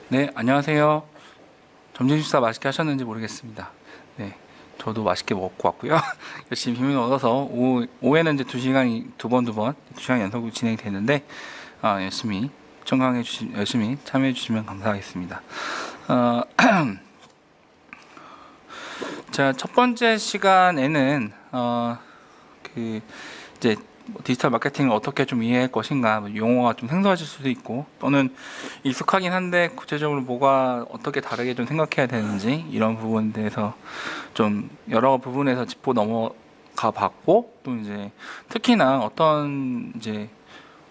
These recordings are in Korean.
네, 안녕하세요. 점심 식사 맛있게 하셨는지 모르겠습니다. 네, 저도 맛있게 먹고 왔고요. 열심히 힘을 얻어서 오후에는 이제 2시간이 두 번, 2시간 연속으로 진행이 되는데 열심히 열심히 참여해 주시면 감사하겠습니다. 어, 자, 첫 번째 시간에는 그 이제 디지털 마케팅을 어떻게 좀 이해할 것인가, 용어가 좀 생소하실 수도 있고 또는 익숙하긴 한데 구체적으로 뭐가 어떻게 다르게 좀 생각해야 되는지 이런 부분에 대해서 좀 여러 부분에서 짚고 넘어가 봤고, 또 이제 특히나 어떤 이제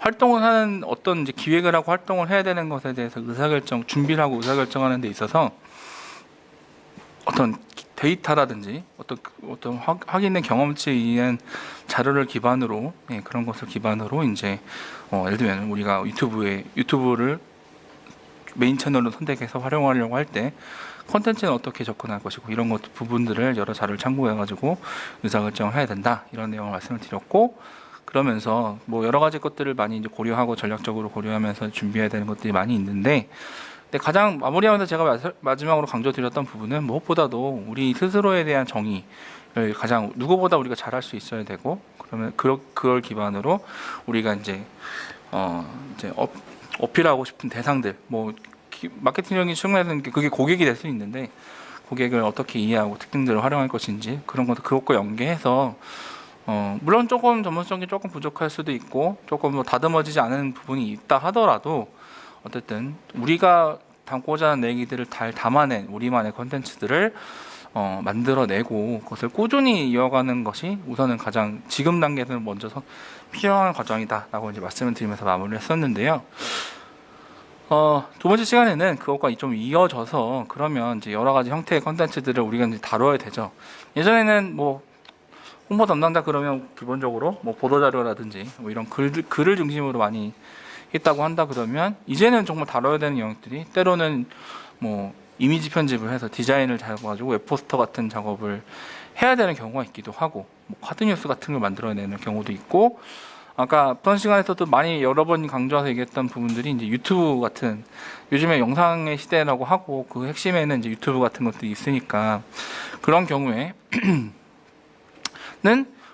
활동을 하는 어떤 이제 기획을 하고 활동을 해야 되는 것에 대해서 준비를 하고 의사결정하는 데 있어서 어떤 데이터라든지 어떤 확인된 경험치에 의한 자료를 기반으로, 그런 것을 기반으로 이제 예를 들면 우리가 유튜브를 메인 채널로 선택해서 활용하려고 할 때 컨텐츠는 어떻게 접근할 것이고 이런 것 부분들을 여러 자료를 참고해 가지고 의사결정을 해야 된다, 이런 내용을 말씀을 드렸고, 그러면서 뭐 여러 가지 것들을 많이 이제 고려하고 전략적으로 고려하면서 준비해야 되는 것들이 많이 있는데, 근데 가장 마무리하면서 제가 마지막으로 강조드렸던 부분은 무엇보다도 우리 스스로에 대한 정의를 가장 누구보다 우리가 잘할 수 있어야 되고, 그러면 그걸 기반으로 우리가 이제 어필하고 싶은 대상들, 뭐 마케팅적인 측면에서는 그게 고객이 될 수 있는데 고객을 어떻게 이해하고 특징들을 활용할 것인지 그런 것도 그것과 연계해서 물론 조금 전문성이 조금 부족할 수도 있고 조금 뭐 다듬어지지 않은 부분이 있다 하더라도 어쨌든 우리가 담고자 하는 얘기들을 잘 담아낸 우리만의 컨텐츠들을 만들어내고 그것을 꾸준히 이어가는 것이 우선은 가장 지금 단계에서는 먼저 필요한 과정이다라고 이제 말씀을 드리면서 마무리를 했었는데요. 두 번째 시간에는 그것과 좀 이어져서 그러면 이제 여러 가지 형태의 컨텐츠들을 우리가 이제 다뤄야 되죠. 예전에는 뭐 홍보 담당자 그러면 기본적으로 뭐 보도자료라든지 뭐 이런 글을 중심으로 많이 했다고 한다 그러면, 이제는 정말 다뤄야 되는 영역들이 때로는 뭐 이미지 편집을 해서 디자인을 잡아가지고 웹포스터 같은 작업을 해야 되는 경우가 있기도 하고, 뭐 카드뉴스 같은 걸 만들어내는 경우도 있고, 아까 앞선 시간에서도 많이 여러 번 강조해서 얘기했던 부분들이 이제 유튜브 같은, 요즘에 영상의 시대라고 하고 그 핵심에는 이제 유튜브 같은 것들이 있으니까 그런 경우에는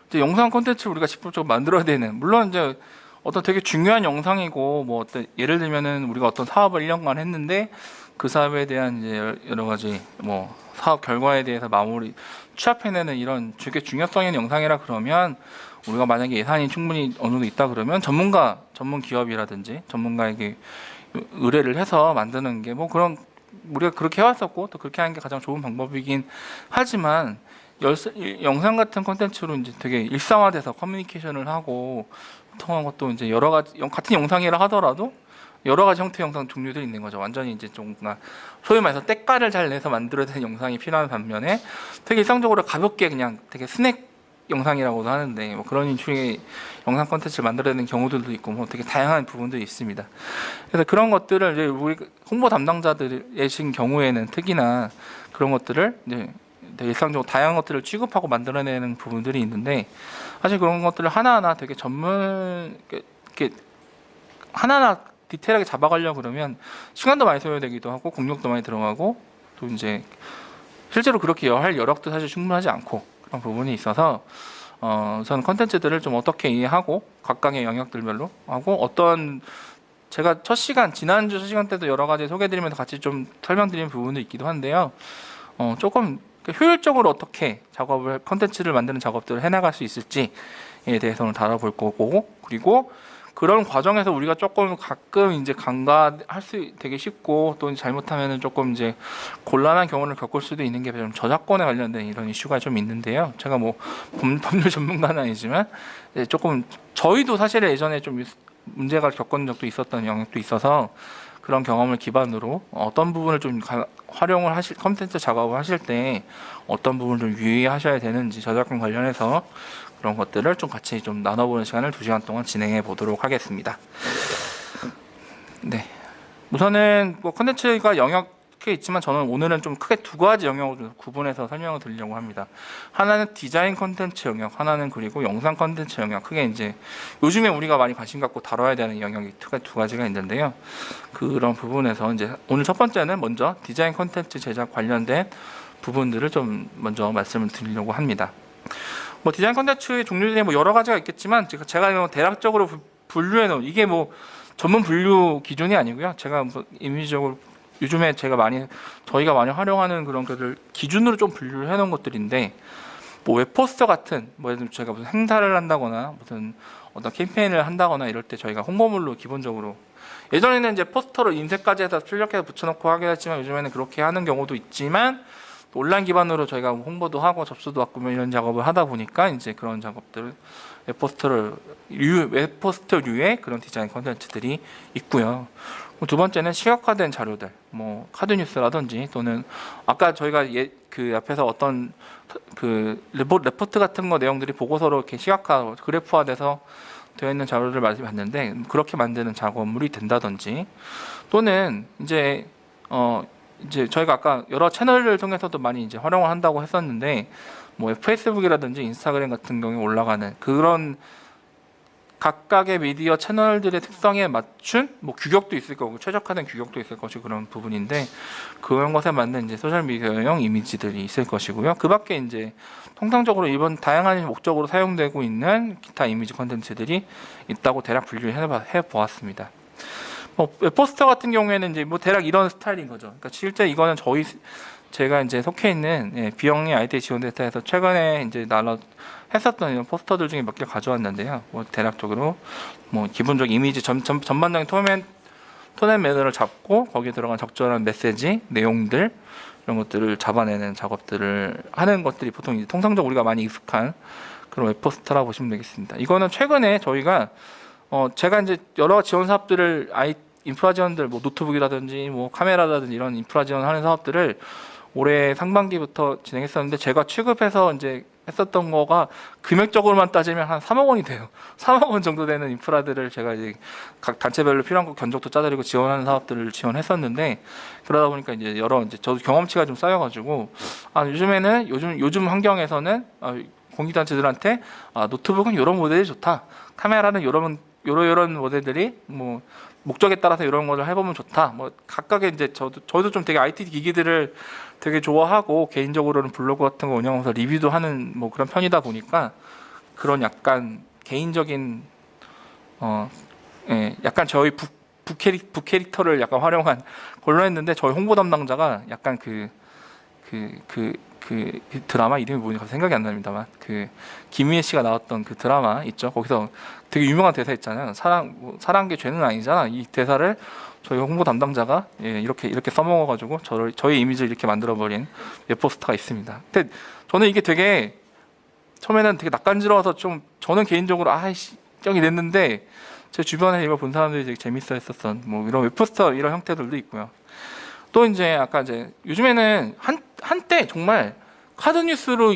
이제 영상 콘텐츠를 우리가 직접적으로 만들어야 되는, 물론 이제 어떤 되게 중요한 영상이고 뭐 어떤 예를 들면은 우리가 어떤 사업을 1년간 했는데 그 사업에 대한 이제 여러 가지 뭐 사업 결과에 대해서 취합해내는 이런 되게 중요성 있는 영상이라 그러면 우리가 만약에 예산이 충분히 어느 정도 있다 그러면 전문 기업이라든지 전문가에게 의뢰를 해서 만드는 게 뭐 그런, 우리가 그렇게 해왔었고 또 그렇게 하는 게 가장 좋은 방법이긴 하지만, 영상 같은 콘텐츠로 이제 되게 일상화돼서 커뮤니케이션을 하고 통한 것도 이제 여러 가지 같은 영상이라 하더라도 여러 가지 형태의 영상 종류들이 있는 거죠. 완전히 이제 좀 소위 말해서 때깔을 잘 내서 만들어야 되는 영상이 필요한 반면에 되게 일상적으로 가볍게 그냥 되게 스낵 영상이라고도 하는데 뭐 그런 식의 영상 콘텐츠를 만들어야 되는 경우들도 있고 뭐 되게 다양한 부분들이 있습니다. 그래서 그런 것들을 이제 우리 홍보 담당자들의 경우에는 특히나 그런 것들을 이제 되게 일상적으로 다양한 것들을 취급하고 만들어내는 부분들이 있는데, 사실 그런 것들을 하나하나 되게 이렇게 하나하나 디테일하게 잡아가려고 그러면 시간도 많이 소요되기도 하고 공력도 많이 들어가고, 또 이제 실제로 그렇게 할 여력도 사실 충분하지 않고 그런 부분이 있어서 저는 컨텐츠들을 좀 어떻게 이해하고 각각의 영역들별로 하고, 제가 지난주 첫 시간 때도 여러 가지 소개드리면서 같이 좀 설명드리는 부분도 있기도 한데요. 조금 효율적으로 어떻게 컨텐츠를 만드는 작업들을 해나갈 수 있을지에 대해서는 다뤄볼 거고, 그리고 그런 과정에서 우리가 조금 가끔 이제 간과할 수 되게 쉽고 또 잘못하면은 조금 이제 곤란한 경우를 겪을 수도 있는 게 좀 저작권에 관련된 이런 이슈가 좀 있는데요. 제가 뭐 법률 전문가는 아니지만 조금 저희도 사실 예전에 좀 문제가 겪은 적도 있었던 영역도 있어서 그런 경험을 기반으로 어떤 부분을 좀 활용을 컨텐츠 작업을 하실 때 어떤 부분을 좀 유의하셔야 되는지 저작권 관련해서 그런 것들을 좀 같이 좀 나눠보는 시간을 2시간 동안 진행해 보도록 하겠습니다. 네. 우선은 뭐 컨텐츠가 크게 있지만 저는 오늘은 좀 크게 두 가지 영역으로 좀 구분해서 설명을 드리려고 합니다. 하나는 디자인 컨텐츠 영역, 하나는 그리고 영상 컨텐츠 영역. 크게 이제 요즘에 우리가 많이 관심 갖고 다뤄야 되는 영역이 두 가지가 있는데요. 그런 부분에서 이제 오늘 첫 번째는 먼저 디자인 컨텐츠 제작 관련된 부분들을 좀 먼저 말씀을 드리려고 합니다. 뭐 디자인 컨텐츠의 종류들이 뭐 여러 가지가 있겠지만 제가 대략적으로 분류해 놓은 이게 뭐 전문 분류 기준이 아니고요. 제가 뭐 임의적으로 요즘에 저희가 많이 활용하는 그런 것들 기준으로 좀 분류를 해놓은 것들인데, 뭐 웹포스터 같은 뭐 예를 들면 저희가 무슨 행사를 한다거나 무슨 어떤 캠페인을 한다거나 이럴 때 저희가 홍보물로 기본적으로, 예전에는 이제 포스터로 인쇄까지 해서 출력해서 붙여놓고 하긴 했지만 요즘에는 그렇게 하는 경우도 있지만 또 온라인 기반으로 저희가 홍보도 하고 접수도 받고 이런 작업을 하다 보니까 이제 그런 작업들 웹포스터류의 그런 디자인 컨텐츠들이 있고요. 두 번째는 시각화된 자료들, 뭐 카드 뉴스라든지 또는 아까 저희가 그 앞에서 어떤 그 레포트 같은 거 내용들이 보고서로 이렇게 시각화, 그래프화돼서 되어 있는 자료를 많이 봤는데 그렇게 만드는 작업물이 된다든지, 또는 이제 저희가 아까 여러 채널을 통해서도 많이 이제 활용을 한다고 했었는데, 뭐 페이스북이라든지 인스타그램 같은 경우에 올라가는 그런 각각의 미디어 채널들의 특성에 맞춘 뭐 규격도 있을 거고 최적화된 규격도 있을 것이고 그런 부분인데, 그런 것에 맞는 이제 소셜 미디어용 이미지들이 있을 것이고요. 그 밖에 이제 통상적으로 이번 다양한 목적으로 사용되고 있는 기타 이미지 콘텐츠들이 있다고 대략 분류해 보았습니다. 뭐 포스터 같은 경우에는 이제 뭐 대략 이런 스타일인 거죠. 그러니까 실제 이거는 제가 이제 속해 있는 비영리 IT 지원 데이터에서 최근에 이제 했었던 이런 포스터들 중에 몇 개 가져왔는데요. 뭐 대략적으로 뭐 기본적 이미지 전반적인 톤앤 매너를 잡고 거기에 들어간 적절한 메시지, 내용들 이런 것들을 잡아내는 작업들을 하는 것들이 보통 이제 통상적으로 우리가 많이 익숙한 그런 웹포스터라고 보시면 되겠습니다. 이거는 최근에 저희가 제가 이제 여러 지원 사업들을 인프라 지원들, 뭐 노트북이라든지 뭐 카메라라든지 이런 인프라 지원하는 사업들을 올해 상반기부터 진행했었는데, 제가 취급해서 이제 했었던 거가 금액적으로만 따지면 한 3억 원이 돼요. 3억 원 정도 되는 인프라들을 제가 이제 각 단체별로 필요한 거 견적도 짜드리고 지원하는 사업들을 지원했었는데, 그러다 보니까 이제 저도 경험치가 좀 쌓여가지고 요즘 환경에서는 공익단체들한테 노트북은 이런 모델이 좋다, 카메라는 이런 모델들이 뭐 목적에 따라서 이런 것을 해보면 좋다. 뭐 각각의 이제 저도 좀 되게 IT 기기들을 되게 좋아하고 개인적으로는 블로그 같은 거 운영하면서 리뷰도 하는 뭐 그런 편이다 보니까 그런 약간 개인적인 약간 저희 북캐릭터를 약간 활용한 걸로 했는데, 저희 홍보 담당자가 약간 그 드라마 이름이 뭐인지 생각이 안 납니다만 그 김희애 씨가 나왔던 그 드라마 있죠. 거기서 되게 유명한 대사 있잖아요. 사랑한 게 죄는 아니잖아. 이 대사를 저희 홍보 담당자가 이렇게 써먹어가지고 저희 이미지를 이렇게 만들어버린 웹포스터가 있습니다. 근데 저는 이게 되게 처음에는 되게 낯간지러워서 좀 저는 개인적으로 정이 냈는데, 제 주변에 이걸 본 사람들이 되게 재밌어했었던 뭐 이런 웹포스터 이런 형태들도 있고요. 또 이제 아까 이제 요즘에는 한때 정말 카드 뉴스로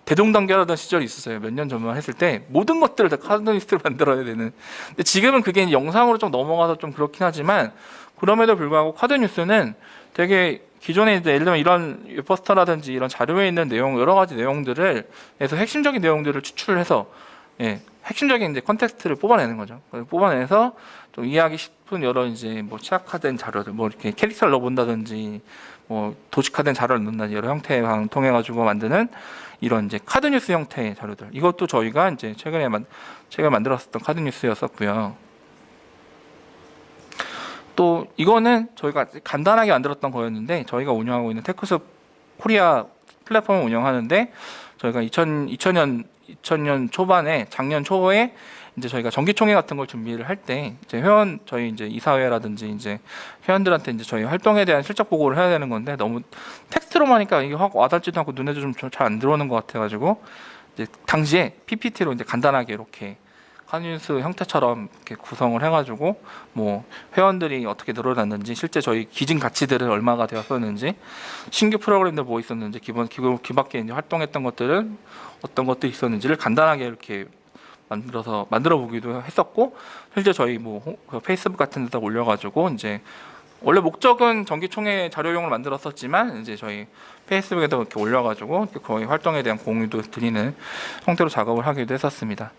대동단결하던 시절이 있었어요. 몇 년 전만 했을 때 모든 것들을 다 카드 뉴스를 만들어야 되는. 근데 지금은 그게 영상으로 좀 넘어가서 좀 그렇긴 하지만, 그럼에도 불구하고 카드 뉴스는 되게 기존에 이제 예를 들면 이런 포스터라든지 이런 자료에 있는 여러 가지 내용들을 해서 핵심적인 내용들을 추출해서 핵심적인 이제 컨텍스트를 뽑아내는 거죠. 뽑아내서 좀 이해하기 쉽은 여러 이제 뭐 취약화된 자료들, 뭐 이렇게 캐릭터를 넣어본다든지, 뭐 도식화된 자료를 넣는다든지 여러 형태의 방을 통해 가지고 만드는 이런 이제 카드 뉴스 형태의 자료들. 이것도 저희가 이제 제가 만들었었던 카드 뉴스였었고요. 또 이거는 저희가 간단하게 만들었던 거였는데, 저희가 운영하고 있는 테크숲 코리아 플랫폼을 운영하는데, 저희가 2000년 초반에 작년 초에 이제 저희가 정기총회 같은 걸 준비를 할 때 이제 저희 이제 이사회라든지 이제 회원들한테 이제 저희 활동에 대한 실적 보고를 해야 되는 건데, 너무 텍스트로만 하니까 이게 확 와닿지도 않고 눈에도 좀 잘 안 들어오는 것 같아가지고 이제 당시에 PPT로 이제 간단하게 이렇게 카드뉴스 형태처럼 이렇게 구성을 해가지고 뭐 회원들이 어떻게 늘어났는지, 실제 저희 기증 가치들은 얼마가 되었었는지, 신규 프로그램들 뭐 있었는지, 기밖에 이제 활동했던 것들은 어떤 것들이 있었는지를 간단하게 이렇게 만들어 보기도 했었고, 실제 저희 뭐 페이스북 같은 데다 올려가지고 이제 원래 목적은 정기총회 자료용으로 만들었었지만 이제 저희 페이스북에도 이렇게 올려가지고 거의 활동에 대한 공유도 드리는 형태로 작업을 하기도 했었습니다.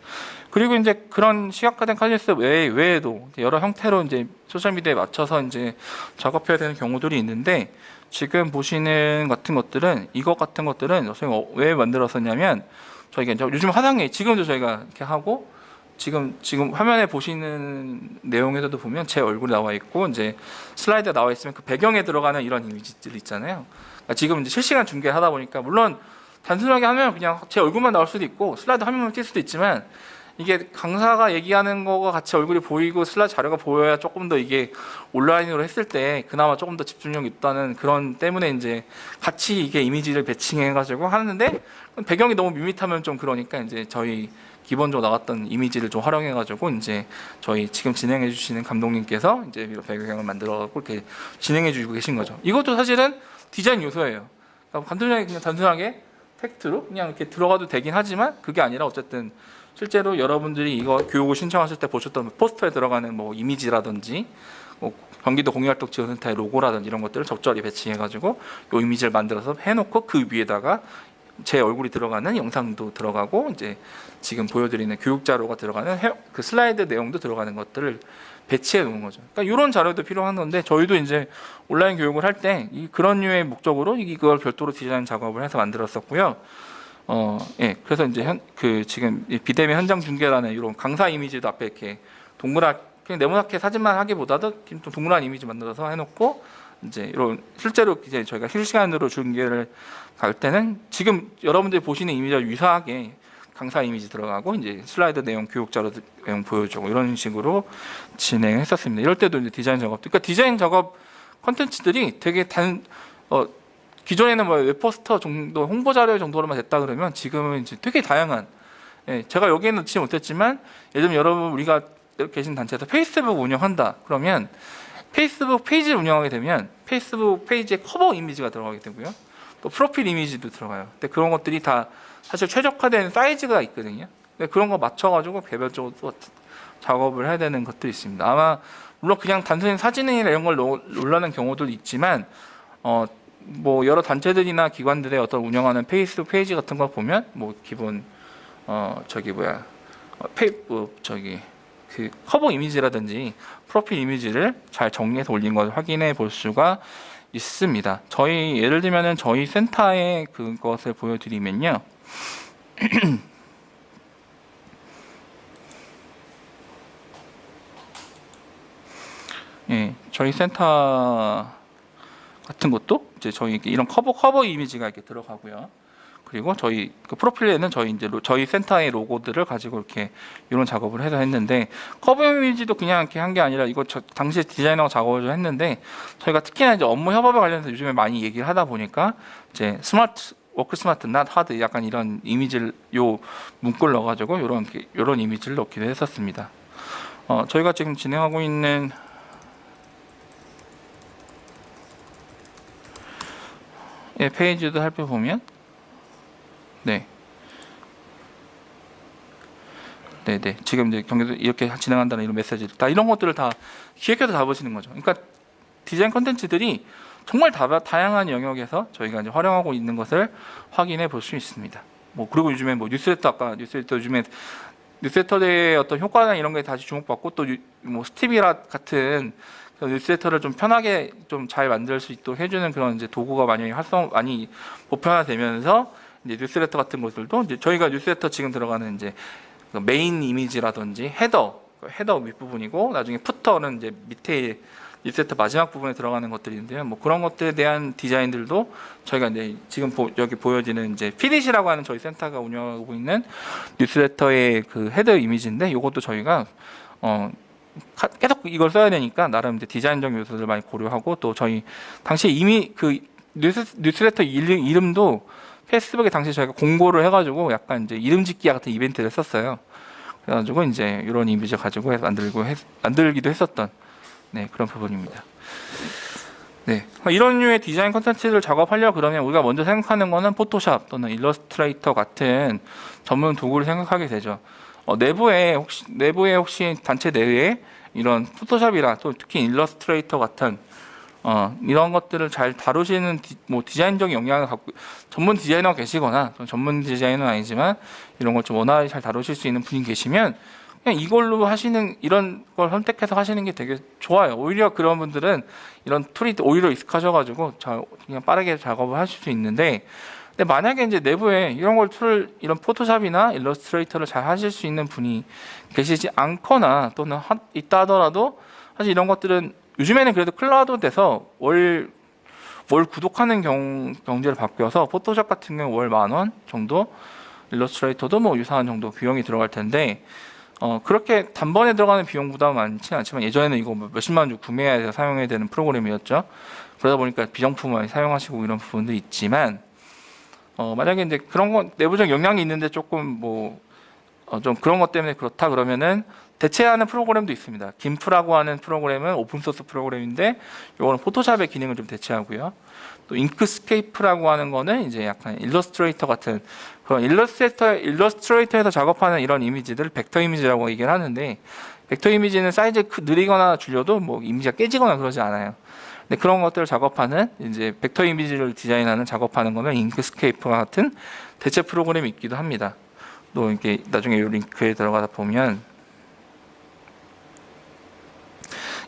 그리고 이제 그런 시각화된 카talys 외에도 여러 형태로 이제 소셜 미디어에 맞춰서 이제 작업해야 되는 경우들이 있는데, 지금 보시는 같은 것들은 이것 같은 것들은 저희가 왜 만들었었냐면, 저희가 이제 요즘 화상에 지금도 저희가 이렇게 하고, 지금 화면에 보시는 내용에서도 보면 제 얼굴이 나와 있고 이제 슬라이드가 나와 있으면 그 배경에 들어가는 이런 이미지들 있잖아요. 그러니까 지금 이제 실시간 중계를 하다 보니까 물론 단순하게 하면 그냥 제 얼굴만 나올 수도 있고 슬라이드 화면만 뛸 수도 있지만, 이게 강사가 얘기하는 거가 같이 얼굴이 보이고 슬라이드 자료가 보여야 조금 더 이게 온라인으로 했을 때 그나마 조금 더 집중력 있다는 그런 때문에 이제 같이 이게 이미지를 배칭해가지고 하는데, 배경이 너무 밋밋하면 좀 그러니까 이제 저희 기본적으로 나왔던 이미지를 좀 활용해가지고 이제 저희 지금 진행해주시는 감독님께서 이제 이런 배경을 만들어갖고 이렇게 진행해주고 계신 거죠. 이것도 사실은 디자인 요소예요. 그러니까 그냥 단순하게 텍스트로 그냥 이렇게 들어가도 되긴 하지만, 그게 아니라 어쨌든 실제로 여러분들이 이거 교육을 신청하실 때 보셨던 포스터에 들어가는 뭐 이미지라든지 뭐 경기도 공유활동지원센터의 로고라든지 이런 것들을 적절히 배치해가지고 이 이미지를 만들어서 해놓고 그 위에다가 제 얼굴이 들어가는 영상도 들어가고 이제 지금 보여드리는 교육 자료가 들어가는 그 슬라이드 내용도 들어가는 것들을 배치해 놓은 거죠. 그러니까 이런 자료도 필요한 건데, 저희도 이제 온라인 교육을 할 때 그런 류의 목적으로 이걸 별도로 디자인 작업을 해서 만들었었고요. 예, 그래서 이제 지금 비대면 현장 중계라는 이런 강사 이미지도 앞에 이렇게 그냥 네모나게 사진만 하기보다도 좀 동그란 이미지 만들어서 해놓고, 이제 이런 실제로 이제 저희가 실시간으로 중계를 갈 때는 지금 여러분들이 보시는 이미지와 유사하게 강사 이미지 들어가고 이제 슬라이드 내용, 교육 자료 내용 보여주고 이런 식으로 진행했었습니다. 이럴 때도 이제 디자인 작업, 그러니까 디자인 작업 컨텐츠들이 되게 기존에는 뭐 웹포스터 정도, 홍보 자료 정도로만 됐다 그러면 지금은 이제 되게 다양한, 예, 제가 여기에는 넣지 못했지만 예를 들면 여러분 우리가 계신 단체에서 페이스북 운영한다 그러면 페이스북 페이지를 운영하게 되면 페이스북 페이지에 커버 이미지가 들어가게 되고요, 또 프로필 이미지도 들어가요. 근데 그런 것들이 다 사실 최적화된 사이즈가 있거든요. 근데 그런 거 맞춰가지고 개별적으로 또 작업을 해야 되는 것들이 있습니다. 아마 물론 그냥 단순히 사진이나 이런 걸 올라는 경우도 있지만, 뭐 여러 단체들이나 기관들의 어떤 운영하는 페이스북 페이지 같은 거 보면 뭐 기본 그 커버 이미지라든지 프로필 이미지를 잘 정리해서 올린 걸 확인해 볼 수가 있습니다. 저희 예를 들면은 저희 센터의 그것을 보여드리면요. 예, 저희 센터 같은 것도 이제 저희 이런 커버 이미지가 이렇게 들어가고요. 그리고 저희 그 프로필에는 저희 센터의 로고들을 가지고 이렇게 이런 작업을 해서 했는데, 커버 이미지도 그냥 이렇게 한 게 아니라 이거 당시에 디자이너가 작업을 좀 했는데, 저희가 특히나 이제 업무 협업에 관련해서 요즘에 많이 얘기를 하다 보니까 이제 워크 스마트 not hard 약간 이런 이미지를 요 문구를 넣어가지고 이런 이미지를 넣기도 했었습니다. 저희가 지금 진행하고 있는 페이지도 살펴보면 네네 지금 이제 경기도 이렇게 진행한다는 이런 메시지 다 이런 것들을 다 기획해서 잡으시는 거죠. 그러니까 디자인 컨텐츠들이 정말 다양한 영역에서 저희가 이제 활용하고 있는 것을 확인해 볼 수 있습니다. 뭐 그리고 요즘에 뭐 뉴스레터 요즘에 뉴스레터의 어떤 효과나 이런 게 다시 주목받고, 또 뭐 스티비라 같은 뉴스레터를 좀 편하게 좀 잘 만들 수 있도록 해주는 그런 이제 도구가 많이 보편화되면서 이제 뉴스레터 같은 것들도 이제 저희가 뉴스레터 지금 들어가는 이제 메인 이미지라든지 헤더 밑부분이고, 나중에 푸터는 이제 밑에 뉴스레터 마지막 부분에 들어가는 것들인데요. 뭐 그런 것들에 대한 디자인들도 저희가 이제 지금 여기 보여지는 이제 피릿이라고 하는 저희 센터가 운영하고 있는 뉴스레터의 그 헤더 이미지인데, 이것도 저희가 계속 이걸 써야 되니까 나름 이제 디자인적 요소들 많이 고려하고, 또 저희 당시에 이미 그 뉴스레터 이름도 페이스북에 당시 저희가 공고를 해가지고 약간 이제 이름 짓기 같은 이벤트를 했었어요. 그래가지고 이제 이런 이미지 가지고 만들기도 했었던 그런 부분입니다. 네, 이런 류의 디자인 컨텐츠를 작업하려고 그러면 우리가 먼저 생각하는 거는 포토샵 또는 일러스트레이터 같은 전문 도구를 생각하게 되죠. 내부에 혹시 단체 내에 이런 포토샵이나 또 특히 일러스트레이터 같은 이런 것들을 잘 다루시는 뭐 디자인적인 역량을 갖고 전문 디자이너가 계시거나 전문 디자이너는 아니지만 이런 걸 좀 원활히 잘 다루실 수 있는 분이 계시면 그냥 이걸로 하시는 이런 걸 선택해서 하시는 게 되게 좋아요. 오히려 그런 분들은 이런 툴이 오히려 익숙하셔가지고 그냥 빠르게 작업을 하실 수 있는데, 근데 만약에 이제 내부에 이런 걸 이런 포토샵이나 일러스트레이터를 잘 하실 수 있는 분이 계시지 않거나 또는 있다 하더라도 사실 이런 것들은 요즘에는 그래도 클라우드 돼서 월 구독하는 경제를 바뀌어서 포토샵 같은 경우 월 10,000원 정도, 일러스트레이터도 뭐 유사한 정도 비용이 들어갈 텐데 그렇게 단번에 들어가는 비용 부담은 많지는 않지만 예전에는 이거 뭐 몇십만 원 주고 구매해야 돼서 사용해야 되는 프로그램이었죠. 그러다 보니까 비정품을 사용하시고 이런 부분도 있지만 만약에 이제 그런 거 내부적 역량이 있는데 조금 좀 그런 것 때문에 그렇다 그러면은 대체하는 프로그램도 있습니다. 김프라고 하는 프로그램은 오픈소스 프로그램인데 이거는 포토샵의 기능을 좀 대체하고요. 또 잉크스케이프라고 하는 거는 이제 약간 일러스트레이터 같은 그런 일러스트레이터에서 작업하는 이런 이미지들을 벡터 이미지라고 얘기를 하는데, 벡터 이미지는 사이즈 늘리거나 줄여도 뭐 이미지가 깨지거나 그러지 않아요. 근데 그런 것들을 작업하는 이제 벡터 이미지를 디자인하는 작업하는 거는 잉크스케이프와 같은 대체 프로그램이 있기도 합니다. 또 이렇게 나중에 이 링크에 들어가다 보면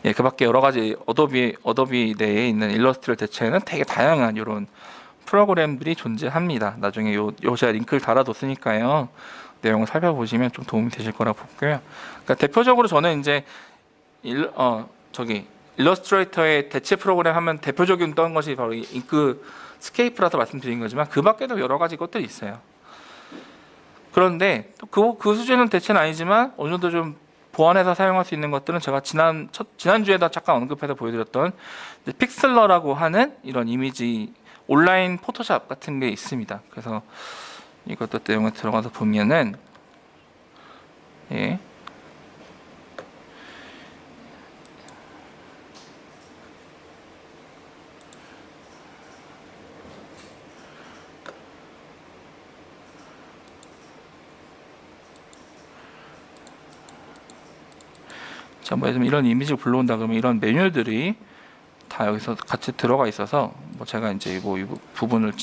그 밖에 여러 가지 어도비 내에 있는 일러스트를 대체하는 되게 다양한 이런 프로그램들이 존재합니다. 나중에 제가 링크를 달아뒀으니까요. 내용을 살펴보시면 좀 도움이 되실 거라 보고요. 그러니까 대표적으로 저는 이제 일러스트레이터의 대체 프로그램 하면 대표적인 떤 것이 바로 잉크스케이프라서 말씀드린 거지만 그 밖에도 여러 가지 것들이 있어요. 그런데 그 수준은 대체는 아니지만 어느 정도 좀 보완해서 사용할 수 있는 것들은 제가 지난주에도 잠깐 언급해서 보여드렸던 픽슬러라고 하는 이런 이미지 온라인 포토샵 같은 게 있습니다. 그래서 이것도 내용에 들어가서 보면은 자, 뭐 예를 들면 이런 이미지를 불러온다 그러면 이런 메뉴들이 다 여기서 같이 들어가 있어서 뭐 제가 이제 이 부분을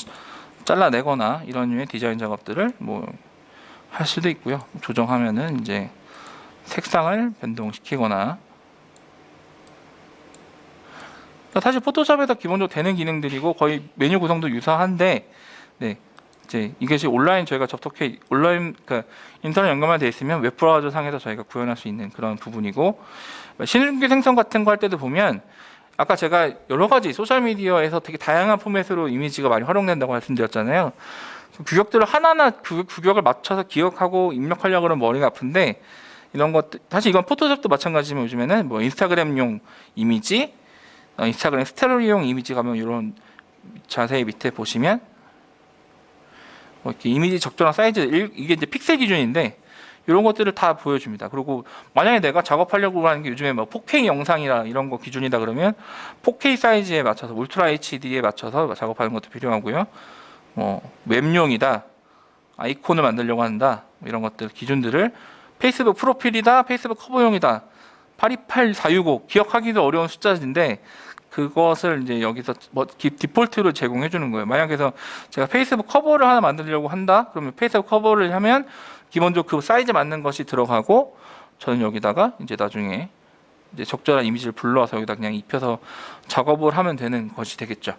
잘라내거나 이런 류의 디자인 작업들을 할 수도 있고요. 조정하면은 이제 색상을 변동시키거나, 사실 포토샵에서 기본적으로 되는 기능들이고 거의 메뉴 구성도 유사한데, 이제 이것이 온라인 저희가 온라인 인터넷 연결만 되어 있으면 웹브라우저 상에서 저희가 구현할 수 있는 그런 부분이고, 신규 생성 같은 거 할 때도 보면 아까 제가 여러 가지 소셜 미디어에서 되게 다양한 포맷으로 이미지가 많이 활용된다고 말씀드렸잖아요. 규격들을 하나하나 규격을 맞춰서 기억하고 입력하려고 하면 머리가 아픈데, 이런 것 사실 이건 포토샵도 마찬가지지만 요즘에는 뭐 인스타그램용 이미지, 인스타그램 스토리용 이미지 가면 이런 자세히 밑에 보시면 이렇게 이미지 적절한 사이즈, 이게 이제 픽셀 기준인데 이런 것들을 다 보여줍니다. 그리고 만약에 내가 작업하려고 하는 게 요즘에 뭐 4K 영상이나 이런 거 기준이다 그러면 4K 사이즈에 맞춰서 울트라 HD에 맞춰서 작업하는 것도 필요하고요. 웹용이다, 아이콘을 만들려고 한다, 이런 것들 기준들을 페이스북 프로필이다, 페이스북 커버용이다, 828465 기억하기도 어려운 숫자인데 그것을 이제 여기서 디폴트로 제공해 주는 거예요. 만약에 제가 페이스북 커버를 하나 만들려고 한다 그러면 페이스북 커버를 하면 기본적으로 그 사이즈 맞는 것이 들어가고, 저는 여기다가 이제 나중에 이제 적절한 이미지를 불러와서 여기다 그냥 입혀서 작업을 하면 되는 것이 되겠죠.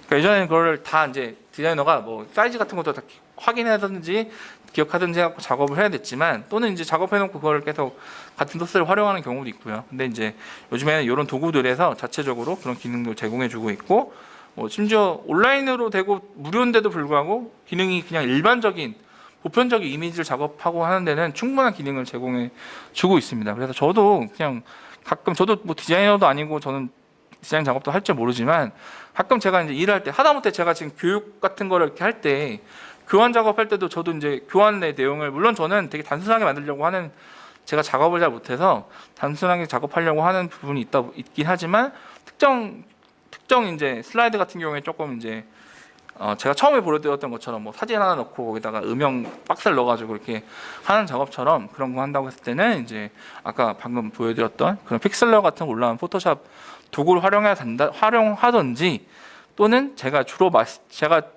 그러니까 예전에는 그걸 다 이제 디자이너가 사이즈 같은 것도 다 확인하든지 기억하든지 하고 작업을 해야 됐지만, 또는 이제 작업해놓고 그걸 계속 같은 소스를 활용하는 경우도 있고요. 근데 이제 요즘에는 이런 도구들에서 자체적으로 그런 기능도 제공해주고 있고, 심지어 온라인으로 되고 무료인데도 불구하고 기능이 그냥 일반적인 보편적인 이미지를 작업하고 하는 데는 충분한 기능을 제공해 주고 있습니다. 그래서 저도 그냥 가끔, 저도 디자이너도 아니고 저는 디자인 작업도 할 줄 모르지만 가끔 제가 이제 일할 때, 하다못해 제가 지금 교육 같은 거를 이렇게 할 때, 교환 작업할 때도 저도 이제 교환의 내용을, 물론 저는 되게 단순하게 만들려고 하는, 제가 작업을 잘 못해서 단순하게 작업하려고 하는 부분이 있긴 하지만 특정 이제 슬라이드 같은 경우에 조금 이제 제가 처음에 보여드렸던 것처럼 뭐 사진 하나 넣고 거기다가 음영 박스를 넣어가지고 이렇게 하는 작업처럼 그런 거 한다고 했을 때는 이제 아까 방금 보여드렸던 그런 픽셀러 같은 올라온 포토샵 도구를 활용하든지 또는 제가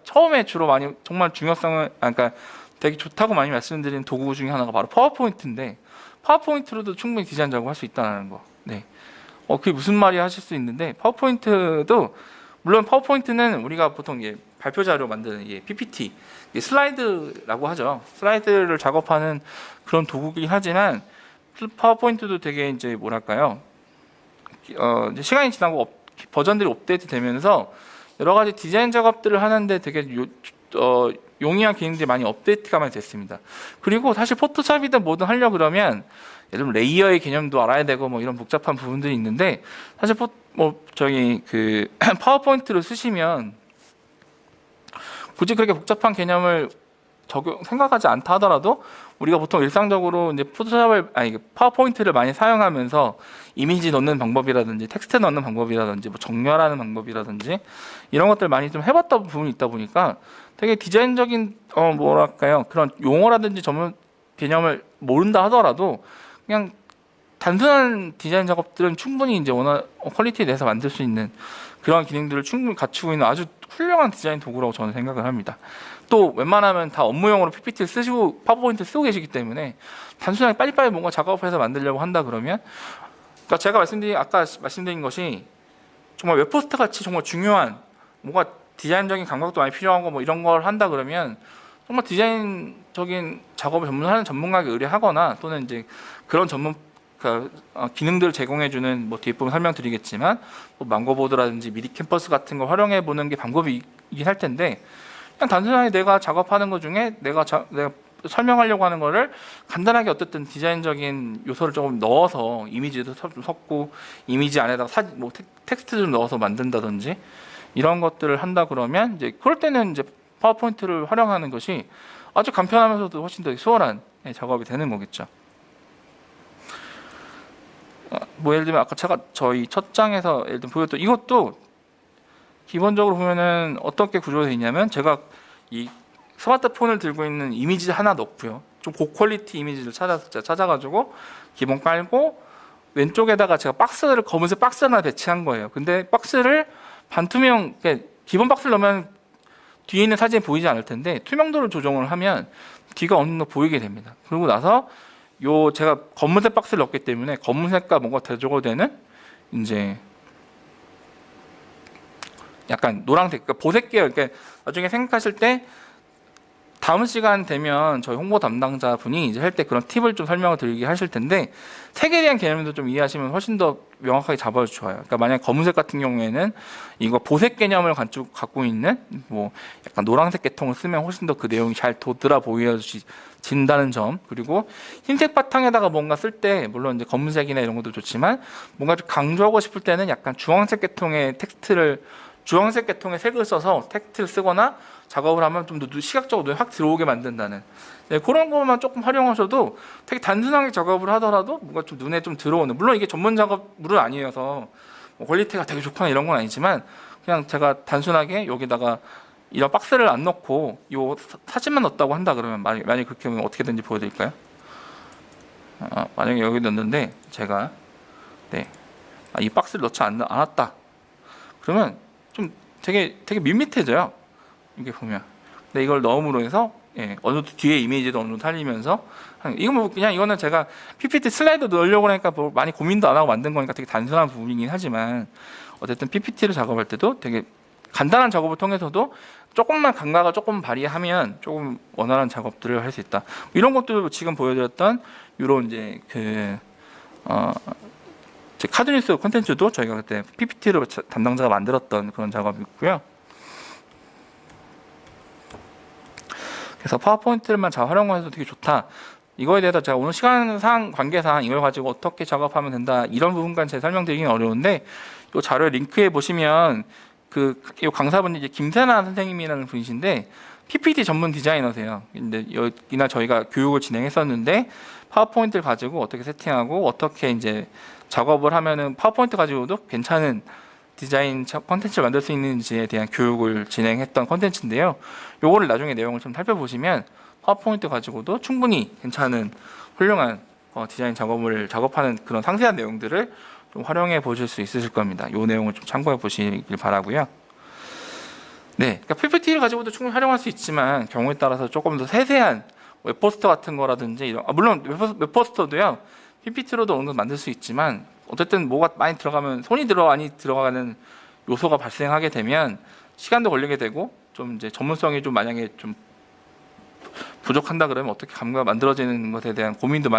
처음에 주로 많이 정말 중요성을 그러니까 되게 좋다고 많이 말씀드린 도구 중에 하나가 바로 파워포인트인데 파워포인트로도 충분히 디자인 작업할 수 있다는 거. 네. 그게 무슨 말이 하실 수 있는데 파워포인트도 물론 파워포인트는 우리가 보통 발표 자료 만드는 PPT, 슬라이드라고 하죠. 슬라이드를 작업하는 그런 도구이긴 하지만 파워포인트도 되게 이제 뭐랄까요? 이제 시간이 지나고 버전들이 업데이트 되면서 여러 가지 디자인 작업들을 하는데 되게 용이한 기능들이 많이 업데이트가 많이 됐습니다. 그리고 사실 포토샵이든 뭐든 하려고 그러면 예를 들면 레이어의 개념도 알아야 되고 뭐 이런 복잡한 부분들이 있는데 사실 파워포인트를 쓰시면 굳이 그렇게 복잡한 개념을 생각하지 않다 하더라도 우리가 보통 일상적으로 이제 파워포인트를 많이 사용하면서 이미지 넣는 방법이라든지 텍스트 넣는 방법이라든지 뭐 정렬하는 방법이라든지 이런 것들 많이 좀 해봤던 부분이 있다 보니까 되게 디자인적인 뭐랄까요 그런 용어라든지 전문 개념을 모른다 하더라도 그냥 단순한 디자인 작업들은 충분히 이제 퀄리티에 대해서 만들 수 있는 그런 기능들을 충분히 갖추고 있는 아주 훌륭한 디자인 도구라고 저는 생각을 합니다. 또 웬만하면 다 업무용으로 PPT를 쓰시고 파워포인트 쓰고 계시기 때문에 단순하게 빨리빨리 뭔가 작업해서 만들려고 한다 그러면 그러니까 제가 아까 말씀드린 것이 정말 웹포스트 같이 정말 중요한 뭔가 디자인적인 감각도 많이 필요하고 뭐 이런 걸 한다 그러면 정말 디자인적인 작업을 전문하는 전문가에게 의뢰하거나 또는 이제 그런 기능들을 제공해주는 뭐 뒤에 보면 설명드리겠지만 뭐 망고보드라든지 미리 캠퍼스 같은 걸 활용해 보는 게 방법이긴 할 텐데 그냥 단순하게 내가 작업하는 것 중에 내가 설명하려고 하는 거를 간단하게 어쨌든 디자인적인 요소를 조금 넣어서 이미지도 좀 섞고 이미지 안에다가 텍스트 좀 넣어서 만든다든지 이런 것들을 한다 그러면 이제 그럴 때는 이제 파워포인트를 활용하는 것이 아주 간편하면서도 훨씬 더 수월한 작업이 되는 거겠죠. 뭐 예를 들면 아까 저희 첫 장에서 예를 들면 보였던 이것도 기본적으로 보면은 어떻게 구조되어 있냐면 제가 이 스마트폰을 들고 있는 이미지 하나 넣고요. 좀 고퀄리티 이미지를 찾아가지고 기본 깔고 왼쪽에다가 제가 검은색 박스 하나 배치한 거예요. 근데 박스를 반투명, 기본 박스를 넣으면 뒤에 있는 사진이 보이지 않을 텐데 투명도를 조정을 하면 뒤가 어느 정도 보이게 됩니다. 그러고 나서 제가 검은색 박스를 넣었기 때문에 검은색과 뭔가 대조가 되는 이제 약간 노란색, 그러니까 보색 계열. 그러니까 나중에 생각하실 때 다음 시간 되면 저희 홍보 담당자 분이 이제 할 때 그런 팁을 좀 설명을 드리게 하실 텐데 색에 대한 개념도 좀 이해하시면 훨씬 더 명확하게 잡아도 좋아요. 그러니까 만약 검은색 같은 경우에는 이거 보색 개념을 갖고 있는 뭐 약간 노란색 계통을 쓰면 훨씬 더 그 내용이 잘 도드라 보여진다는 점. 그리고 흰색 바탕에다가 뭔가 쓸 때 물론 이제 검은색이나 이런 것도 좋지만 뭔가 좀 강조하고 싶을 때는 약간 주황색 계통의 색을 써서 텍스트를 쓰거나 작업을 하면 좀 더 시각적으로 눈에 확 들어오게 만든다는 그런 것만 조금 활용하셔도 되게 단순하게 작업을 하더라도 뭔가 좀 눈에 좀 들어오는 물론 이게 전문 작업물은 아니어서 뭐 퀄리티가 되게 좋거나 이런 건 아니지만 그냥 제가 단순하게 여기다가 이런 박스를 안 넣고 이 사진만 넣었다고 한다 그러면 만약에 그렇게 하면 어떻게 되는지 보여드릴까요? 만약에 여기 넣었는데 제가 이 박스를 넣지 않았다 그러면 좀 되게 밋밋해져요. 이게 보면. 근데 이걸 넣음으로 해서 어느 정도 뒤에 이미지도 어느 정도 살리면서 이거는 제가 PPT 슬라이드 넣으려고 하니까 많이 고민도 안 하고 만든 거니까 되게 단순한 부분이긴 하지만 어쨌든 PPT를 작업할 때도 되게 간단한 작업을 통해서도 조금만 감각을 조금 발휘하면 조금 원활한 작업들을 할 수 있다. 이런 것도 지금 보여드렸던 이런 이제 카드뉴스 콘텐츠도 저희가 그때 PPT로 담당자가 만들었던 그런 작업이고요. 그래서 파워포인트만 잘 활용해서 되게 좋다. 이거에 대해서 제가 오늘 시간상 관계상 이걸 가지고 어떻게 작업하면 된다 이런 부분까지 제가 설명드리기는 어려운데 이 자료 링크에 보시면 이 강사분이 이제 김세나 선생님이라는 분이신데 PPT 전문 디자이너세요. 근데 이날 저희가 교육을 진행했었는데 파워포인트를 가지고 어떻게 세팅하고 어떻게 이제 작업을 하면은 파워포인트 가지고도 괜찮은 디자인 콘텐츠를 만들 수 있는지에 대한 교육을 진행했던 콘텐츠인데요. 요거를 나중에 내용을 좀 살펴보시면 파워포인트 가지고도 충분히 괜찮은 훌륭한 디자인 작업하는 그런 상세한 내용들을 좀 활용해 보실 수 있으실 겁니다. 이 내용을 좀 참고해 보시길 바라고요. 네, 그러니까 PPT를 가지고도 충분히 활용할 수 있지만 경우에 따라서 조금 더 세세한 웹포스터 같은 거라든지 이런 물론 웹포스터도요 PPT로도 어느 정도 만들 수 있지만 어쨌든 뭐가 많이 들어가면 많이 들어가는 요소가 발생하게 되면 시간도 걸리게 되고 좀 이제 전문성이 좀 만약에 좀 부족한다 그러면 어떻게 감가가 만들어지는 것에 대한 고민도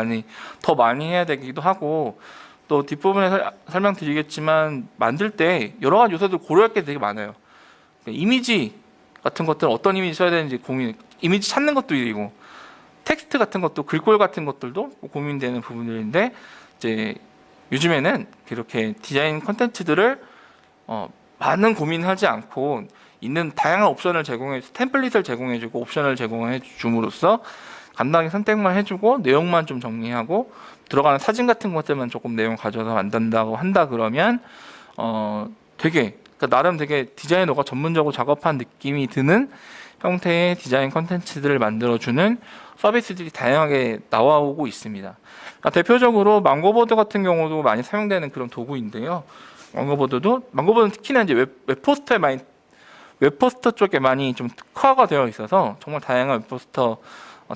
더 많이 해야 되기도 하고 또 뒷부분에 설명드리겠지만 만들 때 여러 가지 요소들 고려할 게 되게 많아요. 이미지 같은 것들은 어떤 이미지 써야 되는지 이미지 찾는 것도 일이고 텍스트 같은 것도 글꼴 같은 것들도 고민되는 부분들인데 이제 요즘에는 이렇게 디자인 콘텐츠들을 많은 고민하지 않고 있는 다양한 옵션을 템플릿을 제공해주고 옵션을 제공해 줌으로써 간단하게 선택만 해주고 내용만 좀 정리하고 들어가는 사진 같은 것들만 조금 내용 가져서 만든다고 한다 그러면 그러니까 나름 되게 디자이너가 전문적으로 작업한 느낌이 드는 형태의 디자인 콘텐츠들을 만들어주는 서비스들이 다양하게 나와오고 있습니다. 그러니까 대표적으로 망고보드 같은 경우도 많이 사용되는 그런 도구인데요. 망고보드는 특히나 이제 웹포스터 쪽에 많이 좀 특화가 되어 있어서 정말 다양한 웹포스터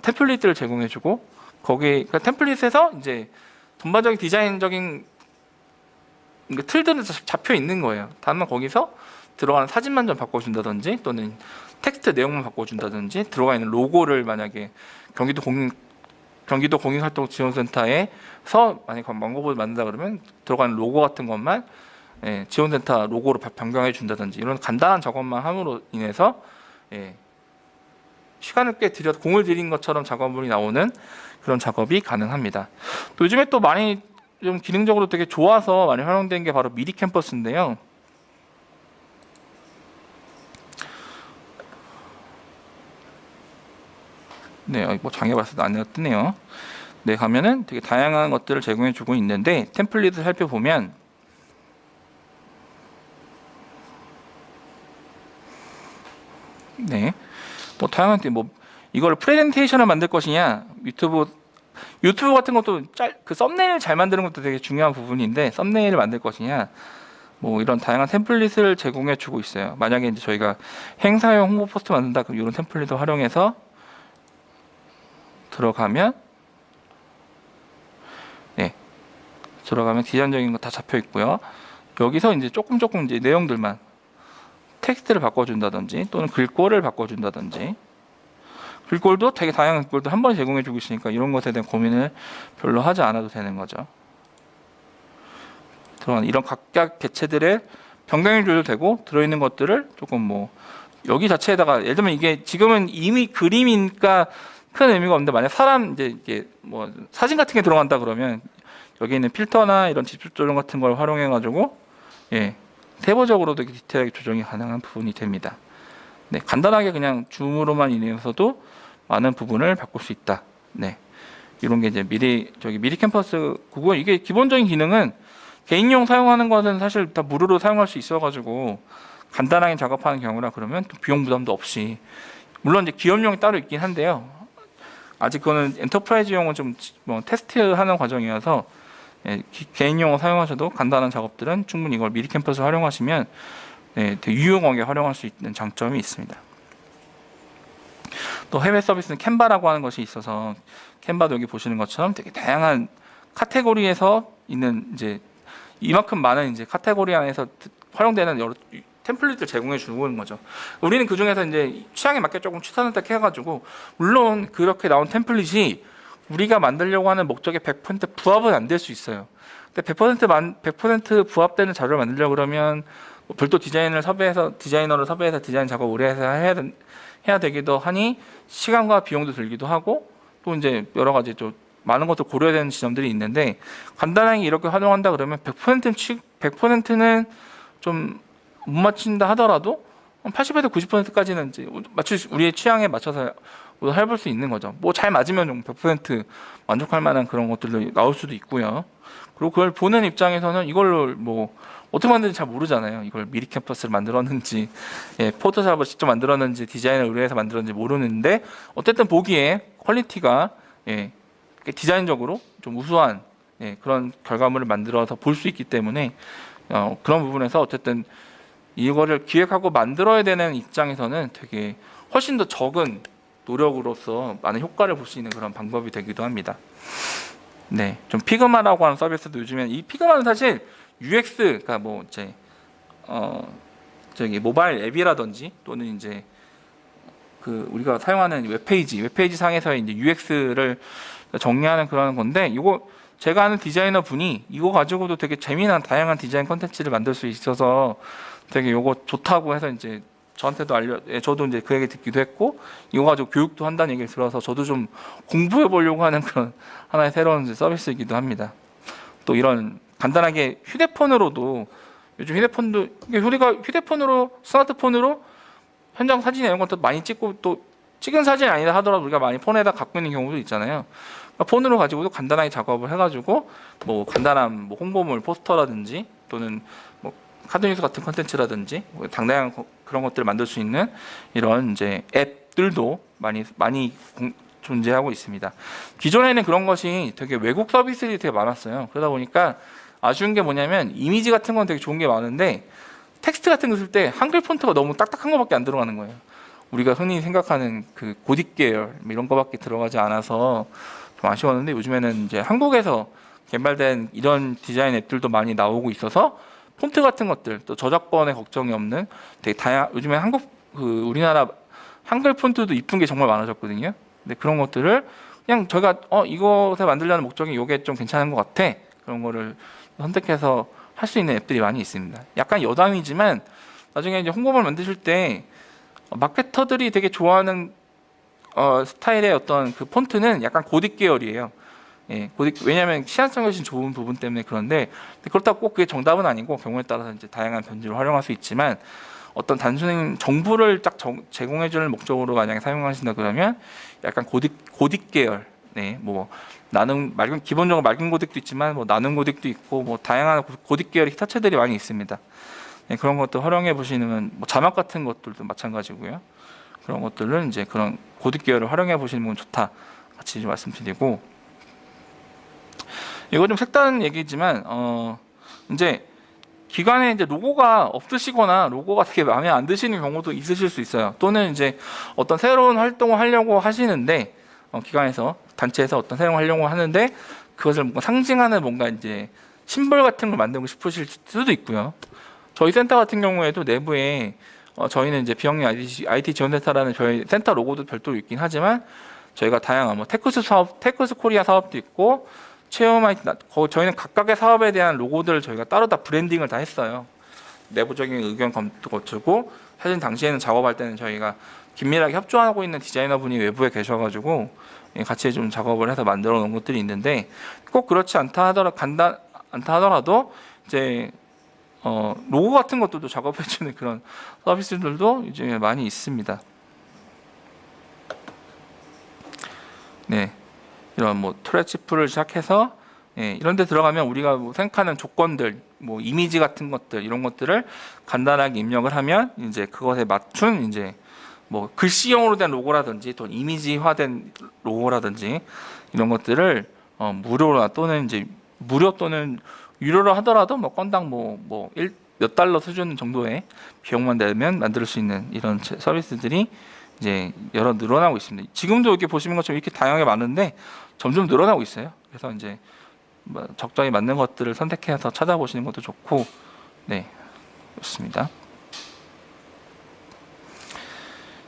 템플릿들을 제공해주고 그러니까 템플릿에서 이제 전반적인 디자인적인 틀들은 잡혀 있는 거예요. 다만 거기서 들어가는 사진만 좀 바꿔준다든지 또는 텍스트 내용만 바꿔준다든지 들어가 있는 로고를 만약에 경기도 공익활동지원센터에서 만약에 망고보드 만든다 그러면 들어가는 로고 같은 것만 지원센터 로고로 변경해 준다든지 이런 간단한 작업만 함으로 인해서 시간을 꽤 공을 들인 것처럼 작업물이 나오는 그런 작업이 가능합니다. 또 요즘에 또 많이 좀 기능적으로 되게 좋아서 많이 활용된 게 바로 미디 캠퍼스인데요. 네, 뭐 장애 봤을 때 안내가 뜨네요. 네, 가면은 되게 다양한 것들을 제공해주고 있는데 템플릿을 살펴보면 네, 뭐 다양한 이걸 프레젠테이션을 만들 것이냐 유튜브 같은 것도 그 썸네일 잘 만드는 것도 되게 중요한 부분인데 썸네일을 만들 것이냐 뭐 이런 다양한 템플릿을 제공해 주고 있어요. 만약에 이제 저희가 행사용 홍보 포스트 만든다 그럼 이런 템플릿을 활용해서 들어가면 디자인적인 거 다 잡혀 있고요. 여기서 이제 조금 이제 내용들만 텍스트를 바꿔준다든지 또는 글꼴을 바꿔준다든지 글꼴도 되게 다양한 글꼴도 한 번에 제공해 주고 있으니까 이런 것에 대한 고민을 별로 하지 않아도 되는 거죠. 들어가는 이런 각각 개체들의 변경해 줘도 되고 들어있는 것들을 조금 여기 자체에다가 예를 들면 이게 지금은 이미 그림이니까 큰 의미가 없는데 만약 이게 사진 같은 게 들어간다 그러면 여기 있는 필터나 이런 집중 조정 같은 걸 활용해 가지고 세부적으로 되게 디테일하게 조정이 가능한 부분이 됩니다. 네, 간단하게 그냥 줌으로만 인해서도 많은 부분을 바꿀 수 있다. 네, 이런 게 이제 미리 캠퍼스 구고 이게 기본적인 기능은 개인용 사용하는 것은 사실 다 무료로 사용할 수 있어가지고 간단하게 작업하는 경우라 그러면 비용 부담도 없이 물론 이제 기업용이 따로 있긴 한데요. 아직 그거는 엔터프라이즈용은 좀 테스트하는 과정이어서 개인용으로 사용하셔도 간단한 작업들은 충분히 이걸 미리 캠퍼스 활용하시면 되게 유용하게 활용할 수 있는 장점이 있습니다. 또 해외 서비스는 캔바라고 하는 것이 있어서 캔바도 여기 보시는 것처럼 되게 다양한 카테고리에서 있는 이제 이만큼 많은 이제 카테고리 안에서 활용되는 여러 템플릿을 제공해 주는 거죠. 우리는 그 중에서 이제 취향에 맞게 조금 추천을 딱 해가지고 물론 그렇게 나온 템플릿이 우리가 만들려고 하는 목적에 100% 부합은 안 될 수 있어요. 근데 100% 부합되는 자료를 만들려고 그러면 별도 디자이너를 섭외해서 디자인 작업을 오래 해서 해야 되기도 하니 시간과 비용도 들기도 하고 또 이제 여러 가지 좀 많은 것을 고려해야 되는 지점들이 있는데 간단하게 이렇게 활용한다 그러면 100%는 좀 못 맞춘다 하더라도 80에서 90%까지는 이제 우리의 취향에 맞춰서 해볼 수 있는 거죠. 뭐 잘 맞으면 좀 100% 만족할 만한 그런 것들도 나올 수도 있고요. 그리고 그걸 보는 입장에서는 이걸 뭐 어떻게 만드는지 잘 모르잖아요. 이걸 미리 캠퍼스를 만들었는지, 포토샵을 직접 만들었는지, 디자인을 의뢰해서 만들었는지 모르는데 어쨌든 보기에 퀄리티가 디자인적으로 좀 우수한 그런 결과물을 만들어서 볼 수 있기 때문에 그런 부분에서 어쨌든 이거를 기획하고 만들어야 되는 입장에서는 되게 훨씬 더 적은 노력으로서 많은 효과를 볼 수 있는 그런 방법이 되기도 합니다. 네, 좀 피그마라고 하는 서비스도 요즘엔 이 피그마는 사실 UX가 뭐 이제 저기 모바일 앱이라든지 또는 이제 그 우리가 사용하는 웹페이지 상에서의 이제 UX를 정리하는 그런 건데, 이거 제가 아는 디자이너 분이 이거 가지고도 되게 재미난 다양한 디자인 컨텐츠를 만들 수 있어서 되게 이거 좋다고 해서 이제 저한테도 저도 이제 그 얘기 듣기도 했고, 이거 가지고 교육도 한다는 얘기를 들어서 저도 좀 공부해 보려고 하는 그런 하나의 새로운 서비스이기도 합니다. 또 이런 간단하게 휴대폰으로도, 요즘 휴대폰도 우리가 휴대폰으로 스마트폰으로 현장 사진 이런 것도 많이 찍고, 또 찍은 사진이 아니다 하더라도 우리가 많이 폰에다 갖고 있는 경우도 있잖아요. 그러니까 폰으로 가지고도 간단하게 작업을 해가지고 뭐 간단한 뭐 홍보물 포스터라든지 또는 뭐 카드뉴스 같은 컨텐츠라든지 뭐 당당한 그런 것들을 만들 수 있는 이런 이제 앱들도 많이 존재하고 있습니다. 기존에는 그런 것이 되게 외국 서비스들이 되게 많았어요. 그러다 보니까 아쉬운 게 뭐냐면 이미지 같은 건 되게 좋은 게 많은데 텍스트 같은 거 쓸 때 한글 폰트가 너무 딱딱한 거밖에 안 들어가는 거예요. 우리가 흔히 생각하는 그 고딕 계열 이런 거밖에 들어가지 않아서 좀 아쉬웠는데, 요즘에는 이제 한국에서 개발된 이런 디자인 앱들도 많이 나오고 있어서 폰트 같은 것들, 또 저작권에 걱정이 없는 되게 요즘에 우리나라 한글 폰트도 이쁜 게 정말 많아졌거든요. 근데 그런 것들을 그냥 저희가 이것을 만들려는 목적이 이게 좀 괜찮은 것 같아, 그런 거를 선택해서 할 수 있는 앱들이 많이 있습니다. 약간 여담이지만 나중에 이제 홍보물 만드실 때 마케터들이 되게 좋아하는 스타일의 어떤 그 폰트는 약간 고딕 계열이에요. 왜냐하면 시한성이 훨씬 좋은 부분 때문에. 그런데 그렇다고 꼭 그게 정답은 아니고 경우에 따라서 이제 다양한 변주를 활용할 수 있지만, 어떤 단순히 정보를 딱 제공해주는 목적으로 만약에 사용하신다 그러면 약간 고딕 계열, 뭐 기본적으로 맑은 고딕도 있지만 뭐 나눔 고딕도 있고 뭐 다양한 고딕 계열의 히타체들이 많이 있습니다. 그런 것도 활용해 보시는, 뭐 자막 같은 것들도 마찬가지고요. 그런 것들은 이제 그런 고딕 계열을 활용해 보시는 건 좋다, 같이 좀 말씀드리고, 이거 좀 색다른 얘기지만 이제 기관에 이제 로고가 없으시거나 로고가 되게 마음에 안 드시는 경우도 있으실 수 있어요. 또는 이제 어떤 새로운 활동을 하려고 하시는데 기관에서, 단체에서 어떤 새로운 하려고 하는데 그것을 뭔가 상징하는 뭔가 이제 심벌 같은 걸 만들고 싶으실 수도 있고요. 저희 센터 같은 경우에도 내부에 저희는 이제 비영리 IT 지원센터라는 저희 센터 로고도 별도로 있긴 하지만, 저희가 다양한 뭐 테크스 코리아 사업도 있고 체험 IT, 저희는 각각의 사업에 대한 로고들을 저희가 따로 다 브랜딩을 다 했어요. 내부적인 의견 검토 거치고, 사실 당시에는 작업할 때는 저희가 긴밀하게 협조하고 있는 디자이너 분이 외부에 계셔가지고 같이 좀 작업을 해서 만들어 놓은 것들이 있는데, 꼭 그렇지 않다 하더라도 이제 로고 같은 것들도 작업해주는 그런 서비스들도 이제 많이 있습니다. 네, 이런 뭐 트레치프를 시작해서 이런 데 들어가면 우리가 뭐 생각하는 조건들, 뭐 이미지 같은 것들, 이런 것들을 간단하게 입력을 하면 이제 그것에 맞춘 이제 뭐 글씨형으로 된 로고라든지 또 이미지화된 로고라든지 이런 것들을 무료나 또는 이제 무료 또는 유료로 하더라도 뭐 건당 몇 달러 수준 정도의 비용만 내면 만들 수 있는 이런 서비스들이 이제 늘어나고 있습니다. 지금도 이렇게 보시는 것처럼 이렇게 다양하게 많은데 점점 늘어나고 있어요. 그래서 이제 뭐 적정히 맞는 것들을 선택해서 찾아보시는 것도 좋고, 네, 좋습니다.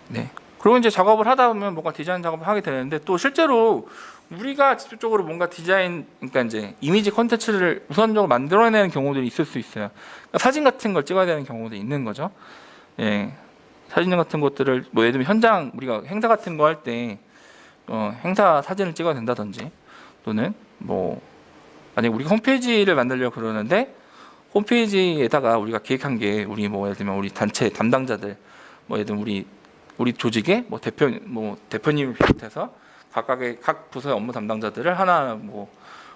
네. 그리고 이제 작업을 하다 보면 뭔가 디자인 작업을 하게 되는데, 또 실제로 우리가 직접적으로 뭔가 그러니까 이제 이미지 콘텐츠를 우선적으로 만들어내는 경우들이 있을 수 있어요. 그러니까 사진 같은 걸 찍어야 되는 경우도 있는 거죠. 사진 같은 것들을 뭐 예를 들면 우리가 행사 같은 거 할 때 행사 사진을 찍어야 된다든지, 또는 뭐 만약 우리가 홈페이지를 만들려고 그러는데 홈페이지에다가 우리가 기획한 게 우리 뭐 예를 들면 우리 단체 담당자들, 뭐 예를 들면 우리 우리 조직의 대표님을 비롯해서 각각의 각 부서의 업무 담당자들을 하나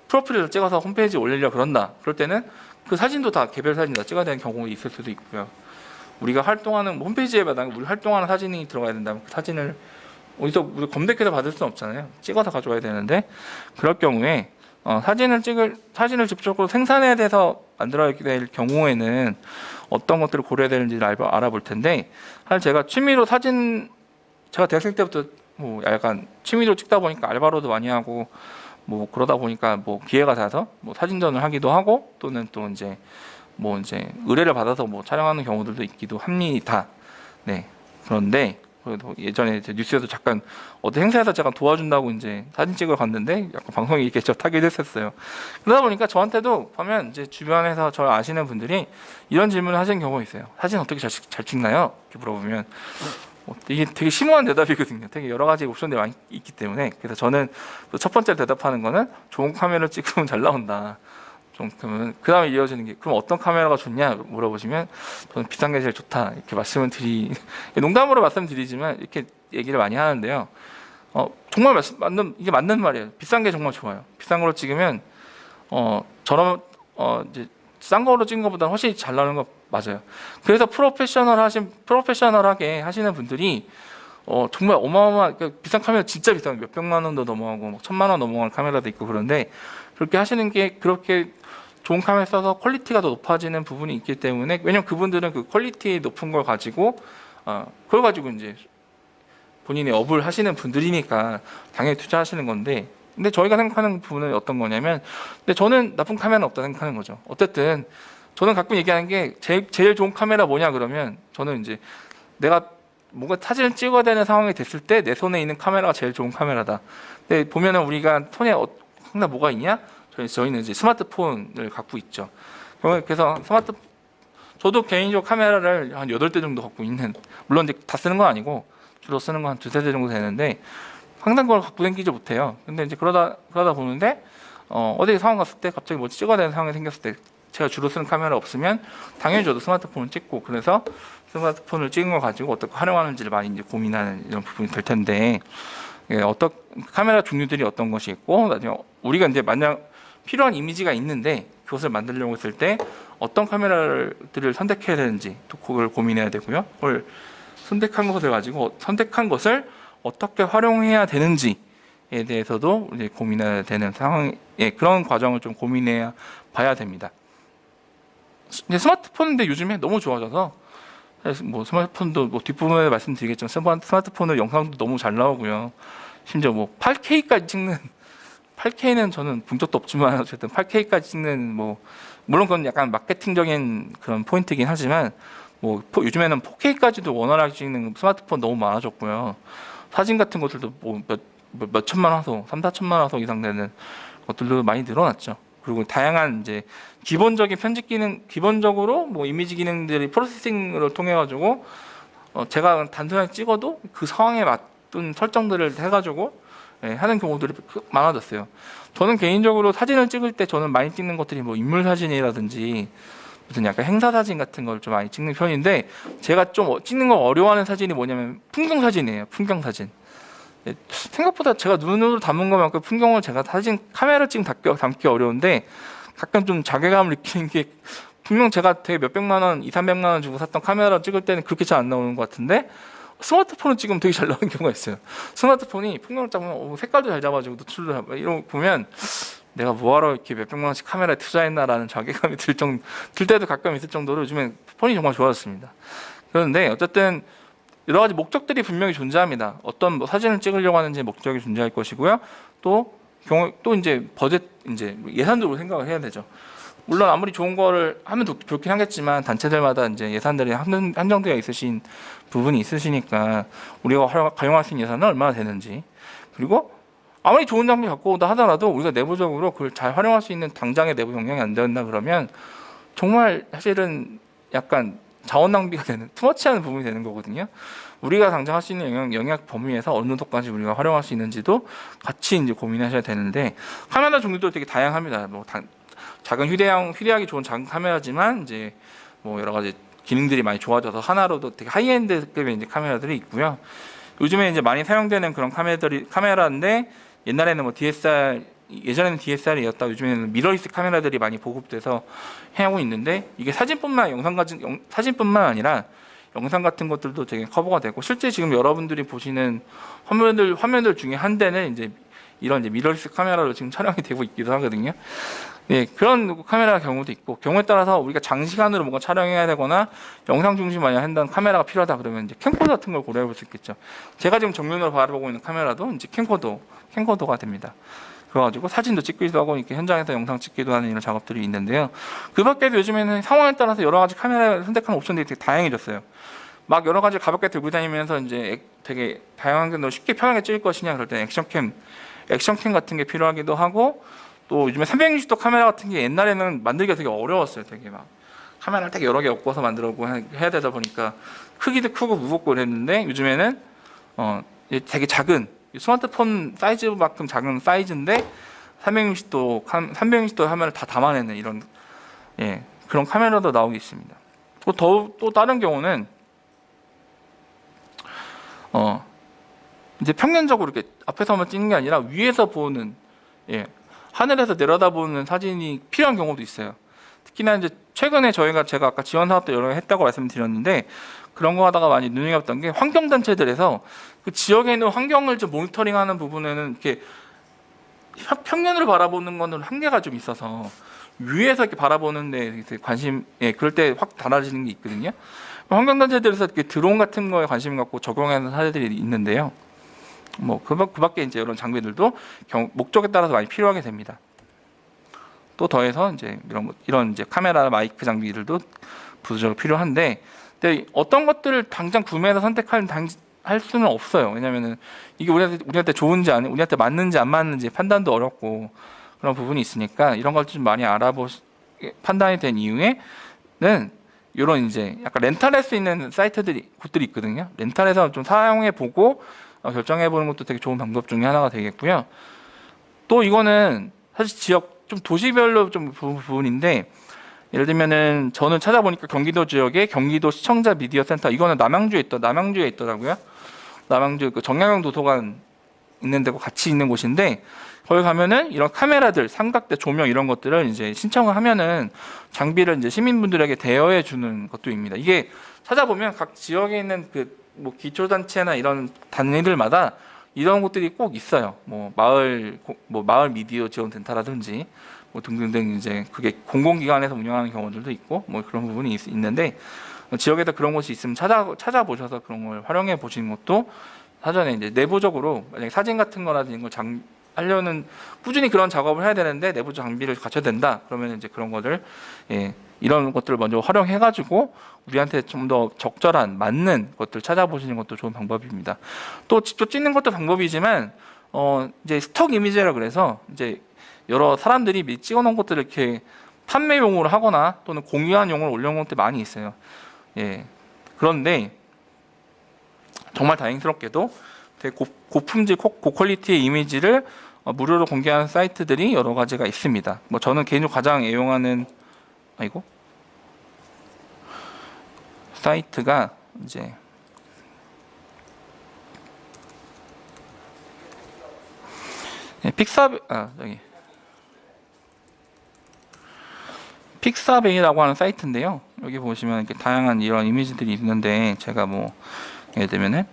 프로필을 찍어서 홈페이지에 올리려고 그런다. 그럴 때는 그 사진도 다 개별 사진 다 찍어야 되는 경우가 있을 수도 있고요. 우리가 활동하는 홈페이지에마다 우리 활동하는 사진이 들어가야 된다면 그 사진을 어디서 우리 검색해서 받을 수는 없잖아요. 찍어서 가져와야 되는데 그럴 경우에 사진을 직접적으로 생산해야 돼서 만들어야 될 경우에는 어떤 것들을 고려해야 되는지를 알아볼 텐데 사실 제가 취미로 제가 대학생 때부터 약간 취미로 찍다 보니까 알바로도 많이 하고 그러다 보니까 기회가 닿아서 사진전을 하기도 하고 또는 또 이제 의뢰를 받아서 촬영하는 경우들도 있기도 합니다. 네. 그런데 그래도 예전에 이제 뉴스에도 잠깐 어떤 행사에서 제가 도와준다고 이제 사진 찍으러 갔는데 약간 방송이 이렇게 접하기도 했었어요. 그러다 보니까 저한테도 보면 이제 주변에서 저를 아시는 분들이 이런 질문을 하시는 경우가 있어요. 사진 어떻게 잘 찍나요? 이렇게 물어보면 이게 되게 심오한 대답이거든요. 되게 여러 가지 옵션들이 많이 있기 때문에 그래서 저는 첫 번째 대답하는 거는 좋은 카메라를 찍으면 잘 나온다. 그러면 그 다음에 이어지는 게 그럼 어떤 카메라가 좋냐 물어보시면 저는 비싼 게 제일 좋다 이렇게 농담으로 말씀드리지만 이렇게 얘기를 많이 하는데요. 정말 이게 맞는 말이에요. 비싼 게 정말 좋아요. 비싼 거로 찍으면 저런 이제 싼 거로 찍은 것보다 훨씬 잘 나오는 거 맞아요. 그래서 프로페셔널하게 하시는 분들이 정말 어마어마한 비싼 카메라 진짜 비싼 몇백만 원도 넘어가고 1,000만 원 넘어가는 카메라도 있고 그런데 그렇게 하시는 게 그렇게 좋은 카메라 써서 퀄리티가 더 높아지는 부분이 있기 때문에 왜냐면 그분들은 그 퀄리티 높은 걸 가지고 그걸 가지고 이제 본인의 업을 하시는 분들이니까 당연히 투자하시는 건데 근데 저희가 생각하는 부분은 어떤 거냐면 근데 저는 나쁜 카메라는 없다 생각하는 거죠. 어쨌든 저는 가끔 얘기하는 게 제일 좋은 카메라 뭐냐 그러면 저는 이제 내가 뭔가 사진을 찍어야 되는 상황이 됐을 때 내 손에 있는 카메라가 제일 좋은 카메라다. 근데 보면은 우리가 손에 항상 뭐가 있냐? 저희는 이제 스마트폰을 갖고 있죠. 그래서 저도 개인적으로 카메라를 한 8대 정도 갖고 있는, 물론 이제 다 쓰는 건 아니고 주로 쓰는 건 한 2-3대 정도 되는데 항상 그걸 갖고 다니지 못해요. 근데 이제 그러다 보는데 어디 상황 갔을 때 갑자기 뭐 찍어야 되는 상황이 생겼을 때 제가 주로 쓰는 카메라 없으면 당연히 저도 스마트폰을 찍고 그래서 스마트폰을 찍은 걸 가지고 어떻게 활용하는지를 많이 이제 고민하는 이런 부분이 될 텐데 어떤 카메라 종류들이 어떤 것이 있고 나중에 우리가 이제 만약 필요한 이미지가 있는데 그것을 만들려고 했을 때 어떤 카메라들을 선택해야 되는지 또 그걸 고민해야 되고요. 그걸 선택한 것을 어떻게 활용해야 되는지에 대해서도 이제 고민해야 되는 상황, 그런 과정을 좀 고민해야 봐야 됩니다. 이제 스마트폰인데 요즘에 너무 좋아져서 뭐 스마트폰도 뭐 뒷부분에 말씀드리겠지만 스마트폰으로 영상도 너무 잘 나오고요. 심지어 뭐 8K까지 찍는 8K는 저는 본 적도 없지만 어쨌든 8K까지 찍는 뭐 물론 그건 약간 마케팅적인 그런 포인트이긴 하지만 뭐 요즘에는 4K까지도 원활하게 찍는 스마트폰 너무 많아졌고요. 사진 같은 것들도 뭐 몇 천만 화소, 3-4천만 화소 이상 되는 것들도 많이 늘어났죠. 그리고 다양한 이제 기본적인 편집 기능, 기본적으로 뭐 이미지 기능들이 프로세싱을 통해 가지고 제가 단순하게 찍어도 그 상황에 맞는 설정들을 해가지고 하는 경우들이 많아졌어요. 저는 개인적으로 사진을 찍을 때 저는 많이 찍는 것들이 뭐 인물 사진이라든지 무슨 약간 행사 사진 같은 걸 좀 많이 찍는 편인데 제가 좀 찍는 걸 어려워하는 사진이 뭐냐면 풍경 사진이에요. 풍경 사진. 생각보다 제가 눈으로 담은 것만큼 풍경을 제가 카메라 찍으면 담기 어려운데 가끔 좀 자괴감을 느끼는 게 분명 제가 되게 몇백만 원, 200-300만 원 주고 샀던 카메라 찍을 때는 그렇게 잘 안 나오는 것 같은데 스마트폰을 찍으면 되게 잘 나오는 경우가 있어요. 스마트폰이 풍경을 잡으면 색깔도 잘 잡아주고 노출도 이런 거 보면 내가 뭐하러 이렇게 몇백만 원씩 카메라에 투자했나라는 자괴감이 들 때도 가끔 있을 정도로 요즘엔 폰이 정말 좋아졌습니다. 그런데 어쨌든 여러 가지 목적들이 분명히 존재합니다. 어떤 뭐 사진을 찍으려고 하는지 목적이 존재할 것이고요. 또 이제 버젯 이제 예산적으로 생각을 해야 되죠. 물론 아무리 좋은 거를 하면 좋긴 하겠지만 단체들마다 이제 예산들이 한정되어 있으신 부분이 있으시니까 우리가 활용할 수 있는 예산은 얼마나 되는지 그리고 아무리 좋은 장비 갖고 온다 하더라도 우리가 내부적으로 그걸 잘 활용할 수 있는 당장의 내부 역량이 안 된다 그러면 정말 사실은 약간 자원 낭비가 되는 투머치하는 부분이 되는 거거든요. 우리가 당장 할 수 있는 영역 범위에서 어느 정도까지 우리가 활용할 수 있는지도 같이 이제 고민하셔야 되는데 카메라 종류도 되게 다양합니다. 뭐 작은 휴대하기 좋은 작은 카메라지만 이제 뭐 여러 가지 기능들이 많이 좋아져서 하나로도 되게 하이엔드급의 이제 카메라들이 있고요. 요즘에 이제 많이 사용되는 그런 카메라인데 옛날에는 뭐 예전에는 DSLR이었다. 요즘에는 미러리스 카메라들이 많이 보급돼서 하고 있는데 이게 사진뿐만 아니라 영상 같은 것들도 되게 커버가 되고 실제 지금 여러분들이 보시는 화면들 중에 한 대는 이제 이런 이제 미러리스 카메라로 지금 촬영이 되고 있기도 하거든요. 네, 그런 카메라 경우도 있고 경우에 따라서 우리가 장시간으로 뭔가 촬영해야 되거나 영상 중심 많이 한다는 카메라가 필요하다 그러면 이제 캠코더 같은 걸 고려해 볼 수 있겠죠. 제가 지금 정면으로 바라보고 있는 카메라도 이제 캠코더가 됩니다. 그래가지고 사진도 찍기도 하고 이렇게 현장에서 영상 찍기도 하는 이런 작업들이 있는데요. 그 밖에도 요즘에는 상황에 따라서 여러 가지 카메라를 선택하는 옵션들이 되게 다양해졌어요. 막 여러 가지 가볍게 들고 다니면서 이제 되게 다양한 게 쉽게 편하게 찍을 것이냐 그럴 때 액션캠 같은 게 필요하기도 하고 또 요즘에 360도 카메라 같은 게 옛날에는 만들기가 되게 어려웠어요. 되게 막 카메라를 되게 여러 개 엮어서 만들고 해야 되다 보니까 크기도 크고 무겁고 그랬는데 요즘에는 되게 작은 스마트폰 사이즈만큼 작은 사이즈인데 360도 화면을 다 담아내는 이런 그런 카메라도 나오고 있습니다. 또 다른 경우는 이제 평면적으로 이렇게 앞에서만 찍는 게 아니라 위에서 보는 하늘에서 내려다보는 사진이 필요한 경우도 있어요. 특히나 이제 최근에 제가 아까 지원 사업도 여러 개 했다고 말씀드렸는데 그런 거 하다가 많이 눈여겼던 게 환경단체들에서 그 지역에 있는 환경을 좀 모니터링하는 부분에는 이렇게 평면으로 바라보는 거는 한계가 좀 있어서 위에서 이렇게 바라보는데 그럴 때 확 달라지는 게 있거든요. 환경단체들에서 이렇게 드론 같은 거에 관심 갖고 적용하는 사례들이 있는데요. 뭐 그 밖에 이제 이런 장비들도 목적에 따라서 많이 필요하게 됩니다. 또 더해서 이제 이런 이제 카메라 마이크 장비들도 부수적으로 필요한데, 근데 어떤 것들을 당장 구매해서 할 수는 없어요. 왜냐면은 이게 우리한테 좋은지 우리한테 맞는지 안 맞는지 판단도 어렵고 그런 부분이 있으니까 이런 걸 좀 많이 판단이 된 이유에는 이런 이제 약간 렌탈할 수 있는 곳들이 있거든요. 렌탈해서 좀 사용해 보고 결정해 보는 것도 되게 좋은 방법 중에 하나가 되겠고요. 또 이거는 사실 좀 도시별로 좀 부분인데, 예를 들면은 저는 찾아보니까 경기도 지역에 경기도 시청자 미디어 센터, 이거는 남양주에 있더라고요. 남양주 그 정약용 도서관 있는 데고 같이 있는 곳인데, 거기 가면은 이런 카메라들, 삼각대, 조명 이런 것들을 이제 신청을 하면은 장비를 이제 시민분들에게 대여해 주는 것도입니다. 이게 찾아보면 각 지역에 있는 뭐 기초단체나 이런 단위들마다 이런 것들이 꼭 있어요. 뭐 마을 미디어 지원 센터라든지 뭐 등등등 이제 그게 공공기관에서 운영하는 경우들도 있고 뭐 그런 부분이 있는데, 지역에도 그런 곳이 있으면 찾아보셔서 그런 걸 활용해 보시는 것도 사전에 이제 내부적으로 만약에 사진 같은 거라든지 이런 걸 하려는 꾸준히 그런 작업을 해야 되는데 내부 장비를 갖춰야 된다. 그러면 이제 그런 것들 이런 것들을 먼저 활용해 가지고 우리한테 좀 더 적절한 맞는 것들 찾아보시는 것도 좋은 방법입니다. 또 직접 찍는 것도 방법이지만 이제 스톡 이미지라 그래서 이제 여러 사람들이 찍어 놓은 것들을 이렇게 판매용으로 하거나 또는 공유한용으로 올려놓은 것들이 많이 있어요. 그런데 정말 다행스럽게도 되게 고품질 고퀄리티의 이미지를 무료로 공개하는 사이트들이 여러 가지가 있습니다. 뭐 저는 개인적으로 가장 애용하는 사이트가 이제 픽사베이라고 하는 사이트인데요. 여기 보시면 이렇게 다양한 이런 이미지들이 있는데, 제가 뭐 예를 들면은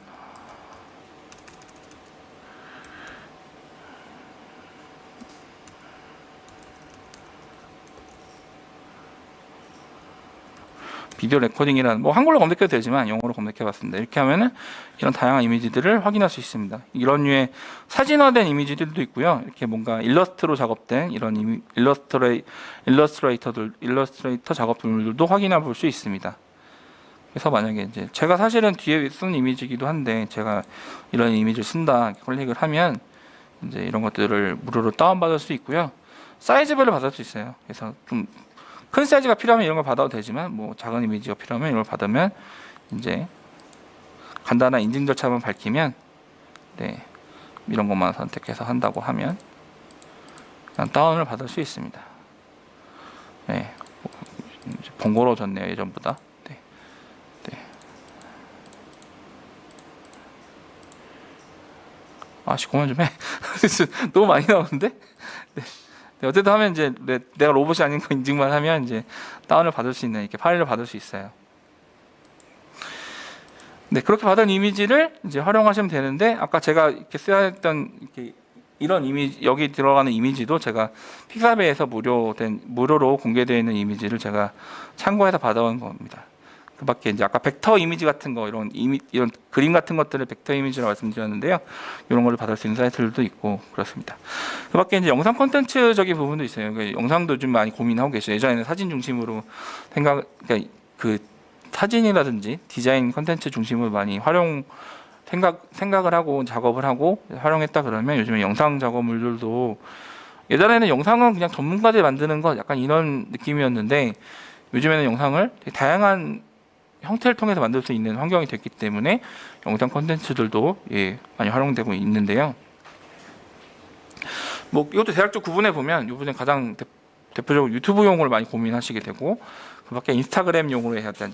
비디오 레코딩이라는, 뭐 한글로 검색해도 되지만 영어로 검색해봤습니다. 이렇게 하면은 이런 다양한 이미지들을 확인할 수 있습니다. 이런 류의 사진화된 이미지들도 있고요. 이렇게 뭔가 일러스트로 작업된 이런 일러스트레이터 작업들도 확인해 볼 수 있습니다. 그래서 만약에 이제 제가 사실은 뒤에 쓴 이미지이기도 한데, 제가 이런 이미지를 쓴다 클릭을 하면 이제 이런 것들을 무료로 다운받을 수 있고요. 사이즈별로 받을 수 있어요. 그래서 좀 큰 사이즈가 필요하면 이런 걸 받아도 되지만, 뭐 작은 이미지가 필요하면 이걸 받으면 이제 간단한 인증 절차만 밝히면 이런 것만 선택해서 한다고 하면 그냥 다운을 받을 수 있습니다. 번거로워졌네요, 예전보다. 그만 좀 해. 너무 많이 나오는데? 네. 네, 어쨌든 하면 이제 내가 로봇이 아닌 거 인증만 하면 이제 다운을 받을 수 있는, 이렇게 파일을 받을 수 있어요. 네, 그렇게 받은 이미지를 이제 활용하시면 되는데, 아까 제가 이렇게 써야 했던 이런 이미지, 여기 들어가는 이미지도 제가 픽사베에서 무료로 공개되어 있는 이미지를 제가 참고해서 받아온 겁니다. 그 밖에 이제 아까 벡터 이미지 같은 거, 이런 그림 같은 것들을 벡터 이미지로 말씀드렸는데요. 이런 거를 받을 수 있는 사이트들도 있고 그렇습니다. 그 밖에 이제 영상 콘텐츠적인 부분도 있어요. 그러니까 영상도 좀 많이 고민하고 계셔요. 예전에는 사진 중심으로 그러니까 그 사진이라든지 디자인 콘텐츠 중심으로 많이 생각을 하고 작업을 하고 활용했다 그러면 요즘에 영상 작업물들도 예전에는 영상은 그냥 전문가들이 만드는 것 약간 이런 느낌이었는데 요즘에는 영상을 되게 다양한 형태를 통해서 만들 수 있는 환경이 됐기 때문에 영상 콘텐츠들도 많이 활용되고 있는데요. 뭐 이것도 대략적 구분해 보면 이번에 가장 대표적으로 유튜브용으로 많이 고민하시게 되고 그 밖에 인스타그램용으로 해야 된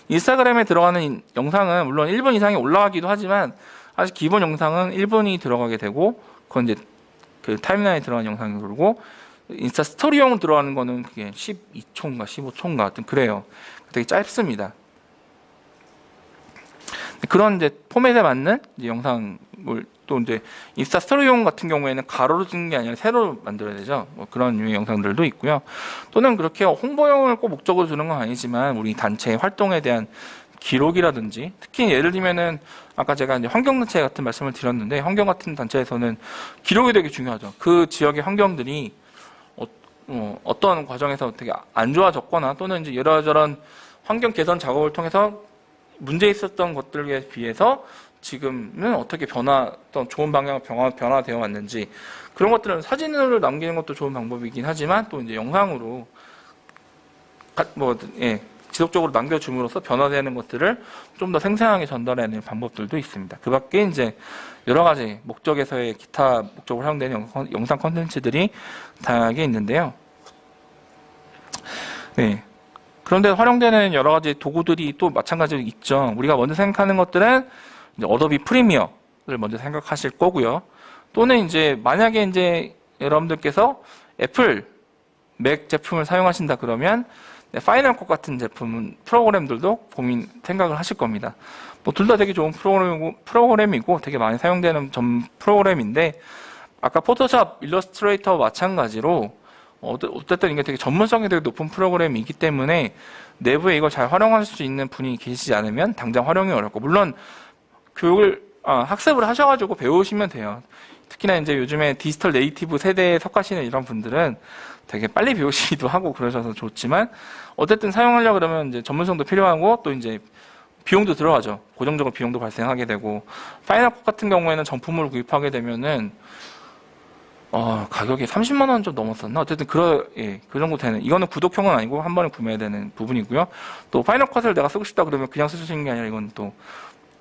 인스타그램에 들어가는 영상은 물론 1분 이상이 올라가기도 하지만 아직 기본 영상은 1분이 들어가게 되고 그건 이제 그 타임라인에 들어가는 영상이 그러고 인스타 스토리용 들어가는 거는 그게 12초인가 15초인가 하여튼 그래요. 되게 짧습니다. 그런 이제 포맷에 맞는 이제 영상을 또 이제 인스타 스토리용 같은 경우에는 가로로 찍는 게 아니라 세로로 만들어야 되죠. 뭐 그런 유의 영상들도 있고요. 또는 그렇게 홍보용을 꼭 목적으로 두는 건 아니지만 우리 단체의 활동에 대한 기록이라든지 특히 예를 들면은 아까 제가 이제 환경단체 같은 말씀을 드렸는데 환경 같은 단체에서는 기록이 되게 중요하죠. 그 지역의 환경들이 어떤 과정에서 되게 안 좋아졌거나 또는 이제 이러저런 환경 개선 작업을 통해서 문제 있었던 것들에 비해서 지금은 어떻게 어떤 좋은 방향으로 변화되어 왔는지 그런 것들은 사진으로 남기는 것도 좋은 방법이긴 하지만 또 이제 영상으로 지속적으로 남겨줌으로써 변화되는 것들을 좀 더 생생하게 전달하는 방법들도 있습니다. 그 밖에 이제 여러 가지 목적에서의 기타 목적으로 사용되는 영상 콘텐츠들이 다양하게 있는데요. 네. 그런데 활용되는 여러 가지 도구들이 또 마찬가지로 있죠. 우리가 먼저 생각하는 것들은 이제 어도비 프리미어를 먼저 생각하실 거고요. 또는 이제 만약에 이제 여러분들께서 애플 맥 제품을 사용하신다 그러면 파이널 컷 같은 프로그램들도 생각을 하실 겁니다. 뭐 둘 다 되게 좋은 프로그램이고 되게 많이 사용되는 프로그램인데 아까 포토샵, 일러스트레이터와 마찬가지로 어쨌든 이게 되게 전문성이 되게 높은 프로그램이기 때문에 내부에 이걸 잘 활용할 수 있는 분이 계시지 않으면 당장 활용이 어렵고 물론 학습을 하셔가지고 배우시면 돼요. 특히나 이제 요즘에 디지털 네이티브 세대에 속하시는 이런 분들은 되게 빨리 배우시기도 하고 그러셔서 좋지만 어쨌든 사용하려고 그러면 이제 전문성도 필요하고 또 이제 비용도 들어가죠. 고정적으로 비용도 발생하게 되고 파이널 컷 같은 경우에는 정품을 구입하게 되면은 가격이 30만 원 좀 넘었었나? 어쨌든 그 정도 되는 이거는 구독형은 아니고 한 번에 구매해야 되는 부분이고요. 또 파이널 컷을 내가 쓰고 싶다 그러면 그냥 쓸 수 있는 게 아니라 이건 또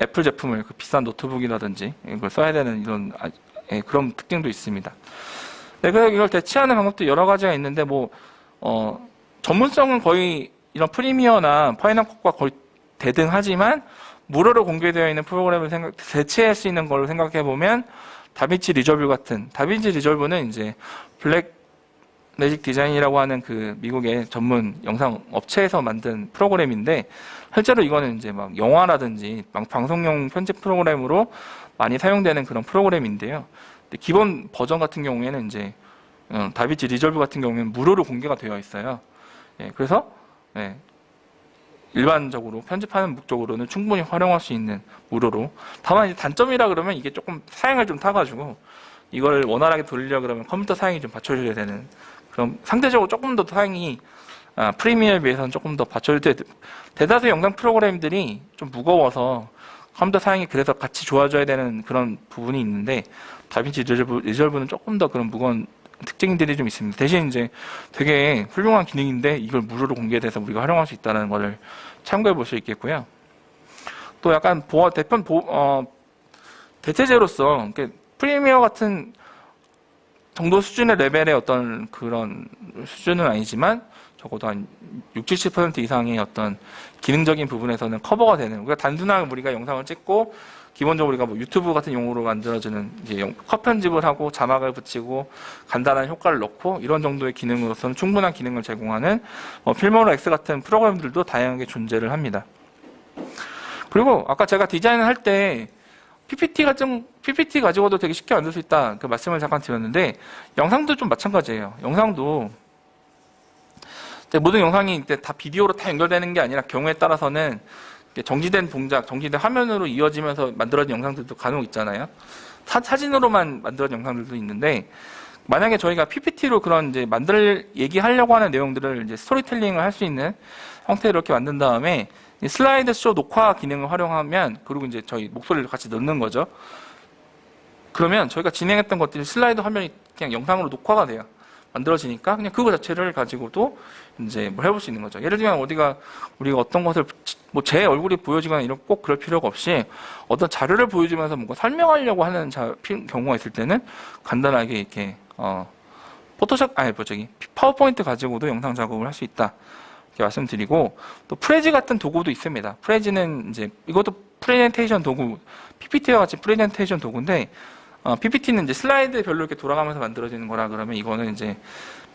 애플 제품을 그 비싼 노트북이라든지 이걸 써야 되는 이런 그런 특징도 있습니다. 네, 그래서 이걸 대체하는 방법도 여러 가지가 있는데 전문성은 거의 이런 프리미어나 파이널 컷과 거의 대등하지만 무료로 공개되어 있는 프로그램을 대체할 수 있는 걸로 생각해 보면 다빈치 리졸브 같은 다빈치 리졸브는 이제 블랙 매직 디자인이라고 하는 그 미국의 전문 영상 업체에서 만든 프로그램인데 실제로 이거는 이제 막 영화라든지 방송용 편집 프로그램으로 많이 사용되는 그런 프로그램인데요. 기본 버전 같은 경우에는 이제 다빈치 리졸브 같은 경우에는 무료로 공개가 되어 있어요. 그래서 일반적으로 편집하는 목적으로는 충분히 활용할 수 있는 무료로. 다만 이제 단점이라 그러면 이게 조금 사양을 좀 타가지고 이걸 원활하게 돌리려 그러면 컴퓨터 사양이 좀 받쳐줘야 되는 그럼 상대적으로 조금 더 사양이 프리미어에 비해서는 조금 더 받쳐줄 때 대다수 영상 프로그램들이 좀 무거워서 컴퓨터 사양이 그래서 같이 좋아져야 되는 그런 부분이 있는데 다빈치 리졸브는 조금 더 그런 무거운 특징들이 좀 있습니다. 대신 이제 되게 훌륭한 기능인데 이걸 무료로 공개돼서 우리가 활용할 수 있다는 것을 참고해 볼 수 있겠고요. 또 약간 대체제로서 프리미어 같은 정도 수준의 레벨의 어떤 그런 수준은 아니지만 적어도 한 60, 70% 이상의 어떤 기능적인 부분에서는 커버가 되는 우리가 단순하게 우리가 영상을 찍고 기본적으로 우리가 뭐 유튜브 같은 용어로 만들어지는 이제 컷 편집을 하고 자막을 붙이고 간단한 효과를 넣고 이런 정도의 기능으로서는 충분한 기능을 제공하는 필모로 X 같은 프로그램들도 다양하게 존재를 합니다. 그리고 아까 제가 디자인을 할 때 PPT 가지고도 되게 쉽게 만들 수 있다 그 말씀을 잠깐 드렸는데 영상도 좀 마찬가지예요. 영상도 모든 영상이 다 비디오로 다 연결되는 게 아니라 경우에 따라서는 정지된 동작, 정지된 화면으로 이어지면서 만들어진 영상들도 간혹 있잖아요. 사진으로만 만들어진 영상들도 있는데 만약에 저희가 PPT로 그런 이제 얘기하려고 하는 내용들을 이제 스토리텔링을 할 수 있는 형태로 이렇게 만든 다음에 슬라이드 쇼 녹화 기능을 활용하면 그리고 이제 저희 목소리를 같이 넣는 거죠. 그러면 저희가 진행했던 것들이 슬라이드 화면이 그냥 영상으로 녹화가 돼요. 만들어지니까 그냥 그거 자체를 가지고도 이제 뭘 해볼 수 있는 거죠. 예를 들면 우리가 어떤 것을 뭐 제 얼굴이 보여지거나 이런 꼭 그럴 필요가 없이 어떤 자료를 보여주면서 뭔가 설명하려고 하는 경우가 있을 때는 간단하게 이렇게 파워포인트 가지고도 영상 작업을 할 수 있다. 이렇게 말씀드리고 또 프레지 같은 도구도 있습니다. 프레지는 이제 이것도 프레젠테이션 도구, PPT와 같이 프레젠테이션 도구인데 PPT는 이제 슬라이드별로 이렇게 돌아가면서 만들어지는 거라 그러면 이거는 이제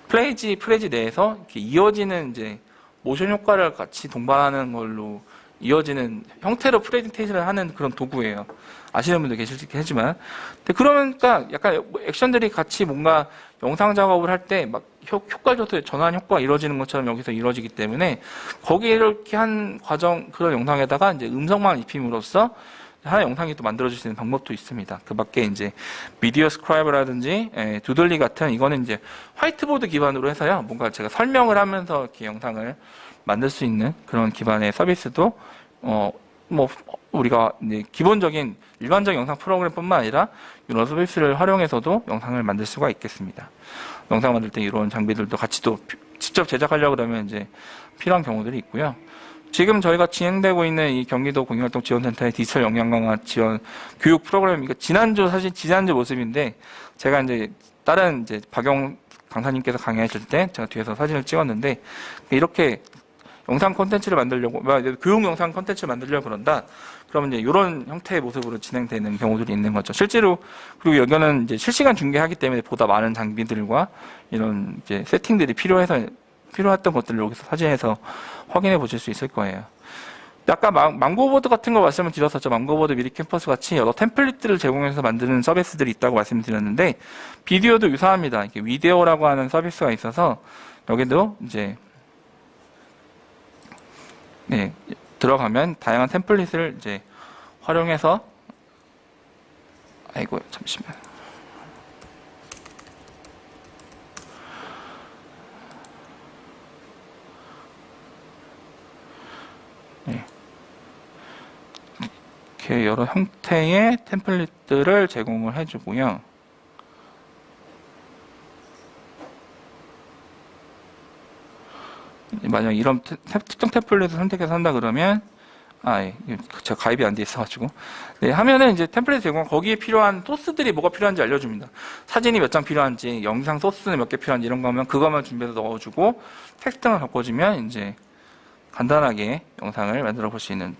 프레지 내에서 이렇게 이어지는 이제 모션 효과를 같이 동반하는 걸로 이어지는 형태로 프레젠테이션을 하는 그런 도구예요. 아시는 분들 계시겠지만. 근데 그러니까 약간 액션들이 같이 뭔가 영상 작업을 할 때 막 효과적으로 전환 효과가 이루어지는 것처럼 여기서 이루어지기 때문에 거기에 이렇게 한 그런 영상에다가 이제 음성만 입힘으로써 하나의 영상이 또 만들어질 수 있는 방법도 있습니다. 그 밖에 이제 미디어 스크라이브라든지 두들리 같은 이거는 이제 화이트보드 기반으로 해서요. 뭔가 제가 설명을 하면서 이렇게 영상을 만들 수 있는 그런 기반의 서비스도 뭐 우리가 이제 기본적인 일반적인 영상 프로그램뿐만 아니라 이런 서비스를 활용해서도 영상을 만들 수가 있겠습니다. 영상 만들 때 이런 장비들도 같이 또 직접 제작하려고 그러면 이제 필요한 경우들이 있고요. 지금 저희가 진행되고 있는 이 경기도 공익활동 지원센터의 디지털 역량 강화 지원 교육 프로그램, 이거 지난주 모습인데, 제가 이제 다른 이제 박영 강사님께서 강의하실 때 제가 뒤에서 사진을 찍었는데, 이렇게 영상 콘텐츠를 만들려고, 교육 영상 콘텐츠를 만들려고 그런다? 그러면 이제 이런 형태의 모습으로 진행되는 경우들이 있는 거죠. 실제로, 그리고 여기는 이제 실시간 중계하기 때문에 보다 많은 장비들과 이런 이제 세팅들이 필요했던 것들을 여기서 사진에서 확인해 보실 수 있을 거예요. 아까 망고보드 같은 거 말씀을 드렸었죠. 망고보드 미리 캠퍼스 같이 여러 템플릿들을 제공해서 만드는 서비스들이 있다고 말씀드렸는데 비디오도 유사합니다. 이렇게 위데오라고 하는 서비스가 있어서 여기도 이제 들어가면 다양한 템플릿을 이제 활용해서 잠시만. 이렇게 여러 형태의 템플릿들을 제공을 해주고요. 만약 이런 특정 템플릿을 선택해서 한다 그러면 제가 가입이 안 돼 있어가지고 하면은 이제 템플릿 제공 거기에 필요한 소스들이 뭐가 필요한지 알려줍니다. 사진이 몇 장 필요한지, 영상 소스는 몇 개 필요한지 이런 거 하면 그것만 준비해서 넣어주고 텍스트만 바꿔주면 이제 간단하게 영상을 만들어 볼 수 있는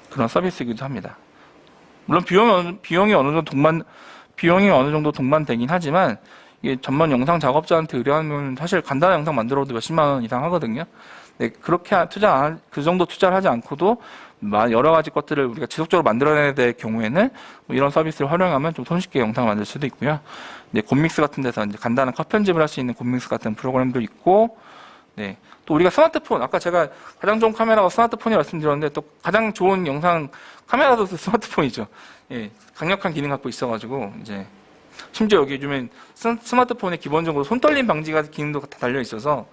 그런 서비스이기도 합니다. 물론 비용이 어느 정도 동반되긴 하지만 이게 전문 영상 작업자한테 의뢰하면 사실 간단한 영상 만들어도 몇십만 원 이상 하거든요. 그렇게 그 정도 투자를 하지 않고도 여러 가지 것들을 우리가 지속적으로 만들어내야 될 경우에는 이런 서비스를 활용하면 좀 손쉽게 영상을 만들 수도 있고요. 곰믹스 같은 데서 이제 간단한 컷 편집을 할 수 있는 곰믹스 같은 프로그램도 있고, 또 우리가 스마트폰, 아까 제가 가장 좋은 카메라가 스마트폰이 말씀드렸는데 또 가장 좋은 영상 카메라도 스마트폰이죠. 강력한 기능 갖고 있어가지고 이제 심지어 여기 요즘엔 스마트폰에 기본적으로 손떨림 방지 같은 기능도 다 달려 있어서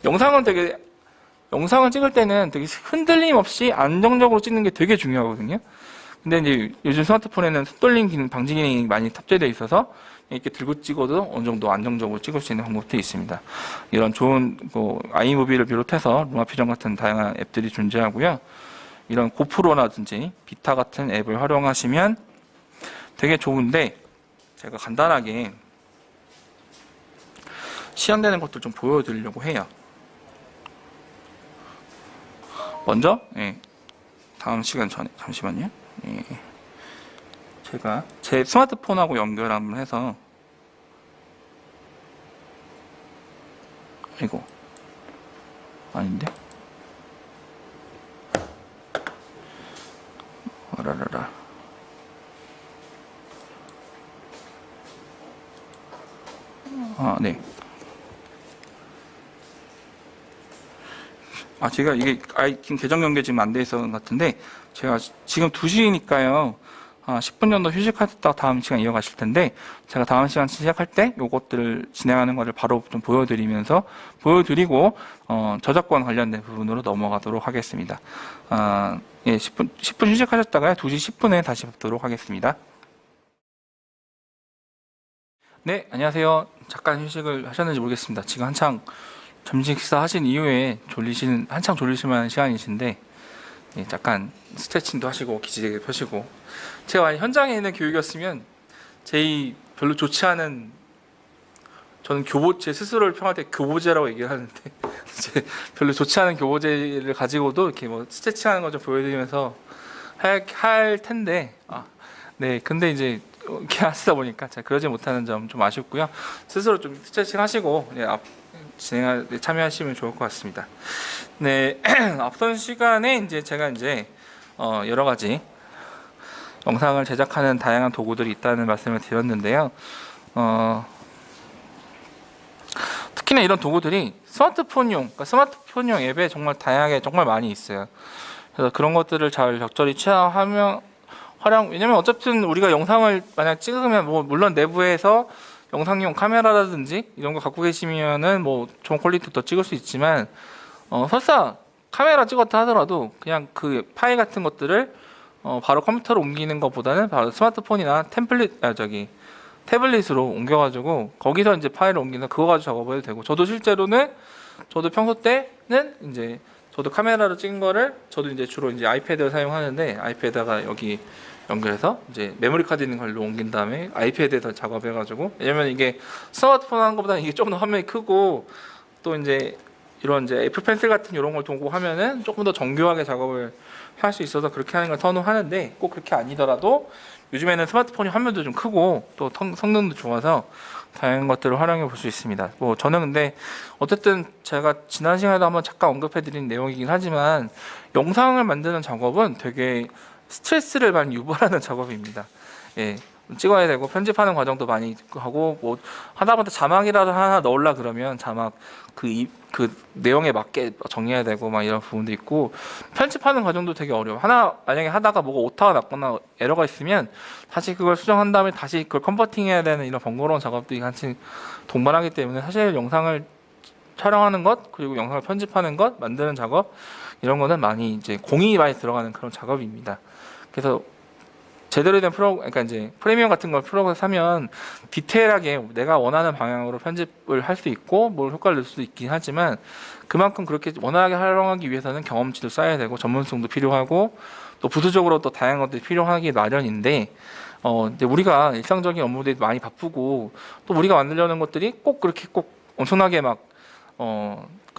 영상을 찍을 때는 되게 흔들림 없이 안정적으로 찍는 게 되게 중요하거든요. 근데 이제 요즘 스마트폰에는 손떨림 기능, 방지 기능이 많이 탑재되어 있어서 이렇게 들고 찍어도 어느 정도 안정적으로 찍을 수 있는 방법도 있습니다. 이런 좋은 아이무비를 비롯해서 루마퓨전 같은 다양한 앱들이 존재하고요. 이런 고프로라든지 비타 같은 앱을 활용하시면 되게 좋은데 제가 간단하게 시연되는 것들 좀 보여드리려고 해요. 먼저 다음 시간 전에 잠시만요. 제가 제 스마트폰하고 연결 한번 해서 이거 아닌데? 라라라. 아, 네. 아, 제가 이게 지금 계정 연계 지금 안 돼 있어 것 같은데, 제가 지금 2시니까요. 10분 정도 휴식하셨다가 다음 시간 이어가실 텐데, 제가 다음 시간 시작할 때 요것들을 진행하는 거를 바로 좀 보여드리고, 저작권 관련된 부분으로 넘어가도록 하겠습니다. 예, 10분 휴식하셨다가 2시 10분에 다시 뵙도록 하겠습니다. 네, 안녕하세요. 잠깐 휴식을 하셨는지 모르겠습니다. 지금 한창 점심 식사 하신 이후에 한창 졸리실 만한 시간이신데, 예, 잠깐 스트레칭도 하시고 기지개 펴시고. 제가 만약 현장에 있는 교육이었으면 별로 좋지 않은, 저는 제 스스로를 평할 때 교보제라고 얘기를 하는데 별로 좋지 않은 교보제를 가지고도 이렇게 뭐 스트레칭하는 거 좀 보여드리면서 할 텐데, 네, 근데 이제 이렇게 하시다 보니까 제가 그러지 못하는 점 좀 아쉽고요. 스스로 좀 스트레칭 하시고, 네, 참여하시면 좋을 것 같습니다. 네, 앞선 시간에 이제 제가 여러 가지 영상을 제작하는 다양한 도구들이 있다는 말씀을 드렸는데요. 특히나 이런 도구들이 스마트폰용 앱에 정말 다양하게 정말 많이 있어요. 그래서 그런 것들을 잘 적절히 왜냐면 어차피 우리가 영상을 만약 찍으면 물론 내부에서 영상용 카메라라든지 이런 거 갖고 계시면은 좋은 퀄리티도 찍을 수 있지만, 설사 카메라 찍었다 하더라도 그냥 그 파일 같은 것들을 바로 컴퓨터로 옮기는 것보다는 바로 스마트폰이나 태블릿으로 옮겨가지고 거기서 이제 파일을 옮기는 그거 가지고 작업을 해도 되고, 저도 평소 때는 저도 카메라로 찍은 거를 저도 주로 아이패드를 사용하는데, 아이패드가 여기 연결해서 메모리 카드 있는 걸로 옮긴 다음에 아이패드에서 작업해가지고, 왜냐면 이게 스마트폰 하는 것보다 이게 조금 더 화면이 크고, 또 이런 애플 펜슬 같은 이런 걸 두고 하면은 조금 더 정교하게 작업을 할 수 있어서 그렇게 하는 걸 선호하는데, 꼭 그렇게 아니더라도 요즘에는 스마트폰이 화면도 좀 크고 또 성능도 좋아서 다양한 것들을 활용해 볼 수 있습니다. 저는 근데 어쨌든 제가 지난 시간에도 한번 잠깐 언급해 드린 내용이긴 하지만, 영상을 만드는 작업은 되게 스트레스를 많이 유발하는 작업입니다. 예, 찍어야 되고 편집하는 과정도 많이 하고, 하다못해 자막이라도 하나 넣으려 그러면 자막 그 내용에 맞게 정리해야 되고 이런 부분도 있고, 편집하는 과정도 되게 어려워. 만약에 하다가 뭐가 오타가 났거나 에러가 있으면 다시 그걸 수정한 다음에 다시 그걸 컨버팅해야 되는 이런 번거로운 작업들이 같이 동반하기 때문에, 사실 영상을 촬영하는 것, 그리고 영상을 편집하는 것, 만드는 작업, 이런 거는 공이 많이 들어가는 그런 작업입니다. 그래서 제대로 된 그러니까 프리미엄 같은 걸 프로그램 사면 디테일하게 내가 원하는 방향으로 편집을 할 수 있고 효과를 낼 수도 있긴 하지만, 그만큼 그렇게 원활하게 활용하기 위해서는 경험치도 쌓아야 되고 전문성도 필요하고 또 부수적으로 또 다양한 것들이 필요하기 마련인데, 이제 우리가 일상적인 업무들이 많이 바쁘고, 또 우리가 만들려는 것들이 꼭 엄청나게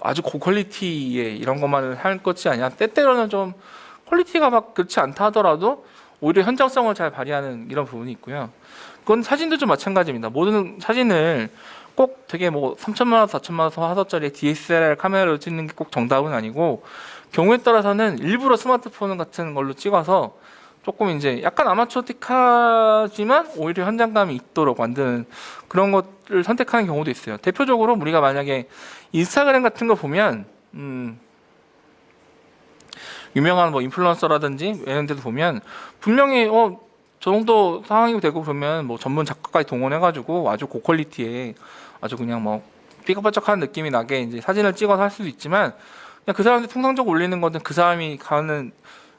아주 고퀄리티의 이런 것만을 할 것이 아니라, 때때로는 좀 퀄리티가 그렇지 않다 하더라도 오히려 현장성을 잘 발휘하는 이런 부분이 있고요. 그건 사진도 좀 마찬가지입니다. 모든 사진을 꼭 되게 3천만 원, 4천만 원 화소짜리 DSLR 카메라로 찍는 게 꼭 정답은 아니고, 경우에 따라서는 일부러 스마트폰 같은 걸로 찍어서 조금 약간 아마추어틱하지만 오히려 현장감이 있도록 만드는 그런 것을 선택하는 경우도 있어요. 대표적으로 우리가 만약에 인스타그램 같은 거 보면, 유명한 인플루언서라든지 이런 데도 보면 분명히 저 정도 상황이 되고 그러면 전문 작가까지 동원해가지고 아주 고퀄리티에 아주 그냥 삐까뻔쩍한 느낌이 나게 사진을 찍어서 할 수도 있지만, 그냥 그 사람들 통상적으로 올리는 것은 그 사람이 가는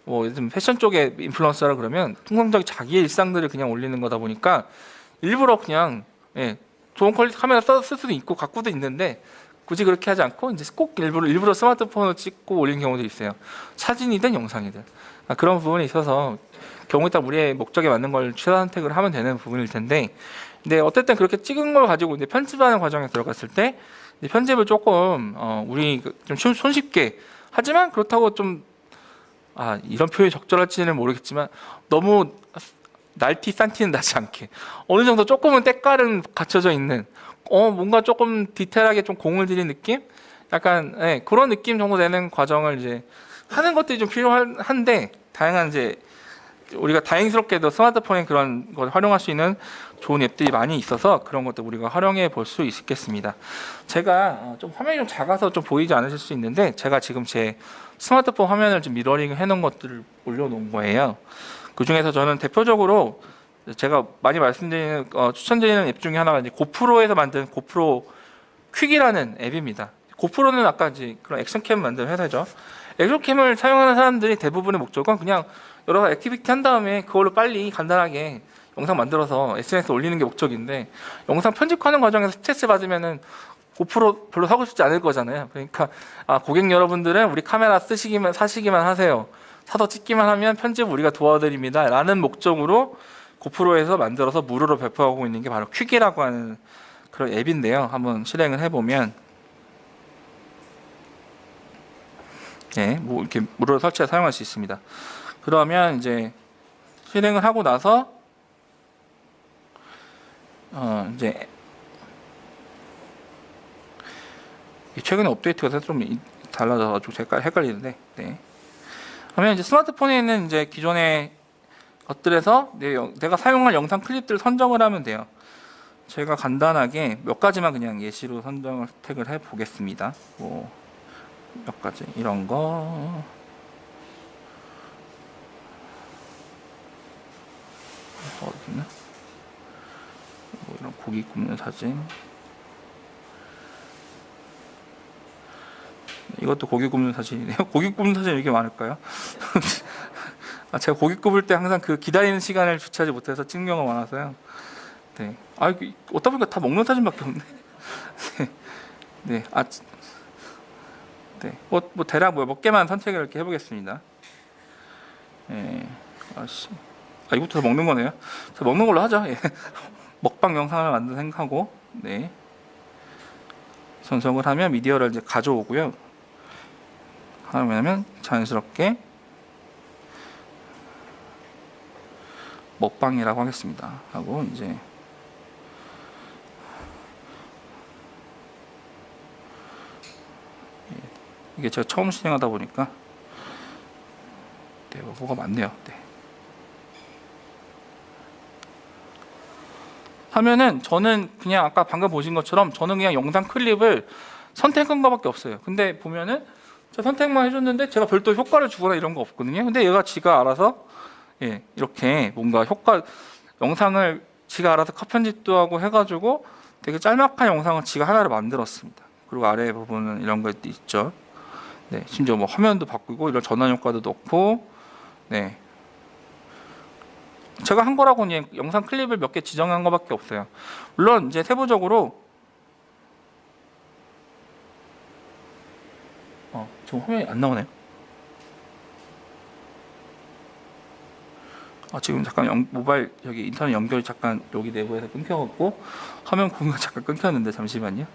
요즘 패션 쪽의 인플루언서라 그러면 통상적인 자기의 일상들을 그냥 올리는 거다 보니까, 일부러 그냥 좋은 퀄리티 카메라 쓸 수도 있고 갖고도 있는데 굳이 그렇게 하지 않고 꼭 일부러 스마트폰으로 찍고 올리는 경우도 있어요. 사진이든 영상이든. 그런 부분에 있어서 경우에 따라 우리의 목적에 맞는 걸 취사 선택을 하면 되는 부분일 텐데, 근데 어쨌든 그렇게 찍은 걸 가지고 편집하는 과정에 들어갔을 때 편집을 조금 우리 좀 손쉽게, 하지만 그렇다고 좀 이런 표현이 적절할지는 모르겠지만 너무 날티 산티는 나지 않게 어느 정도 조금은 때깔은 갖춰져 있는 뭔가 조금 디테일하게 좀 공을 들인 느낌? 약간 예, 그런 느낌 정도 되는 과정을 이제 하는 것들이 좀 필요한데 다양한 이제 우리가 다행스럽게도 스마트폰에 그런 걸 활용할 수 있는 좋은 앱들이 많이 있어서 그런 것들 우리가 활용해 볼 수 있겠습니다. 제가 좀 화면이 좀 작아서 좀 보이지 않으실 수 있는데 제가 지금 제 스마트폰 화면을 좀 미러링 해놓은 것들을 올려놓은 거예요. 그 중에서 저는 대표적으로 제가 많이 말씀드리는 추천드리는 앱 중에 하나가 이제 고프로에서 만든 고프로 퀵이라는 앱입니다. 고프로는 아까 이제 그런 액션캠 만드는 회사죠. 액션캠을 사용하는 사람들이 대부분의 목적은 그냥 여러 가지 액티비티 한 다음에 그걸로 빨리 간단하게 영상 만들어서 SNS에 올리는 게 목적인데 영상 편집하는 과정에서 스트레스 받으면은 고프로 별로 사고 싶지 않을 거잖아요. 그러니까 고객 여러분들은 우리 카메라 사시기만 하세요. 사서 찍기만 하면 편집 우리가 도와드립니다. 라는 목적으로 고프로에서 만들어서 무료로 배포하고 있는 게 바로 퀵이라고 하는 그런 앱인데요. 한번 실행을 해보면 뭐 이렇게 무료로 설치해서 사용할 수 있습니다. 그러면 이제 실행을 하고 나서 이제 최근에 업데이트가 돼서 좀 달라져가지고 제가 헷갈리는데, 그러면 이제 스마트폰에 있는 이제 기존의 것들에서 내가 사용할 영상 클립들을 선정을 하면 돼요. 제가 간단하게 몇 가지만 그냥 예시로 선택을 해 보겠습니다. 뭐 몇 가지 이런 거. 어디 있나? 뭐 이런 고기 굽는 사진. 이것도 고기 굽는 사진이네요. 고기 굽는 사진이 이렇게 많을까요? 제가 고기 굽을 때 항상 그 기다리는 시간을 주체하지 못해서 찍는 경우가 많아서요. 네. 어디다 보니까 다 먹는 사진밖에 없네. 네. 뭐 대략 몇 개만 선택을 이렇게 해보겠습니다. 이것도 다 먹는 거네요. 먹는 걸로 하죠. 먹방 영상을 만든 생각하고, 선정을 하면 미디어를 이제 가져오고요. 하면 자연스럽게 먹방이라고 하겠습니다. 하고 이제 이게 제가 처음 실행하다 보니까 뭐가 많네요. 하면은 저는 그냥 아까 방금 보신 것처럼 저는 그냥 영상 클립을 선택한 거밖에 없어요. 근데 보면은 저 선택만 해줬는데 제가 별도 효과를 주거나 이런 거 없거든요. 근데 얘가 지가 알아서 이렇게 뭔가 영상을 지가 알아서 컷 편집도 하고 해가지고 되게 짤막한 영상을 지가 하나를 만들었습니다. 그리고 아래 부분은 이런 것도 있죠. 심지어 뭐 화면도 바꾸고 이런 전환 효과도 넣고, 제가 한 거라고는 영상 클립을 몇 개 지정한 거밖에 없어요. 물론 이제 세부적으로 지금 화면이 안 나오네요. 지금 잠깐 모바일 여기 인터넷 연결이 잠깐 여기 내부에서 끊겨갖고 화면 공유가 잠깐 끊겼는데 잠시만요.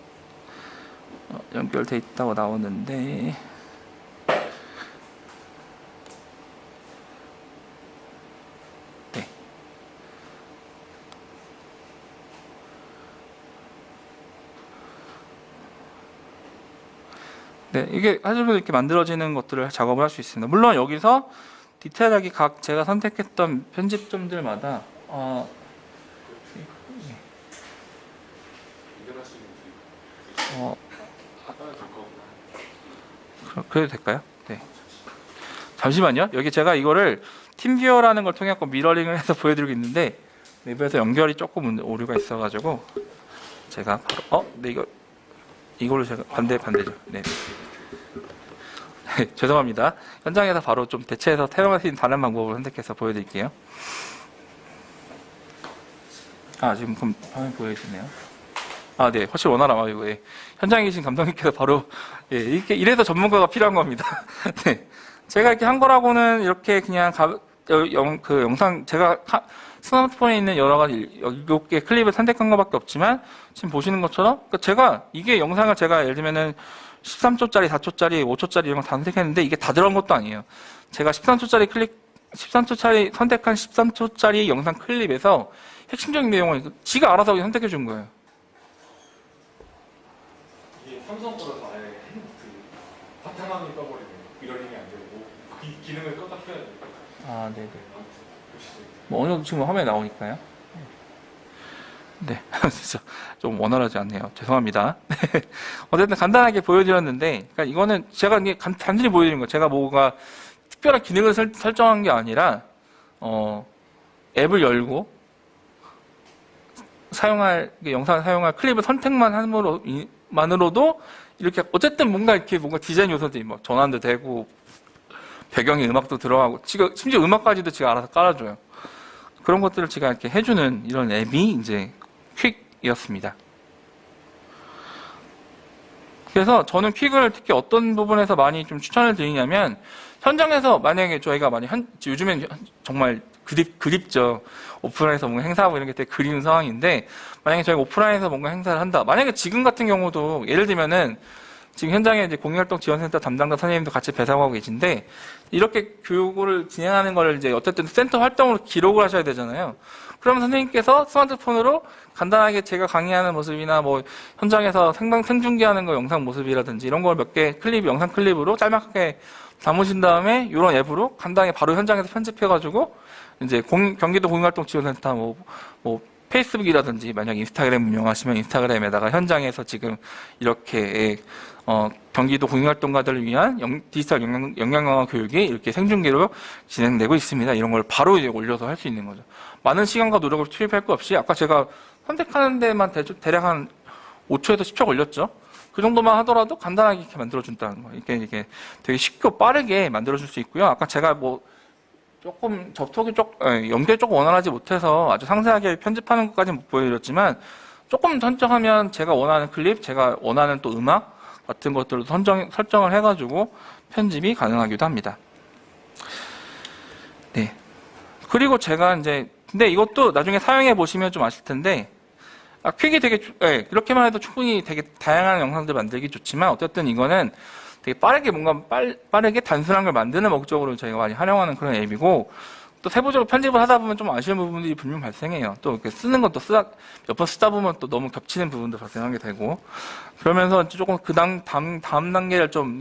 연결돼 있다고 나오는데 이게 사실은 이렇게 만들어지는 것들을 작업을 할 수 있습니다. 물론 여기서 디테일하게 각 제가 선택했던 편집점들마다 그래도 될까요? 잠시만요. 여기 제가 이거를 팀뷰어라는 걸 통해 미러링을 해서 보여드리고 있는데 내부에서 연결이 조금 오류가 있어가지고 제가 바로 이걸로 제가 반대죠. 죄송합니다. 현장에서 바로 좀 대체해서 사용할 수 있는 다른 방법을 선택해서 보여드릴게요. 지금 그럼 화면 보여지네요. 훨씬 원활하고 이거 현장에 계신 감독님께서 바로 이래서 전문가가 필요한 겁니다. 제가 이렇게 한 거라고는 이렇게 그냥 그 영상 제가 스마트폰에 있는 여러 가지 7개 클립을 선택한 것밖에 없지만 지금 보시는 것처럼 이게 영상을 제가 예를 들면은 13초짜리, 4초짜리, 5초짜리 이런 거 다 선택했는데 이게 다 들어간 것도 아니에요. 제가 13초짜리 클립 13초짜리 선택한 13초짜리 영상 클립에서 핵심적인 내용을 지가 알아서 선택해 준 거예요. 이게 삼성 거라서 아예 바탕화면이 떠버리네. 미러링이 안 되고 이 기능을 껐다 켜야 돼. 아, 네네. 뭐 어느 정도 지금 화면에 나오니까요. 네, 진짜 좀 원활하지 않네요. 죄송합니다. 어쨌든 간단하게 보여드렸는데, 그러니까 이거는 제가 이게 단순히 보여드린 거, 제가 뭐가 특별한 기능을 설정한 게 아니라, 앱을 열고 영상 사용할 클립을 선택만 함으로만으로도 이렇게 어쨌든 뭔가 디자인 요소들이 뭐 전환도 되고 배경에 음악도 들어가고 심지어 음악까지도 제가 알아서 깔아줘요. 그런 것들을 제가 이렇게 해주는 이런 앱이 이제 퀵이었습니다. 그래서 저는 퀵을 특히 어떤 부분에서 많이 좀 추천을 드리냐면, 현장에서 만약에 저희가 요즘엔 정말 그립죠. 오프라인에서 뭔가 행사하고 이런 게 되게 그리운 상황인데, 만약에 저희가 오프라인에서 뭔가 행사를 한다. 만약에 지금 같은 경우도 예를 들면은 지금 현장에 이제 공익활동 지원센터 담당자 선생님도 같이 배상하고 계신데, 이렇게 교육을 진행하는 걸 이제 어쨌든 센터 활동으로 기록을 하셔야 되잖아요. 그러면 선생님께서 스마트폰으로 간단하게 제가 강의하는 모습이나 뭐 현장에서 생중계하는 거 영상 모습이라든지 이런 걸 몇 개 영상 클립으로 짤막하게 담으신 다음에 이런 앱으로 간단하게 바로 현장에서 편집해가지고 이제 경기도 공익활동지원센터 뭐 페이스북이라든지 만약 인스타그램 운영하시면 인스타그램에다가 현장에서 지금 이렇게 경기도 공익활동가들을 위한 디지털 역량 강화 교육이 이렇게 생중계로 진행되고 있습니다. 이런 걸 바로 이제 올려서 할 수 있는 거죠. 많은 시간과 노력을 투입할 것 없이 아까 제가 선택하는 데만 대략 한 5초에서 10초 걸렸죠. 그 정도만 하더라도 간단하게 이렇게 만들어준다는 거. 이게 되게 쉽고 빠르게 만들어줄 수 있고요. 아까 제가 뭐 조금 연결이 조금 원활하지 못해서 아주 상세하게 편집하는 것까지는 못 보여드렸지만 조금 선정하면 제가 원하는 클립, 제가 원하는 또 음악 같은 것들도 설정을 해가지고 편집이 가능하기도 합니다. 네. 그리고 제가 근데 이것도 나중에 사용해 보시면 좀 아실 텐데, 퀵이 되게, 그렇게만 해도 충분히 되게 다양한 영상들 만들기 좋지만, 어쨌든 이거는 되게 빠르게 빠르게 단순한 걸 만드는 목적으로 저희가 많이 활용하는 그런 앱이고, 또 세부적으로 편집을 하다 보면 좀 아쉬운 부분들이 분명 발생해요. 또 이렇게 쓰는 것도 몇 번 쓰다 보면 또 너무 겹치는 부분도 발생하게 되고, 그러면서 조금 다음 단계를 좀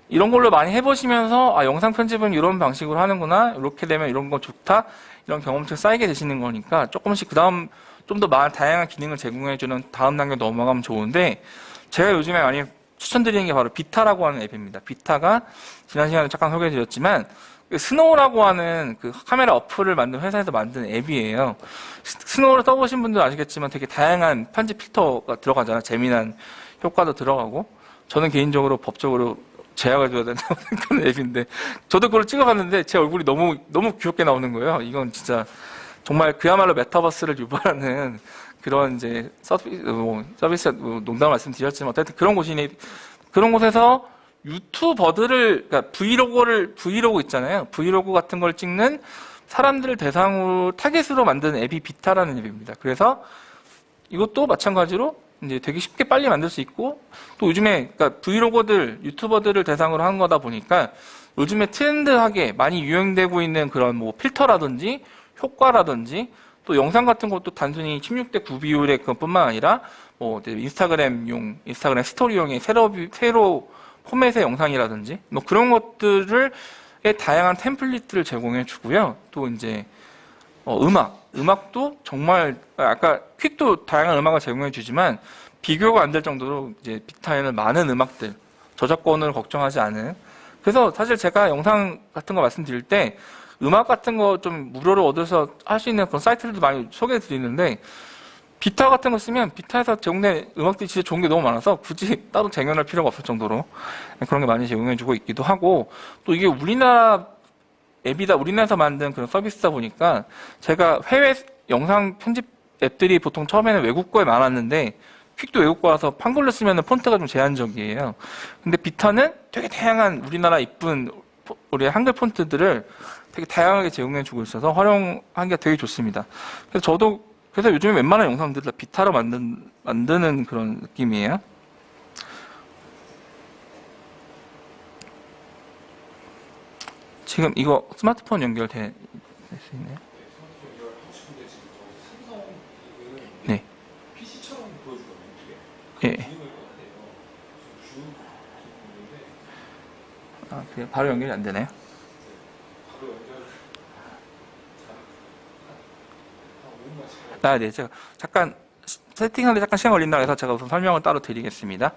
이런 걸로 많이 해보시면서 영상 편집은 이런 방식으로 하는구나, 이렇게 되면 이런 거 좋다, 이런 경험치가 쌓이게 되시는 거니까 조금씩 그 다음 좀 더 다양한 기능을 제공해주는 다음 단계 넘어가면 좋은데, 제가 요즘에 많이 추천드리는 게 바로 비타라고 하는 앱입니다. 비타가 지난 시간에 잠깐 소개해드렸지만 스노우라고 하는 그 카메라 어플을 만든 회사에서 만든 앱이에요. 스노우를 써보신 분들은 아시겠지만 되게 다양한 편집 필터가 들어가잖아요. 재미난 효과도 들어가고, 저는 개인적으로 법적으로 제약을 줘야 된다고 생각하는 앱인데, 저도 그걸 찍어봤는데 제 얼굴이 너무 귀엽게 나오는 거예요. 이건 진짜 정말 그야말로 메타버스를 유발하는 그런 이제 서비스, 농담 말씀드렸지만 어쨌든 그런 곳에서 유튜버들을, 그러니까 브이로그 있잖아요. 브이로그 같은 걸 찍는 사람들을 대상으로 타겟으로 만든 앱이 비타라는 앱입니다. 그래서 이것도 마찬가지로 이제 되게 쉽게 빨리 만들 수 있고, 또 요즘에 그러니까 유튜버들을 대상으로 한 거다 보니까 요즘에 트렌드하게 많이 유행되고 있는 그런 뭐 필터라든지 효과라든지 또 영상 같은 것도 단순히 16대 9 비율의 그것뿐만 아니라 뭐 인스타그램 스토리용의 세로 포맷의 영상이라든지 뭐 그런 것들을 다양한 템플릿들을 제공해 주고요. 또 이제 음악도 정말 아까 퀵도 다양한 음악을 제공해 주지만 비교가 안 될 정도로 이제 빅타임은 많은 음악들, 저작권을 걱정하지 않은. 그래서 사실 제가 영상 같은 거 말씀드릴 때 음악 같은 거 좀 무료로 얻어서 할 수 있는 그런 사이트들도 많이 소개해 드리는데, 비타 같은 거 쓰면 비타에서 제공된 음악들이 진짜 좋은 게 너무 많아서 굳이 따로 쟁여놓을 필요가 없을 정도로 그런 게 많이 제공해 주고 있기도 하고, 또 이게 우리나라 앱이다, 우리나라에서 만든 그런 서비스다 보니까 제가 해외 영상 편집 앱들이 보통 처음에는 외국어에 많았는데 퀵도 외국어라서 한글로 쓰면 폰트가 좀 제한적이에요. 근데 비타는 되게 다양한 우리나라 이쁜 우리 한글 폰트들을 되게 다양하게 제공해 주고 있어서 활용하기가 되게 좋습니다. 그래서 요즘에 웬만한 영상들을 다 비타로 만드는 그런 느낌이에요. 지금 이거 스마트폰 연결될 수 있나요? 스마트폰 연결하고 싶은데 지금 저 삼성은 네. PC처럼 보여주거든요. 예. 이게 기능을 꺼내요. 쭉 있는데 아, 그게 바로 연결이 안 되나요? 바로 연결 한 5분만 시간. 아, 네. 제가 잠깐 세팅하는데 잠깐 시간 걸린다고 해서 제가 우선 설명을 따로 드리겠습니다.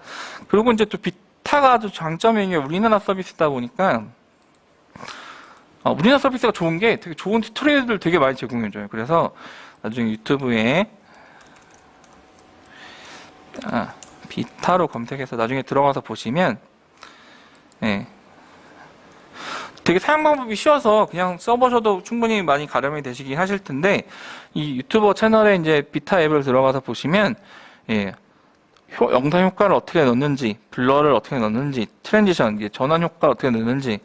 그리고 이제 또 비타가 아주 장점인 게 우리나라 서비스다 보니까 우리나라 서비스가 좋은 게 되게 좋은 튜토리얼들 되게 많이 제공해줘요. 그래서 나중에 유튜브에 비타로 검색해서 나중에 들어가서 보시면 예, 되게 사용 방법이 쉬워서 그냥 써보셔도 충분히 많이 가름이 되시긴 하실 텐데 이 유튜버 채널에 이제 비타 앱을 들어가서 보시면 예, 영상 효과를 어떻게 넣는지, 블러를 어떻게 넣는지, 트랜지션, 이제 전환 효과를 어떻게 넣는지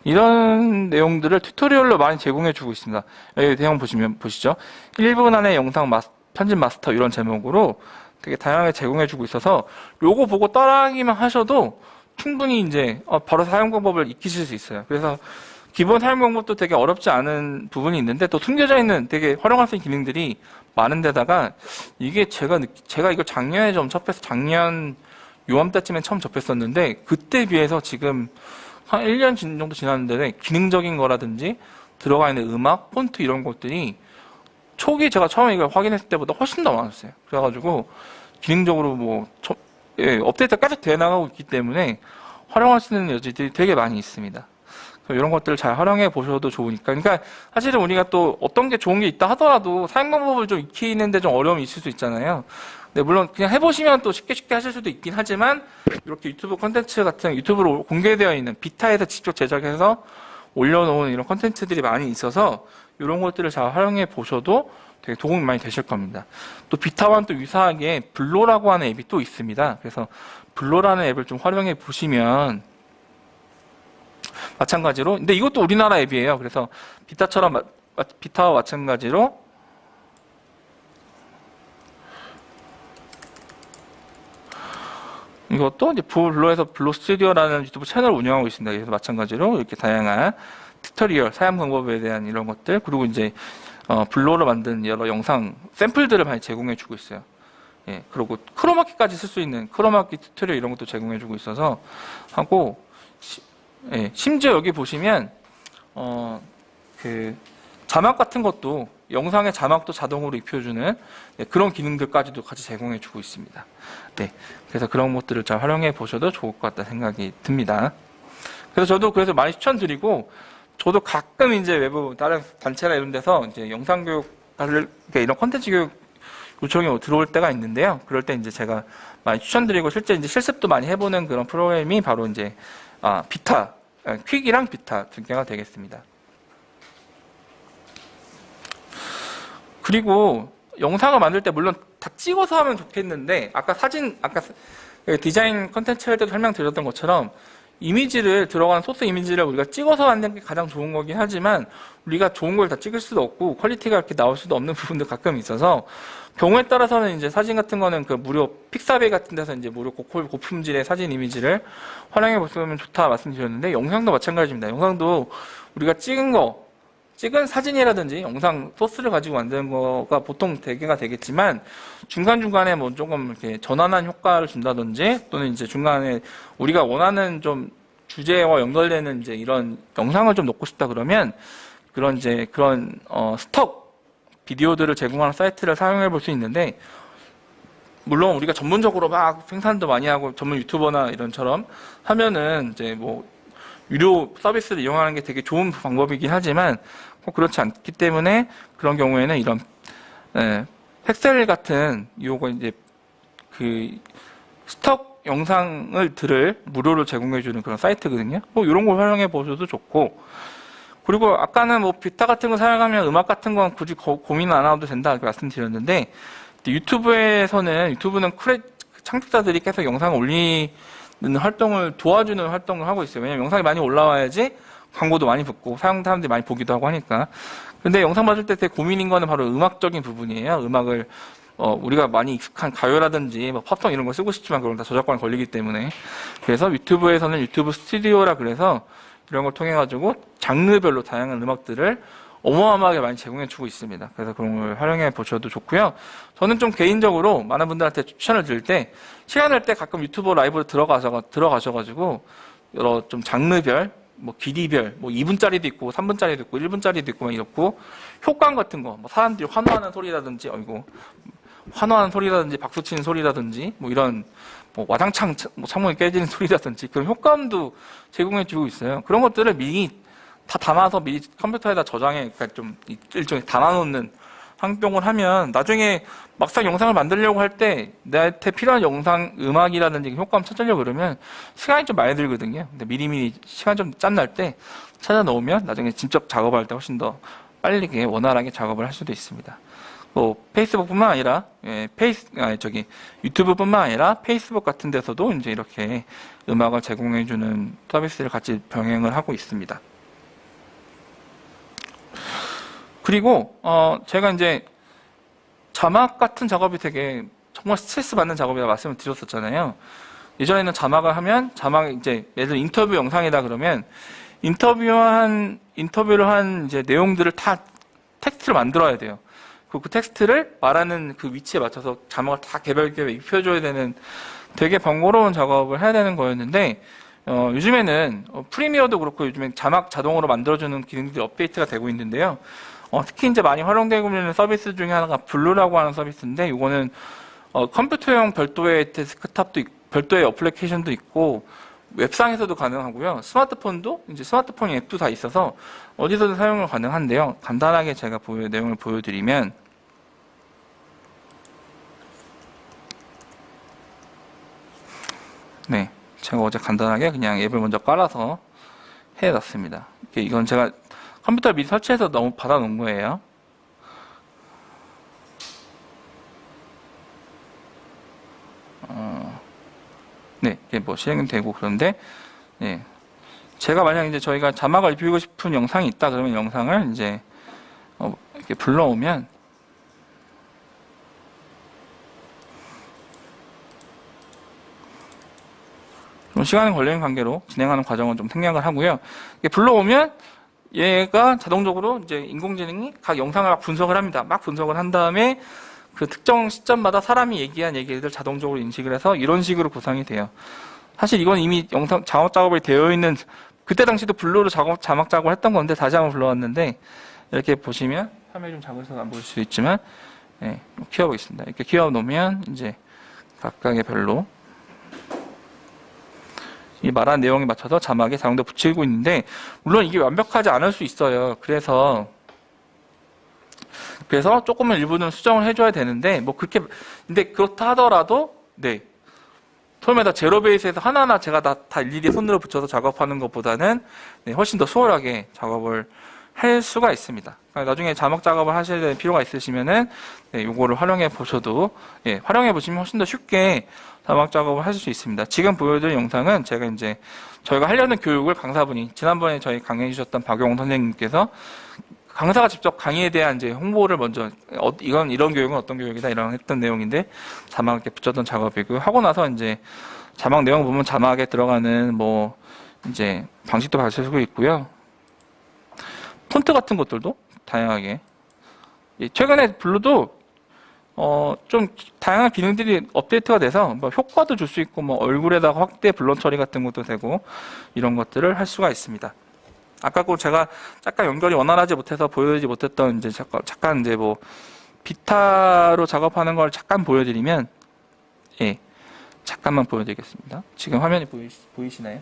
이런 내용들을 튜토리얼로 많이 제공해주고 있습니다. 여기 대형 보시죠. 1분 안에 영상 편집 마스터 이런 제목으로 되게 다양하게 제공해주고 있어서 요거 보고 따라하기만 하셔도 충분히 이제 바로 사용 방법을 익히실 수 있어요. 그래서 기본 사용 방법도 되게 어렵지 않은 부분이 있는데 또 숨겨져 있는 되게 활용할 수 있는 기능들이 많은 데다가 이게 제가 이거 작년에 좀 접해서 작년 요맘때쯤에 처음 접했었는데 그때 비해서 지금 한 1년 정도 지났는데 기능적인 거라든지 들어가 있는 음악, 폰트 이런 것들이 초기 제가 처음에 이걸 확인했을 때보다 훨씬 더 많았어요. 그래가지고 기능적으로 업데이트가 계속 되어나가고 있기 때문에 활용할 수 있는 여지들이 되게 많이 있습니다. 이런 것들을 잘 활용해 보셔도 좋으니까. 그러니까 사실은 우리가 또 어떤 게 좋은 게 있다 하더라도 사용 방법을 좀 익히는데 좀 어려움이 있을 수 있잖아요. 근데 물론 그냥 해보시면 또 쉽게 하실 수도 있긴 하지만 이렇게 유튜브 콘텐츠 같은 유튜브로 공개되어 있는 비타에서 직접 제작해서 올려놓은 이런 콘텐츠들이 많이 있어서 이런 것들을 잘 활용해 보셔도 되게 도움이 많이 되실 겁니다. 또 비타와는 또 유사하게 블로라고 하는 앱이 또 있습니다. 그래서 블로라는 앱을 좀 활용해 보시면 마찬가지로 근데 이것도 우리나라 앱이에요. 그래서 비타와 마찬가지로 이것도 이제 블로에서 블로 스튜디오라는 유튜브 채널을 운영하고 있습니다. 그래서 마찬가지로 이렇게 다양한 튜토리얼, 사용 방법에 대한 이런 것들, 그리고 이제 블로로 만든 여러 영상 샘플들을 많이 제공해주고 있어요. 예, 그리고 크로마키까지 쓸 수 있는 크로마키 튜토리얼 이런 것도 제공해주고 있어서 하고, 심지어 여기 보시면 그 자막 같은 것도 영상의 자막도 자동으로 입혀주는 그런 기능들까지도 같이 제공해주고 있습니다. 네, 그래서 그런 것들을 잘 활용해 보셔도 좋을 것 같다 생각이 듭니다. 그래서 저도 많이 추천드리고, 저도 가끔 이제 외부 다른 단체나 이런 데서 이제 영상 교육, 이런 콘텐츠 교육 요청이 들어올 때가 있는데요. 그럴 때 이제 제가 많이 추천드리고 실제 이제 실습도 많이 해보는 그런 프로그램이 바로 이제 비타, 퀵이랑 비타 두 개가 되겠습니다. 그리고 영상을 만들 때 물론 다 찍어서 하면 좋겠는데 아까 디자인 컨텐츠 할 때도 설명드렸던 것처럼 이미지를 들어가는 소스 이미지를 우리가 찍어서 만드는 게 가장 좋은 거긴 하지만 우리가 좋은 걸 다 찍을 수도 없고 퀄리티가 이렇게 나올 수도 없는 부분도 가끔 있어서 경우에 따라서는 이제 사진 같은 거는 그 무료 픽사베이 같은 데서 이제 무료 고품질의 사진 이미지를 활용해 보시면 좋다 말씀드렸는데 영상도 마찬가지입니다. 영상도 우리가 찍은 사진이라든지 영상 소스를 가지고 만드는 거가 보통 대개가 되겠지만 중간중간에 뭐 조금 이렇게 전환한 효과를 준다든지 또는 이제 중간에 우리가 원하는 좀 주제와 연결되는 이제 이런 영상을 좀 넣고 싶다 그러면 그런 스톡 비디오들을 제공하는 사이트를 사용해 볼 수 있는데 물론 우리가 전문적으로 막 생산도 많이 하고 전문 유튜버나 이런처럼 하면은 이제 뭐 유료 서비스를 이용하는 게 되게 좋은 방법이긴 하지만 꼭 그렇지 않기 때문에 그런 경우에는 이런 팩셀 같은 요거 이제 그 스톡 영상을 무료로 제공해주는 그런 사이트거든요. 뭐 이런 걸 활용해 보셔도 좋고 그리고 아까는 뭐 비타 같은 거 사용하면 음악 같은 건 굳이 고민 안 하셔도 된다 이렇게 말씀드렸는데 유튜브는 창작자들이 계속 영상을 올리는 활동을 도와주는 활동을 하고 있어요. 왜냐면 영상이 많이 올라와야지 광고도 많이 붙고 사람들이 많이 보기도 하고 하니까. 근데 영상 봤을 때 되게 고민인 거는 바로 음악적인 부분이에요. 음악을 우리가 많이 익숙한 가요라든지 뭐 팝송 이런 거 쓰고 싶지만 그건 다 저작권 걸리기 때문에. 그래서 유튜브에서는 유튜브 스튜디오라 그래서 이런 걸 통해 가지고 장르별로 다양한 음악들을 어마어마하게 많이 제공해 주고 있습니다. 그래서 그런 걸 활용해 보셔도 좋고요. 저는 좀 개인적으로 많은 분들한테 추천을 드릴 때 시간 날 때 가끔 유튜브 라이브로 들어가셔가지고 여러 좀 장르별, 뭐 길이별, 뭐 2분짜리도 있고 3분짜리도 있고 1분짜리도 있고 막 이렇고 효과음 같은 거, 뭐 사람들이 환호하는 소리라든지 환호하는 소리라든지 박수 치는 소리라든지 뭐 이런 뭐 와장창 뭐 창문이 깨지는 소리라든지 그런 효과음도 제공해 주고 있어요. 그런 것들을 미리 다 담아서 미리 컴퓨터에다 저장해, 그러니까 좀 일종의 담아놓는 환경을 하면 나중에 막상 영상을 만들려고 할 때 나한테 필요한 영상 음악이라든지 효과음 찾으려고 그러면 시간이 좀 많이 들거든요. 근데 미리미리 시간 좀 짬날 때 찾아 놓으면 나중에 직접 작업할 때 훨씬 더 빠르게 원활하게 작업을 할 수도 있습니다. 뭐 페이스북뿐만 아니라 유튜브뿐만 아니라 페이스북 같은 데서도 이제 이렇게 음악을 제공해주는 서비스를 같이 병행을 하고 있습니다. 그리고 제가 이제 자막 같은 작업이 되게 정말 스트레스 받는 작업이라 말씀을 드렸었잖아요. 예전에는 자막을 하면 이제 예를 들어 인터뷰 영상이다 그러면 인터뷰를 한 이제 내용들을 다 텍스트를 만들어야 돼요. 그 텍스트를 말하는 그 위치에 맞춰서 자막을 다 개별 입혀줘야 되는 되게 번거로운 작업을 해야 되는 거였는데 요즘에는 프리미어도 그렇고 요즘에 자막 자동으로 만들어주는 기능들이 업데이트가 되고 있는데요. 특히 이제 많이 활용되고 있는 서비스 중에 하나가 블루라고 하는 서비스인데 이거는 컴퓨터용 별도의 데스크탑도 별도의 어플리케이션도 있고 웹상에서도 가능하고요. 스마트폰도 이제 스마트폰 앱도 다 있어서 어디서든 사용이 가능한데요. 간단하게 제가 내용을 보여드리면 네, 제가 어제 간단하게 그냥 앱을 먼저 깔아서 해놨습니다. 이건 제가 컴퓨터 미리 설치해서 너무 받아놓은 거예요. 네, 이게 뭐 실행이 되고 그런데, 네. 제가 만약 이제 저희가 자막을 입히고 싶은 영상이 있다 그러면 영상을 이제, 이렇게 불러오면, 좀 시간이 걸리는 관계로 진행하는 과정은 좀 생략을 하고요. 이렇게 불러오면 얘가 자동적으로 이제 인공지능이 각 영상을 막 분석을 합니다. 막 분석을 한 다음에 그 특정 시점마다 사람이 얘기한 얘기들 자동적으로 인식을 해서 이런 식으로 구성이 돼요. 사실 이건 이미 영상 자막 작업이 되어 있는 그때 당시도 블루로 자막 작업을 했던 건데 다시 한번 불러왔는데 이렇게 보시면 화면이 좀 작아서 안 보일 수 있지만 네, 키워보겠습니다. 이렇게 키워 놓으면 이제 각각의 별로 이 말한 내용에 맞춰서 자막에 자동으로 붙이고 있는데 물론 이게 완벽하지 않을 수 있어요. 그래서 조금은 일부는 수정을 해줘야 되는데 뭐 그렇게 근데 그렇다 하더라도 네 처음에다 제로 베이스에서 하나하나 제가 다 일일이 손으로 붙여서 작업하는 것보다는 네, 훨씬 더 수월하게 작업을 할 수가 있습니다. 그러니까 나중에 자막 작업을 하실 필요가 있으시면은 네, 요거를 활용해 보셔도 예, 활용해 보시면 훨씬 더 쉽게 자막 작업을 하실 수 있습니다. 지금 보여드린 영상은 제가 이제 저희가 하려는 교육을 강사분이 지난번에 저희 강의해 주셨던 박용 선생님께서 강사가 직접 강의에 대한 이제 홍보를 먼저 이런 교육은 어떤 교육이다 이런 했던 내용인데 자막 이렇게 붙였던 작업이고 하고 나서 이제 자막 내용 보면 자막에 들어가는 뭐 이제 방식도 가르쳐주고 있고요. 폰트 같은 것들도 다양하게 최근에 블루도 좀 다양한 기능들이 업데이트가 돼서 뭐 효과도 줄 수 있고 뭐 얼굴에다가 확대 블러 처리 같은 것도 되고 이런 것들을 할 수가 있습니다. 아까 제가 잠깐 연결이 원활하지 못해서 보여드리지 못했던 이제 잠깐 이제 뭐 비타로 작업하는 걸 잠깐 보여드리면 예 잠깐만 보여드리겠습니다. 지금 화면이 보이시나요?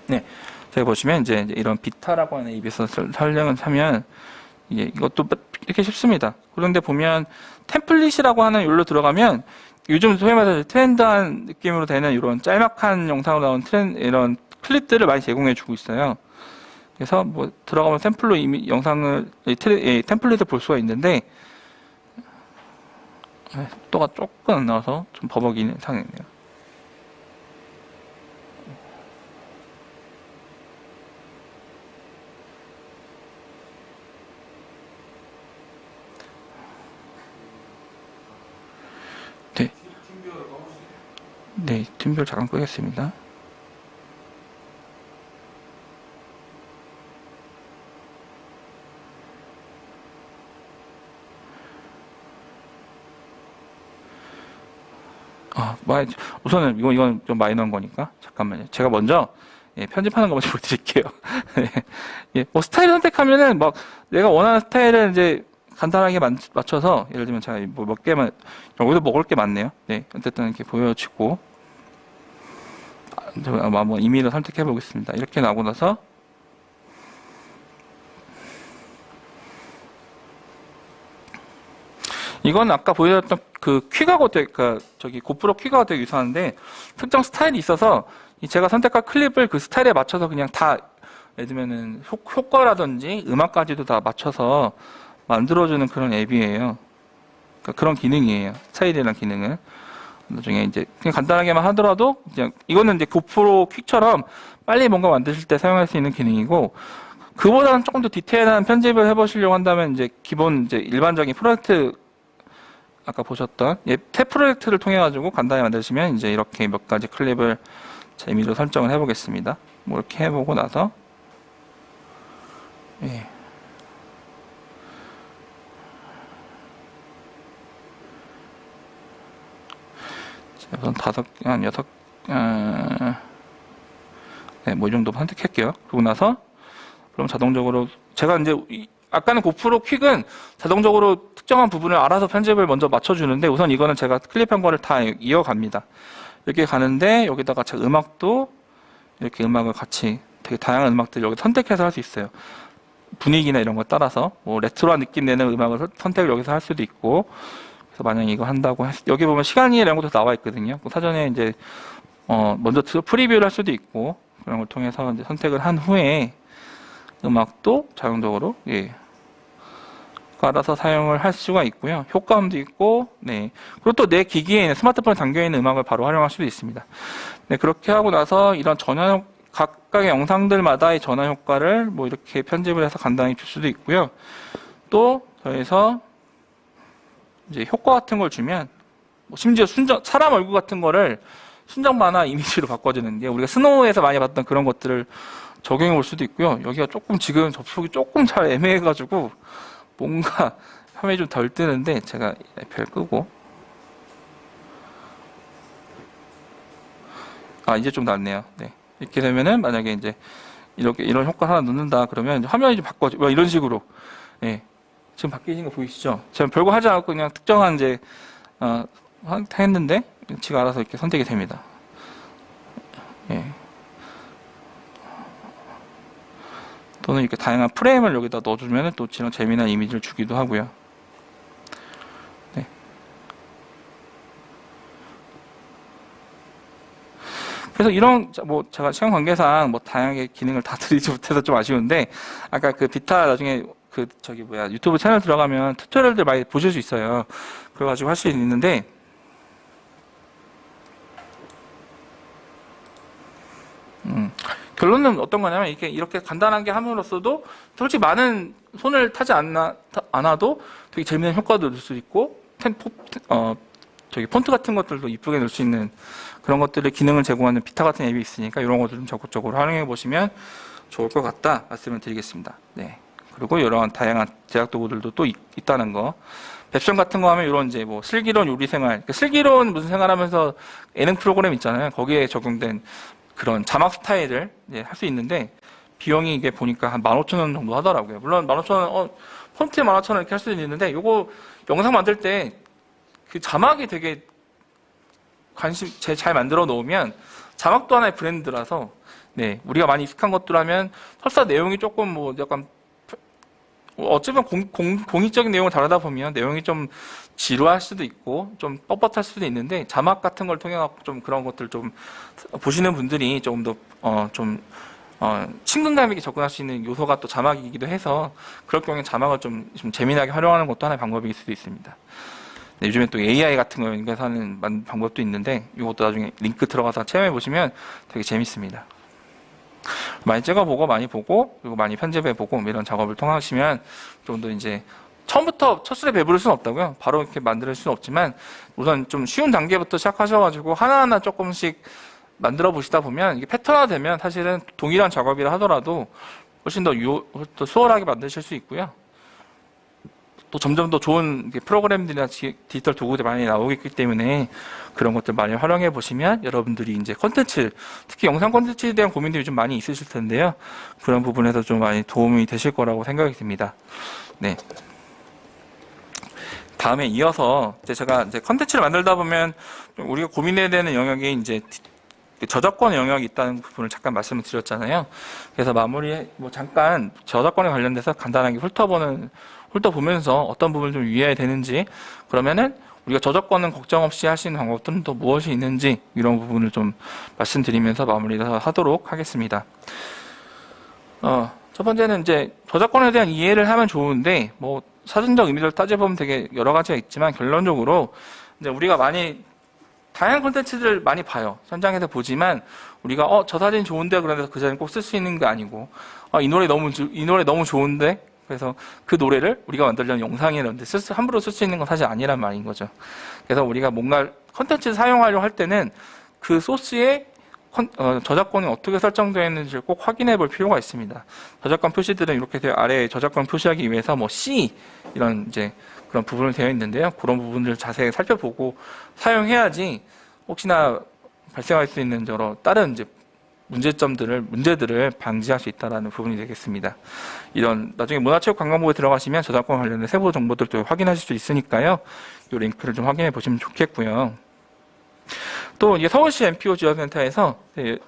네, 저기 보시면 이제 이런 비타라고 하는 앱에서 설명을 하면 이것도 이렇게 쉽습니다. 그런데 보면 템플릿이라고 하는 요로 들어가면 요즘 소위 말해서 트렌드한 느낌으로 되는 이런 짤막한 영상으로 나온 이런 클립들을 많이 제공해 주고 있어요. 그래서 뭐 들어가면 템플로 이미 영상을 템플릿을 볼 수가 있는데 속도가 조금 안 나와서 좀 버벅이는 상황이네요. 네. 네, 팀별 잠깐 끄겠습니다. 우선은 이건 좀 마이너한 거니까 잠깐만요. 제가 먼저 편집하는 거 먼저 보여드릴게요. 뭐 스타일 선택하면은 막 내가 원하는 스타일을 이제 간단하게 맞춰서 예를 들면 제가 뭐 몇 개만 여기도 먹을 게 많네요. 네, 어쨌든 이렇게 보여지고 한번 임의로 선택해 보겠습니다. 이렇게 나오고 나서 이건 아까 보여줬던 그 퀵하고 저기 고프로 퀵하고 되게 유사한데 특정 스타일이 있어서 제가 선택한 클립을 그 스타일에 맞춰서 그냥 다 예를 들면은 효과라든지 음악까지도 다 맞춰서 만들어주는 그런 앱이에요. 그러니까 그런 기능이에요. 스타일이라는 기능은. 나중에 이제 그냥 간단하게만 하더라도 그냥 이거는 이제 고프로 퀵처럼 빨리 뭔가 만드실 때 사용할 수 있는 기능이고 그보다는 조금 더 디테일한 편집을 해보시려고 한다면 이제 기본 이제 일반적인 프로젝트 아까 보셨던 탭 프로젝트를 통해 가지고 간단히 만드시면 이제 이렇게 몇 가지 클립을 재미로 설정을 해보겠습니다. 뭐 이렇게 해보고 나서 우선 한 여섯 뭐 이 정도 선택할게요. 그러고 나서 그럼 자동적으로 제가 이제 아까는 고프로 퀵은 자동적으로 특정한 부분을 알아서 편집을 먼저 맞춰주는데 우선 이거는 제가 클립한 거를 다 이어갑니다. 이렇게 가는데 여기다가 제가 음악도 이렇게 음악을 같이 되게 다양한 음악들 여기 선택해서 할 수 있어요. 분위기나 이런 거 따라서 뭐 레트로한 느낌 내는 음악을 선택을 여기서 할 수도 있고 그래서 만약에 이거 한다고 여기 보면 시간이 이런 것도 나와 있거든요. 사전에 이제 먼저 프리뷰를 할 수도 있고 그런 걸 통해서 이제 선택을 한 후에 음악도 자동적으로 알아서 사용을 할 수가 있고요. 효과음도 있고, 네. 그리고 또 내 기기에 있는 스마트폰에 담겨 있는 음악을 바로 활용할 수도 있습니다. 네, 그렇게 하고 나서 이런 전환 각각의 영상들마다의 전환 효과를 뭐 이렇게 편집을 해서 간단히 줄 수도 있고요. 또 더해서 이제 효과 같은 걸 주면 뭐 심지어 사람 얼굴 같은 거를 순정 만화 이미지로 바꿔주는 게 우리가 스노우에서 많이 봤던 그런 것들을 적용해 볼 수도 있고요. 여기가 조금 지금 접속이 조금 잘 애매해가지고 뭔가 화면이 좀 덜 뜨는데 제가 별 끄고 이제 좀 낫네요. 네. 이렇게 되면은 만약에 이제 이런 효과 하나 넣는다 그러면 화면이 좀 바꿔져 이런 식으로 지금 바뀌신 거 보이시죠? 제가 별거 하지 않고 그냥 특정한 이제 했는데 지가 알아서 이렇게 선택이 됩니다. 또는 이렇게 다양한 프레임을 여기다 넣어주면 또 이런 재미난 이미지를 주기도 하고요. 네. 그래서 이런 뭐 제가 시간 관계상 뭐 다양하게 기능을 다 드리지 못해서 좀 아쉬운데 아까 그 비타 나중에 유튜브 채널 들어가면 튜토리얼들 많이 보실 수 있어요. 그래가지고 할 수 있는데 결론은 어떤 거냐면 이렇게 간단하게 함으로써도 솔직히 많은 손을 타지 않아도 되게 재미있는 효과도 넣을 수 있고 폰트 같은 것들도 이쁘게 넣을 수 있는 그런 것들의 기능을 제공하는 비타 같은 앱이 있으니까 이런 것들 좀 적극적으로 활용해 보시면 좋을 것 같다 말씀을 드리겠습니다. 네. 그리고 이러한 다양한 제작 도구들도 또 있다는 거. 웹션 같은 거 하면 이런 이제 뭐 슬기로운 요리 생활, 그러니까 슬기로운 무슨 생활하면서 예능 프로그램 있잖아요. 거기에 적용된 그런 자막 스타일을 할 수 있는데 비용이 이게 보니까 한 15,000원 정도 하더라고요. 물론 15,000원, 폰트에 15,000원 이렇게 할 수도 있는데 요거 영상 만들 때 그 자막이 되게 잘 만들어 놓으면 자막도 하나의 브랜드라서 우리가 많이 익숙한 것들 하면 설사 내용이 조금 뭐 약간 어쩌면 공익적인 내용을 다루다 보면 내용이 좀 지루할 수도 있고 좀 뻣뻣할 수도 있는데 자막 같은 걸 통해 갖고 좀 그런 것들 좀 보시는 분들이 조금 더 친근감 있게 접근할 수 있는 요소가 또 자막이기도 해서 그럴 경우에 자막을 좀 재미나게 활용하는 것도 하나의 방법일 수도 있습니다. 요즘에 또 AI 같은 거 연결하는 방법도 있는데 이것도 나중에 링크 들어가서 체험해 보시면 되게 재밌습니다. 많이 찍어보고 많이 보고 그리고 많이 편집해보고 이런 작업을 통하시면 좀 더 이제 처음부터 첫 술에 배부를 수는 없다고요. 바로 이렇게 만들 수는 없지만 우선 좀 쉬운 단계부터 시작하셔가지고 하나하나 조금씩 만들어 보시다 보면 이게 패턴화 되면 사실은 동일한 작업이라 하더라도 훨씬 더 수월하게 만드실 수 있고요. 또 점점 더 좋은 프로그램들이나 디지털 도구들이 많이 나오기 때문에 그런 것들 많이 활용해 보시면 여러분들이 이제 컨텐츠, 특히 영상 컨텐츠에 대한 고민들이 좀 많이 있으실 텐데요. 그런 부분에서 좀 많이 도움이 되실 거라고 생각이 듭니다. 네. 다음에 이어서 제가 이제 컨텐츠를 만들다 보면 우리가 고민해야 되는 영역이 이제 저작권 영역이 있다는 부분을 잠깐 말씀을 드렸잖아요. 그래서 잠깐 저작권에 관련돼서 간단하게 훑어보면서 어떤 부분을 좀 유의해야 되는지, 그러면은 우리가 저작권은 걱정 없이 할 수 있는 방법들은 또 무엇이 있는지, 이런 부분을 좀 말씀드리면서 마무리하도록 하겠습니다. 첫 번째는 이제 저작권에 대한 이해를 하면 좋은데, 뭐 사전적 의미를 따져보면 되게 여러 가지가 있지만, 결론적으로 이제 우리가 다양한 콘텐츠들을 많이 봐요. 현장에서 보지만 우리가 저 사진 좋은데 그런데 그 사진 꼭 쓸 수 있는 게 아니고, 이 노래 너무 좋은데, 그래서 그 노래를 우리가 만들려는 영상에 넣는데 함부로 쓸 수 있는 건 사실 아니란 말인 거죠. 그래서 우리가 뭔가 콘텐츠를 사용하려고 할 때는 그 소스에 저작권이 어떻게 설정되어 있는지를 꼭 확인해 볼 필요가 있습니다. 저작권 표시들은 이렇게 아래에 저작권 표시하기 위해서 C 이런 이제 그런 부분을 되어 있는데요. 그런 부분들을 자세히 살펴보고 사용해야지 혹시나 발생할 수 있는 여러 다른 이제 문제들을 방지할 수 있다는 부분이 되겠습니다. 이런 나중에 문화체육관광부에 들어가시면 저작권 관련된 세부 정보들도 확인하실 수 있으니까요. 이 링크를 좀 확인해 보시면 좋겠고요. 또 이게 서울시 NPO 지원센터에서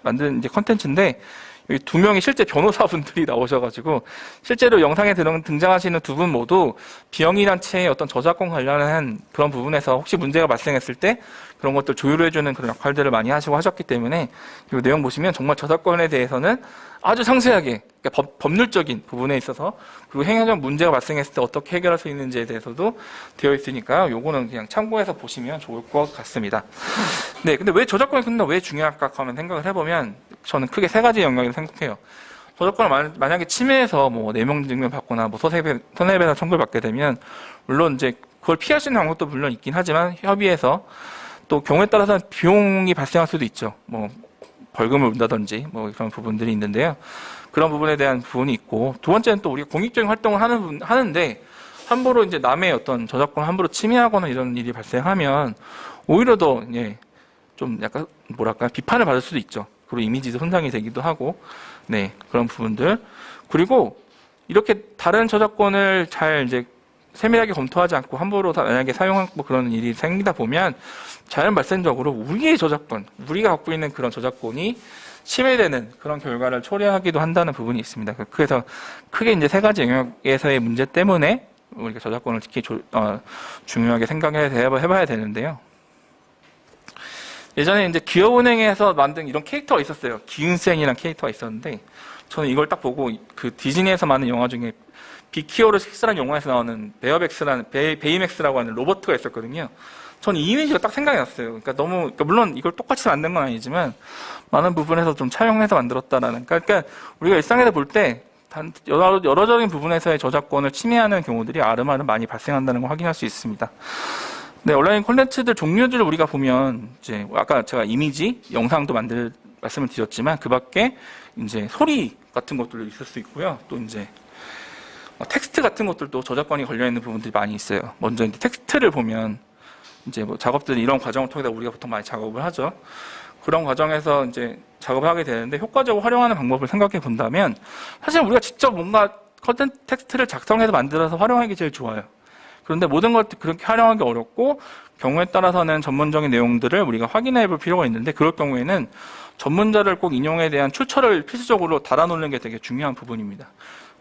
만든 이제 컨텐츠인데, 여기 두 명의 실제 변호사분들이 나오셔가지고 실제로 영상에 등장하시는 두 분 모두 비영리단체의 어떤 저작권 관련한 그런 부분에서 혹시 문제가 발생했을 때 그런 것들 조율해주는 그런 역할들을 많이 하셨기 때문에 이 내용 보시면 정말 저작권에 대해서는 아주 상세하게, 그러니까 법률적인 부분에 있어서, 그리고 행정적 문제가 발생했을 때 어떻게 해결할 수 있는지에 대해서도 되어 있으니까요. 요거는 그냥 참고해서 보시면 좋을 것 같습니다. 네, 근데 왜 저작권이 왜 중요할까 하면 생각을 해보면 저는 크게 세 가지 영역이라고 생각해요. 저작권을 만약에 침해해서 뭐 내명 증명 받거나 뭐 손해배상 청구를 받게 되면 물론 이제 그걸 피할 수 있는 방법도 물론 있긴 하지만 협의해서, 또 경우에 따라서는 비용이 발생할 수도 있죠. 뭐 벌금을 문다든지 뭐 그런 부분들이 있는데요. 그런 부분에 대한 부분이 있고, 두 번째는 또 우리가 공익적인 활동을 하는데 함부로 이제 남의 어떤 저작권을 함부로 침해하거나 이런 일이 발생하면 오히려 더 좀 약간 비판을 받을 수도 있죠. 그리고 이미지도 손상이 되기도 하고, 그런 부분들. 그리고 이렇게 다른 저작권을 잘 이제 세밀하게 검토하지 않고 함부로 만약에 사용하고 그런 일이 생기다 보면 자연 발생적으로 우리의 저작권, 우리가 갖고 있는 그런 저작권이 침해되는 그런 결과를 초래하기도 한다는 부분이 있습니다. 그래서 크게 이제 세 가지 영역에서의 문제 때문에 우리가 저작권을 특히 중요하게 해봐야 되는데요. 예전에 이제 기업은행에서 만든 이런 캐릭터가 있었어요. 기은생이라는 캐릭터가 있었는데, 저는 이걸 딱 보고 그 디즈니에서 만든 영화 중에 빅히어로 6라는 영화에서 나오는 베이맥스라고 하는 로버트가 있었거든요. 저는 이 이미지가 딱 생각이 났어요. 그러니까 물론 이걸 똑같이 만든 건 아니지만 많은 부분에서 좀 차용해서 만들었다라는. 그러니까 우리가 일상에서 볼 때 여러적인 부분에서의 저작권을 침해하는 경우들이 아름아름 많이 발생한다는 걸 확인할 수 있습니다. 네, 온라인 콘텐츠들 종류들을 우리가 보면 이제 아까 제가 이미지, 영상도 말씀을 드렸지만 그 밖에 이제 소리 같은 것들도 있을 수 있고요. 또 이제 텍스트 같은 것들도 저작권이 걸려 있는 부분들이 많이 있어요. 먼저 이제 텍스트를 보면 이제 뭐 작업들이 이런 과정을 통해서 우리가 보통 많이 작업을 하죠. 그런 과정에서 이제 작업을 하게 되는데 효과적으로 활용하는 방법을 생각해 본다면 사실 우리가 직접 뭔가 컨텐츠 텍스트를 작성해서 만들어서 활용하기 제일 좋아요. 그런데 모든 것들 그렇게 활용하기 어렵고 경우에 따라서는 전문적인 내용들을 우리가 확인해 볼 필요가 있는데, 그럴 경우에는 전문자를 꼭 인용에 대한 출처를 필수적으로 달아놓는 게 되게 중요한 부분입니다.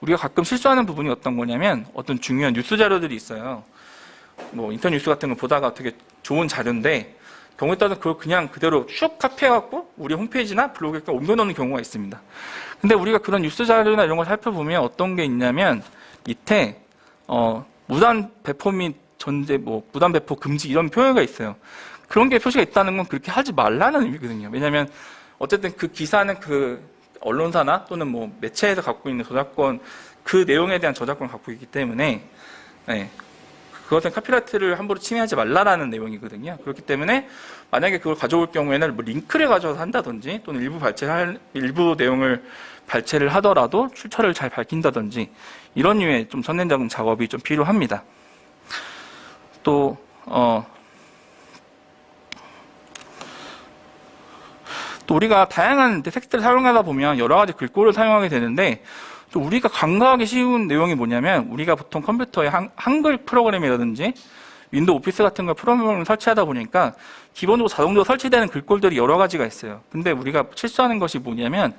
우리가 가끔 실수하는 부분이 어떤 거냐면 어떤 중요한 뉴스 자료들이 있어요. 뭐 인터넷 뉴스 같은 거 보다가 되게 좋은 자료인데 경우에 따라서 그걸 그냥 그대로 슉 카피해갖고 우리 홈페이지나 블로그에 옮겨놓는 경우가 있습니다. 근데 우리가 그런 뉴스 자료나 이런 걸 살펴보면 어떤 게 있냐면 밑에 무단 배포 및 전제 무단 배포 금지 이런 표현이 있어요. 그런 게 표시가 있다는 건 그렇게 하지 말라는 의미거든요. 왜냐하면 어쨌든 그 기사는 그 언론사나 또는 뭐 매체에서 갖고 있는 저작권, 그 내용에 대한 저작권을 갖고 있기 때문에 네. 그것은 카피라이트를 함부로 침해하지 말라라는 내용이거든요. 그렇기 때문에 만약에 그걸 가져올 경우에는 뭐 링크를 가져와서 한다든지 또는 일부 내용을 발췌를 하더라도 출처를 잘 밝힌다든지 이런 류의 좀 선행적인 작업이 좀 필요합니다. 또 우리가 다양한 텍스트를 사용하다 보면 여러 가지 글꼴을 사용하게 되는데 좀 우리가 간과하기 쉬운 내용이 뭐냐면 우리가 보통 컴퓨터에 한글 프로그램이라든지 윈도우 오피스 같은 걸 프로그램을 설치하다 보니까 기본적으로 자동적으로 설치되는 글꼴들이 여러 가지가 있어요. 근데 우리가 실수하는 것이 뭐냐면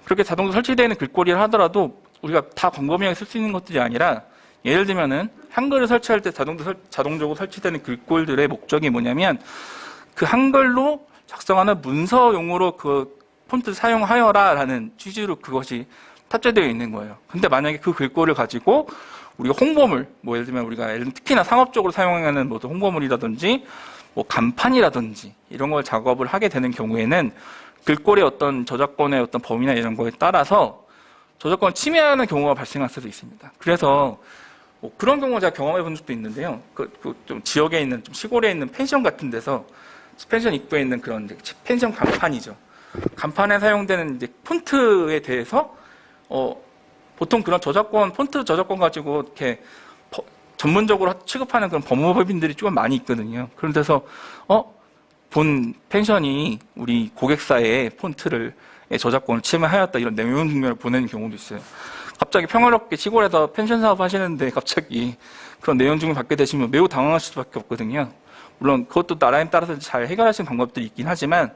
그렇게 자동적으로 설치되어 있는 글꼴이라 하더라도 우리가 다 광범위하게 쓸 수 있는 것들이 아니라 예를 들면은 한글을 설치할 때 자동적으로 설치되는 글꼴들의 목적이 뭐냐면 그 한글로 작성하는 문서용으로 그 폰트를 사용하여라 라는 취지로 그것이 탑재되어 있는 거예요. 근데 만약에 그 글꼴을 가지고 우리가 홍보물, 뭐 예를 들면 우리가 특히나 상업적으로 사용하는 뭐 홍보물이라든지 뭐 간판이라든지 이런 걸 작업을 하게 되는 경우에는 글꼴의 어떤 저작권의 어떤 범위나 이런 거에 따라서 저작권을 침해하는 경우가 발생할 수도 있습니다. 그래서 뭐 그런 경우 제가 경험해 본 적도 있는데요. 좀 지역에 있는 좀 시골에 있는 펜션 같은 데서 펜션 입구에 있는 그런 펜션 간판이죠. 간판에 사용되는 이제 폰트에 대해서 보통 그런 폰트 저작권 가지고 이렇게 전문적으로 취급하는 그런 법무법인들이 좀 많이 있거든요. 그런 데서 본 펜션이 우리 고객사의 폰트를 저작권을 침해하였다 이런 내용 증명을 보내는 경우도 있어요. 갑자기 평화롭게 시골에서 펜션 사업 하시는데 갑자기 그런 내용 증명 받게 되시면 매우 당황하실 수밖에 없거든요. 물론 그것도 나라에 따라서 잘 해결하시는 방법들이 있긴 하지만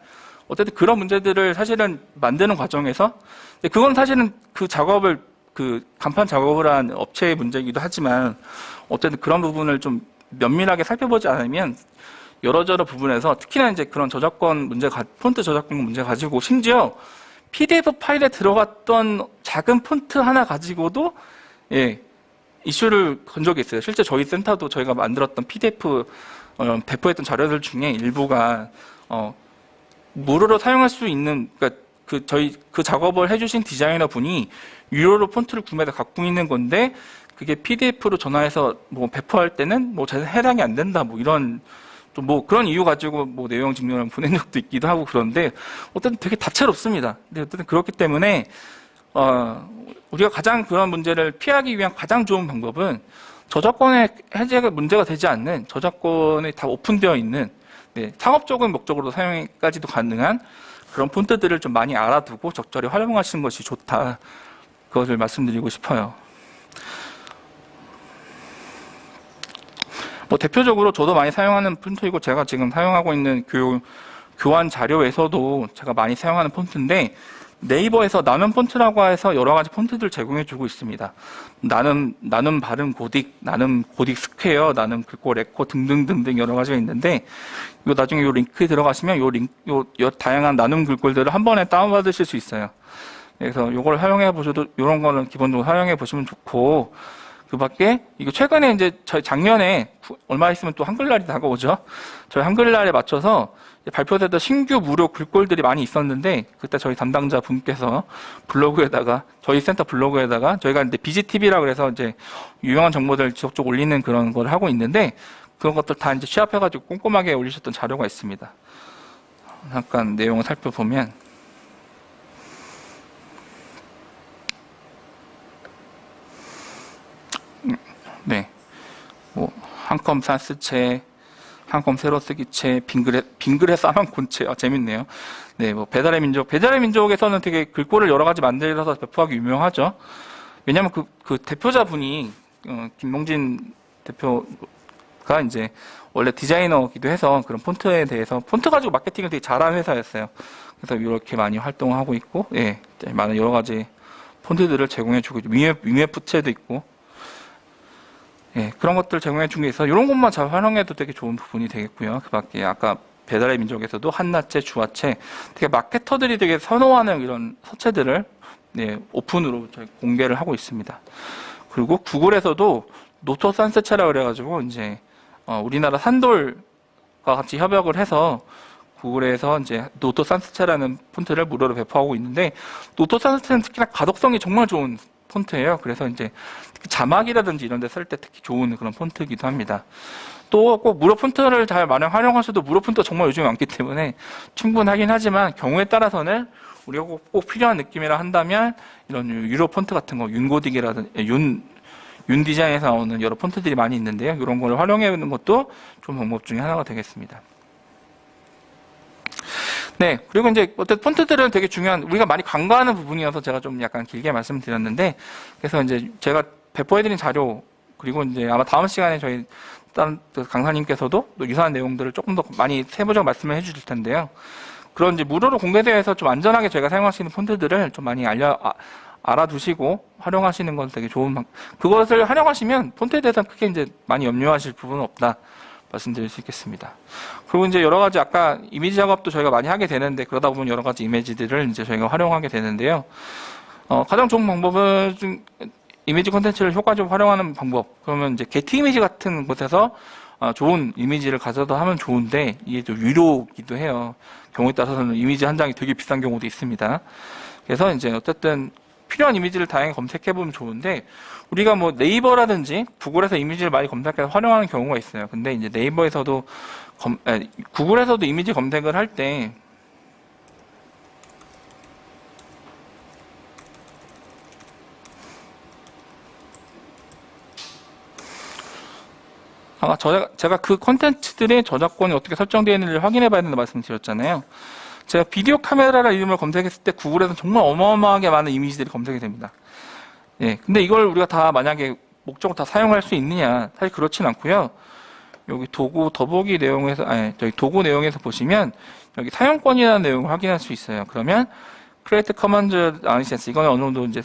어쨌든 그런 문제들을 사실은 만드는 과정에서 그건 사실은 그 작업을 그 간판 작업을 한 업체의 문제이기도 하지만 어쨌든 그런 부분을 좀 면밀하게 살펴보지 않으면 여러저러 부분에서 특히나 이제 그런 저작권 문제, 폰트 저작권 문제 가지고 심지어 PDF 파일에 들어갔던 작은 폰트 하나 가지고도 이슈를 건 적이 있어요. 실제 저희 센터도 저희가 만들었던 PDF 배포했던 자료들 중에 일부가 무료로 사용할 수 있는 그러니까 그 작업을 해주신 디자이너 분이 유료로 폰트를 구매해서 갖고 있는 건데 그게 PDF로 전화해서 뭐 배포할 때는 뭐 해당이 안 된다 뭐 이런 좀 뭐 그런 이유 가지고 뭐 내용 증명을 보낸 적도 있기도 하고 그런데 어쨌든 되게 다채롭습니다. 근데 어쨌든 그렇기 때문에 우리가 가장 그런 문제를 피하기 위한 가장 좋은 방법은 저작권의 해제가 문제가 되지 않는 저작권이 다 오픈되어 있는 상업적인 목적으로 사용까지도 가능한 그런 폰트들을 좀 많이 알아두고 적절히 활용하시는 것이 좋다. 그것을 말씀드리고 싶어요. 뭐 대표적으로 저도 많이 사용하는 폰트이고 제가 지금 사용하고 있는 교환 자료에서도 제가 많이 사용하는 폰트인데 네이버에서 나눔 폰트라고 해서 여러 가지 폰트들 제공해주고 있습니다. 나눔 발음 고딕, 나눔 고딕 스퀘어, 나눔 글꼴 에코 등등등등 여러 가지가 있는데 요 나중에 요 링크에 들어가시면 요 다양한 나눔 글꼴들을 한 번에 다운받으실 수 있어요. 그래서 요걸 활용해 보셔도 요런 거는 기본적으로 활용해 보시면 좋고 그 밖에 이거 최근에 이제 저희 작년에 얼마 있으면 또 한글날이 다가오죠. 저희 한글날에 맞춰서 발표됐던 신규 무료 글꼴들이 많이 있었는데 그때 저희 담당자 분께서 블로그에다가 저희 센터 블로그에다가 저희가 이제 BGTV라 그래서 이제 유용한 정보들 지속적으로 올리는 그런 걸 하고 있는데 그런 것들 다 이제 취합해가지고 꼼꼼하게 올리셨던 자료가 있습니다. 잠깐 내용을 살펴보면 뭐 한컴 산스체, 한컴 새로 쓰기체, 빙글에 싸만 곤체, 재밌네요. 뭐 배달의 민족에서는 되게 글꼴을 여러 가지 만들어서 배포하기 유명하죠. 왜냐하면 그 대표자분이 김동진 대표가 이제 원래 디자이너기도 해서 그런 폰트에 대해서 폰트 가지고 마케팅을 되게 잘하는 회사였어요. 그래서 이렇게 많이 활동하고 있고, 많은 여러 가지 폰트들을 제공해주고 있고, 위메 부채도 있고. 그런 것들 제공해 준 게 있어. 이런 것만 잘 활용해도 되게 좋은 부분이 되겠고요. 그 밖에 아까 배달의 민족에서도 한나체, 주화체, 되게 마케터들이 되게 선호하는 이런 서체들을 오픈으로 저희 공개를 하고 있습니다. 그리고 구글에서도 노토 산스체라 그래가지고 이제 우리나라 산돌과 같이 협약을 해서 구글에서 이제 노토 산스체라는 폰트를 무료로 배포하고 있는데 노토 산스체는 특히나 가독성이 정말 좋은 폰트예요. 그래서 이제 자막이라든지 이런 데 쓸 때 특히 좋은 그런 폰트이기도 합니다. 또 꼭 무료 폰트를 잘 활용하셔도 무료 폰트가 정말 요즘에 많기 때문에 충분하긴 하지만 경우에 따라서는 우리가 꼭 필요한 느낌이라 한다면 이런 유료 폰트 같은 거, 윤고딕이라든지 윤 디자인에서 나오는 여러 폰트들이 많이 있는데요. 이런 걸 활용해 보는 것도 좋은 방법 중에 하나가 되겠습니다. 네, 그리고 이제 어쨌든 폰트들은 되게 중요한, 우리가 많이 간과하는 부분이어서 제가 좀 약간 길게 말씀드렸는데, 그래서 이제 제가 배포해드린 자료, 그리고 이제 아마 다음 시간에 저희 다른 강사님께서도 또 유사한 내용들을 조금 더 많이 세부적으로 말씀을 해주실 텐데요. 그런 이제 무료로 공개되어 있어서 좀 안전하게 저희가 사용할 수 있는 폰트들을 좀 많이 알아두시고 활용하시는 건 되게 좋은 그것을 활용하시면 폰트에 대해서 크게 이제 많이 염려하실 부분은 없다 말씀드릴 수 있겠습니다. 그리고 이제 여러 가지 아까 이미지 작업도 저희가 많이 하게 되는데 그러다 보면 여러 가지 이미지들을 이제 저희가 활용하게 되는데요. 가장 좋은 방법은 이미지 콘텐츠를 효과적으로 활용하는 방법. 그러면 이제 게티 이미지 같은 곳에서 좋은 이미지를 가져다 하면 좋은데 이게 좀 유료기도 해요. 경우에 따라서는 이미지 한 장이 되게 비싼 경우도 있습니다. 그래서 이제 어쨌든 필요한 이미지를 다양하게 검색해보면 좋은데 우리가 뭐 네이버라든지 구글에서 이미지를 많이 검색해서 활용하는 경우가 있어요. 근데 이제 네이버에서도 구글에서도 이미지 검색을 할 때 아마 제가 그 콘텐츠들의 저작권이 어떻게 설정되어 있는지를 확인해 봐야 된다고 말씀드렸잖아요. 제가 비디오 카메라라는 이름을 검색했을 때 구글에서 정말 어마어마하게 많은 이미지들이 검색이 됩니다. 예, 근데 이걸 우리가 다 만약에 목적으로 다 사용할 수 있느냐? 사실 그렇진 않고요. 여기 도구 더보기 내용에서, 저기 도구 내용에서 보시면 여기 사용권이라는 내용을 확인할 수 있어요. 그러면 Create Commons License 이거는 어느 정도 이제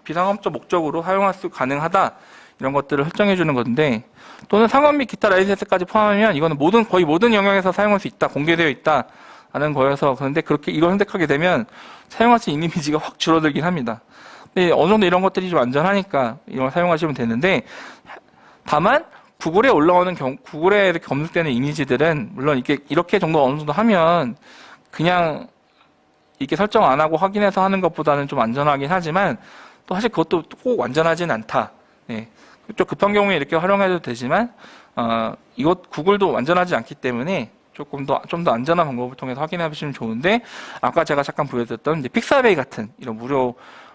비상업적 목적으로 사용할 수 가능하다 이런 것들을 설정해 주는 건데 또는 상업 및 기타 라이센스까지 포함하면 이거는 거의 모든 영역에서 사용할 수 있다, 공개되어 있다 하는 거여서 그런데 그렇게 이걸 선택하게 되면 사용할 수 있는 이미지가 확 줄어들긴 합니다. 근데 어느 정도 이런 것들이 좀 안전하니까 이걸 사용하시면 되는데 다만 구글에 올라오는 구글에 검색되는 이미지들은 물론 이렇게 정도 어느 정도 하면 그냥 이렇게 설정 안 하고 확인해서 하는 것보다는 좀 안전하긴 하지만 또 사실 그것도 꼭 완전하진 않다. 네. 좀 급한 경우에 이렇게 활용해도 되지만 이것 구글도 완전하지 않기 때문에 좀 더 안전한 방법을 통해서 확인해 보시면 좋은데 아까 제가 잠깐 보여드렸던 이제 픽사베이 같은 이런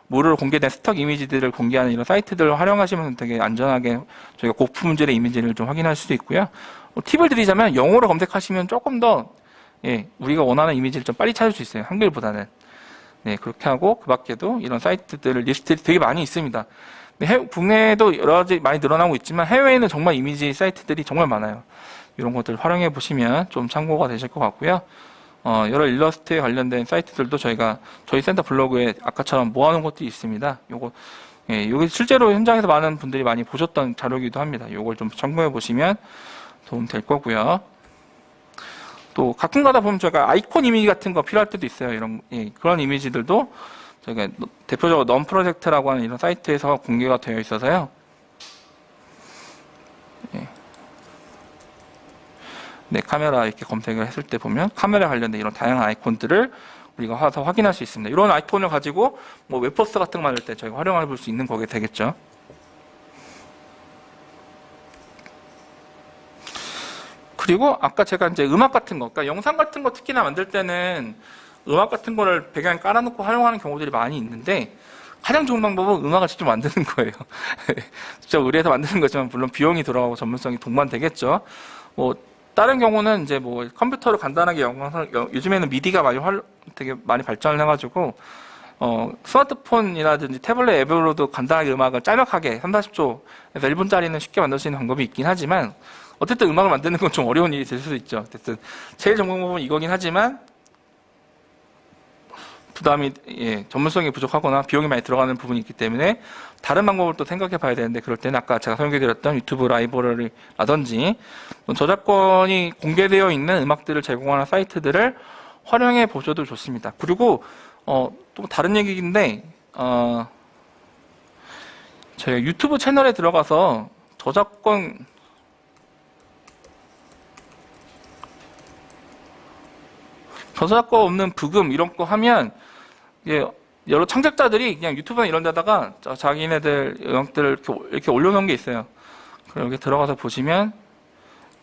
무료로 공개된 스톡 이미지들을 공개하는 이런 사이트들을 활용하시면 되게 안전하게 저희가 고품질의 이미지를 좀 확인할 수도 있고요. 팁을 드리자면 영어로 검색하시면 조금 더 우리가 원하는 이미지를 좀 빨리 찾을 수 있어요. 한글보다는. 네, 그렇게 하고 그 밖에도 이런 사이트들 리스트들이 되게 많이 있습니다. 국내에도 여러 가지 많이 늘어나고 있지만 해외에는 정말 이미지 사이트들이 정말 많아요. 이런 것들 활용해 보시면 좀 참고가 되실 것 같고요. 여러 일러스트에 관련된 사이트들도 저희 센터 블로그에 아까처럼 모아놓은 것들이 있습니다. 요게 실제로 현장에서 많은 분들이 많이 보셨던 자료이기도 합니다. 요걸 좀 참고해 보시면 도움 될 거고요. 또 가끔 가다 보면 저희가 아이콘 이미지 같은 거 필요할 때도 있어요. 그런 이미지들도 저희가 대표적으로 넌프로젝트라고 하는 이런 사이트에서 공개가 되어 있어서요. 네, 카메라 이렇게 검색을 했을 때 보면 카메라 관련된 이런 다양한 아이콘들을 우리가 와서 확인할 수 있습니다. 이런 아이콘을 가지고 뭐 웹포스터 같은 거 만들 때 저희가 활용해 볼 수 있는 거게 되겠죠. 그리고 아까 제가 이제 음악 같은 거, 그러니까 영상 같은 거 특히나 만들 때는 음악 같은 거를 배경에 깔아놓고 활용하는 경우들이 많이 있는데 가장 좋은 방법은 음악을 직접 만드는 거예요. 직접 의뢰해서 만드는 거지만 물론 비용이 들어가고 전문성이 동반되겠죠. 다른 경우는 이제 컴퓨터로 간단하게 요즘에는 미디가 되게 많이 발전을 해가지고 스마트폰이라든지 태블릿 앱으로도 간단하게 음악을 짤막하게 30-40초에서 1분짜리는 쉽게 만들 수 있는 방법이 있긴 하지만 어쨌든 음악을 만드는 건 좀 어려운 일이 될 수도 있죠. 어쨌든 제일 전문 방법은 이거긴 하지만 부담이 전문성이 부족하거나 비용이 많이 들어가는 부분이 있기 때문에 다른 방법을 또 생각해 봐야 되는데 그럴 때는 아까 제가 설명해 드렸던 유튜브 라이브러리라든지 저작권이 공개되어 있는 음악들을 제공하는 사이트들을 활용해 보셔도 좋습니다. 그리고 또 다른 얘기인데 저희가 유튜브 채널에 들어가서 저작권 없는 부금 이런 거 하면 여러 창작자들이 그냥 유튜브나 이런 데다가 자기네들 영상들을 이렇게 올려놓은 게 있어요. 그럼 여기 들어가서 보시면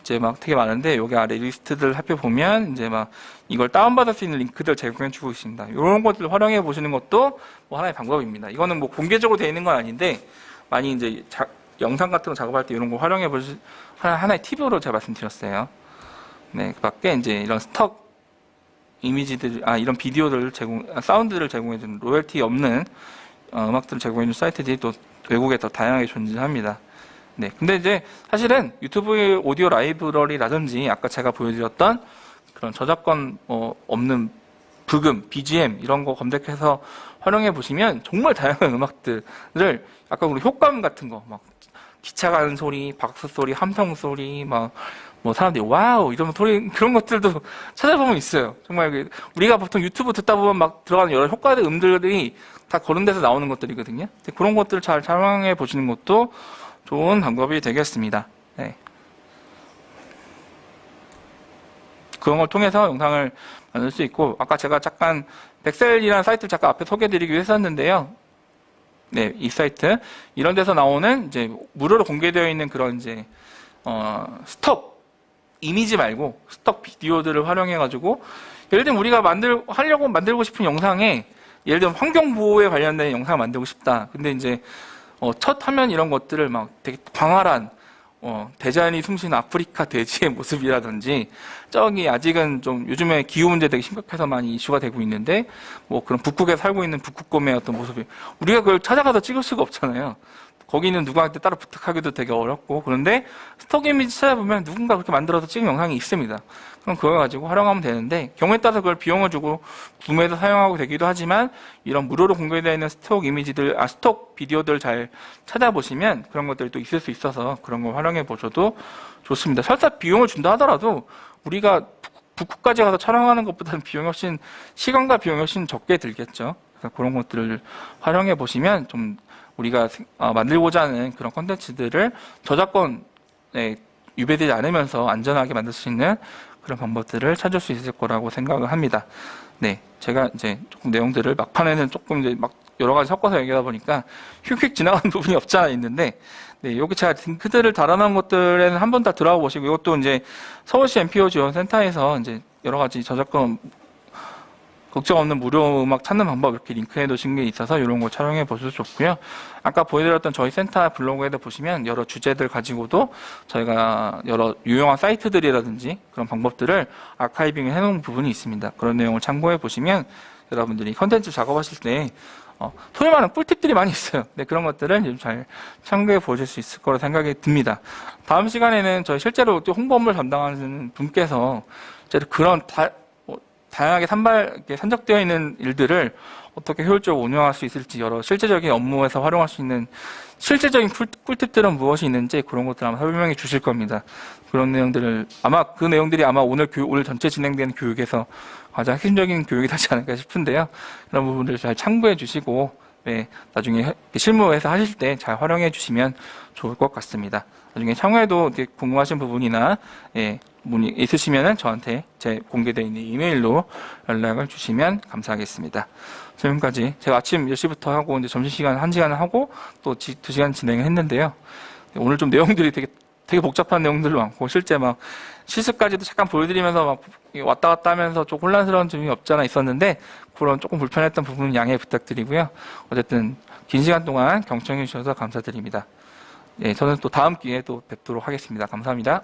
이제 막 되게 많은데 여기 아래 리스트들 살펴보면 이제 막 이걸 다운받을 수 있는 링크들 제공해 주고 있습니다. 이런 것들 활용해 보시는 것도 뭐 하나의 방법입니다. 이거는 뭐 공개적으로 되어 있는 건 아닌데 많이 이제 영상 같은 거 작업할 때 이런 거 활용해 보시 하나의 팁으로 제가 말씀드렸어요. 네, 그 밖에 이제 이런 스톡 이미지들, 이런 비디오들 사운드를 제공해주는 로열티 없는 음악들을 제공해주는 사이트들이 또 외국에 더 다양하게 존재합니다. 네, 근데 이제 사실은 유튜브 오디오 라이브러리라든지 아까 제가 보여드렸던 그런 저작권 없는 브금, BGM 이런 거 검색해서 활용해 보시면 정말 다양한 음악들을 아까 우리 효과음 같은 거, 막 기차 가는 소리, 박수 소리, 함성 소리, 막 뭐 사람들이 와우 이런 소리 그런 것들도 찾아보면 있어요. 정말 우리가 보통 유튜브 듣다 보면 막 들어가는 여러 효과들 음들이 다 그런 데서 나오는 것들이거든요. 그런 것들을 잘 활용해 보시는 것도 좋은 방법이 되겠습니다. 네. 그런 걸 통해서 영상을 만들 수 있고 아까 제가 잠깐 백셀이라는 사이트를 잠깐 앞에 소개해드리기로 했었는데요. 네, 이 사이트 이런 데서 나오는 이제 무료로 공개되어 있는 그런 이제 스톡 이미지 말고 스톡 비디오들을 활용해가지고 예를 들면 우리가 하려고 만들고 싶은 영상에 예를 들면 환경 보호에 관련된 영상을 만들고 싶다. 근데 이제 첫 화면 이런 것들을 막 되게 광활한 대자연이 숨쉬는 아프리카 돼지의 모습이라든지 저기 아직은 좀 요즘에 기후 문제 되게 심각해서 많이 이슈가 되고 있는데 뭐 그런 북극에 살고 있는 북극곰의 어떤 모습이 우리가 그걸 찾아가서 찍을 수가 없잖아요. 거기는 누구한테 따로 부탁하기도 되게 어렵고 그런데 스톡 이미지 찾아보면 누군가 그렇게 만들어서 찍은 영상이 있습니다. 그럼 그거 가지고 활용하면 되는데 경우에 따라서 그걸 비용을 주고 구매해서 사용하고 되기도 하지만 이런 무료로 공개되어 있는 스톡 이미지들, 스톡 비디오들 잘 찾아보시면 그런 것들이 또 있을 수 있어서 그런 걸 활용해 보셔도 좋습니다. 설사 비용을 준다 하더라도 우리가 북극까지 가서 촬영하는 것보다는 시간과 비용이 훨씬 적게 들겠죠. 그래서 그런 것들을 활용해 보시면 좀 우리가 만들고자 하는 그런 콘텐츠들을 저작권에 유배되지 않으면서 안전하게 만들 수 있는 그런 방법들을 찾을 수 있을 거라고 생각을 합니다. 네, 제가 이제 조금 내용들을 막판에는 조금 이제 막 여러 가지 섞어서 얘기하다 보니까 휙휙 지나가는 부분이 없지 않아 있는데, 네, 여기 제가 링크들을 달아놓은 것들에는 한번 다 들어가 보시고, 이것도 이제 서울시 NPO 지원센터에서 이제 여러 가지 저작권 걱정 없는 무료 음악 찾는 방법 이렇게 링크해 두신 게 있어서 이런 거 촬영해 보셔도 좋고요. 아까 보여드렸던 저희 센터 블로그에도 보시면 여러 주제들 가지고도 저희가 여러 유용한 사이트들이라든지 그런 방법들을 아카이빙 해놓은 부분이 있습니다. 그런 내용을 참고해 보시면 여러분들이 컨텐츠 작업하실 때 소위 말하는 꿀팁들이 많이 있어요. 네, 그런 것들을 좀 잘 참고해 보실 수 있을 거라 생각이 듭니다. 다음 시간에는 저희 실제로 홍보 업무를 담당하는 분께서 그런 다양하게 산적되어 있는 일들을 어떻게 효율적으로 운영할 수 있을지 여러 실제적인 업무에서 활용할 수 있는 실제적인 꿀팁들은 무엇이 있는지 그런 것들 아마 설명해 주실 겁니다. 그런 내용들을 그 내용들이 오늘 전체 진행되는 교육에서 가장 핵심적인 교육이 되지 않을까 싶은데요. 그런 부분들을 잘 참고해 주시고 네, 나중에 실무에서 하실 때 잘 활용해 주시면 좋을 것 같습니다. 나중에 향후에도 궁금하신 부분이나 문의 있으시면 저한테 제 공개되어 있는 이메일로 연락을 주시면 감사하겠습니다. 지금까지 제가 아침 10시부터 하고 이제 점심시간 1시간을 하고 또 2시간 진행을 했는데요. 오늘 좀 내용들이 되게 복잡한 내용들도 많고 실제 막 실습까지도 잠깐 보여드리면서 막 왔다 갔다 하면서 좀 혼란스러운 점이 없지 않아 있었는데 그런 조금 불편했던 부분은 양해 부탁드리고요. 어쨌든 긴 시간 동안 경청해 주셔서 감사드립니다. 네, 저는 또 다음 기회에 또 뵙도록 하겠습니다. 감사합니다.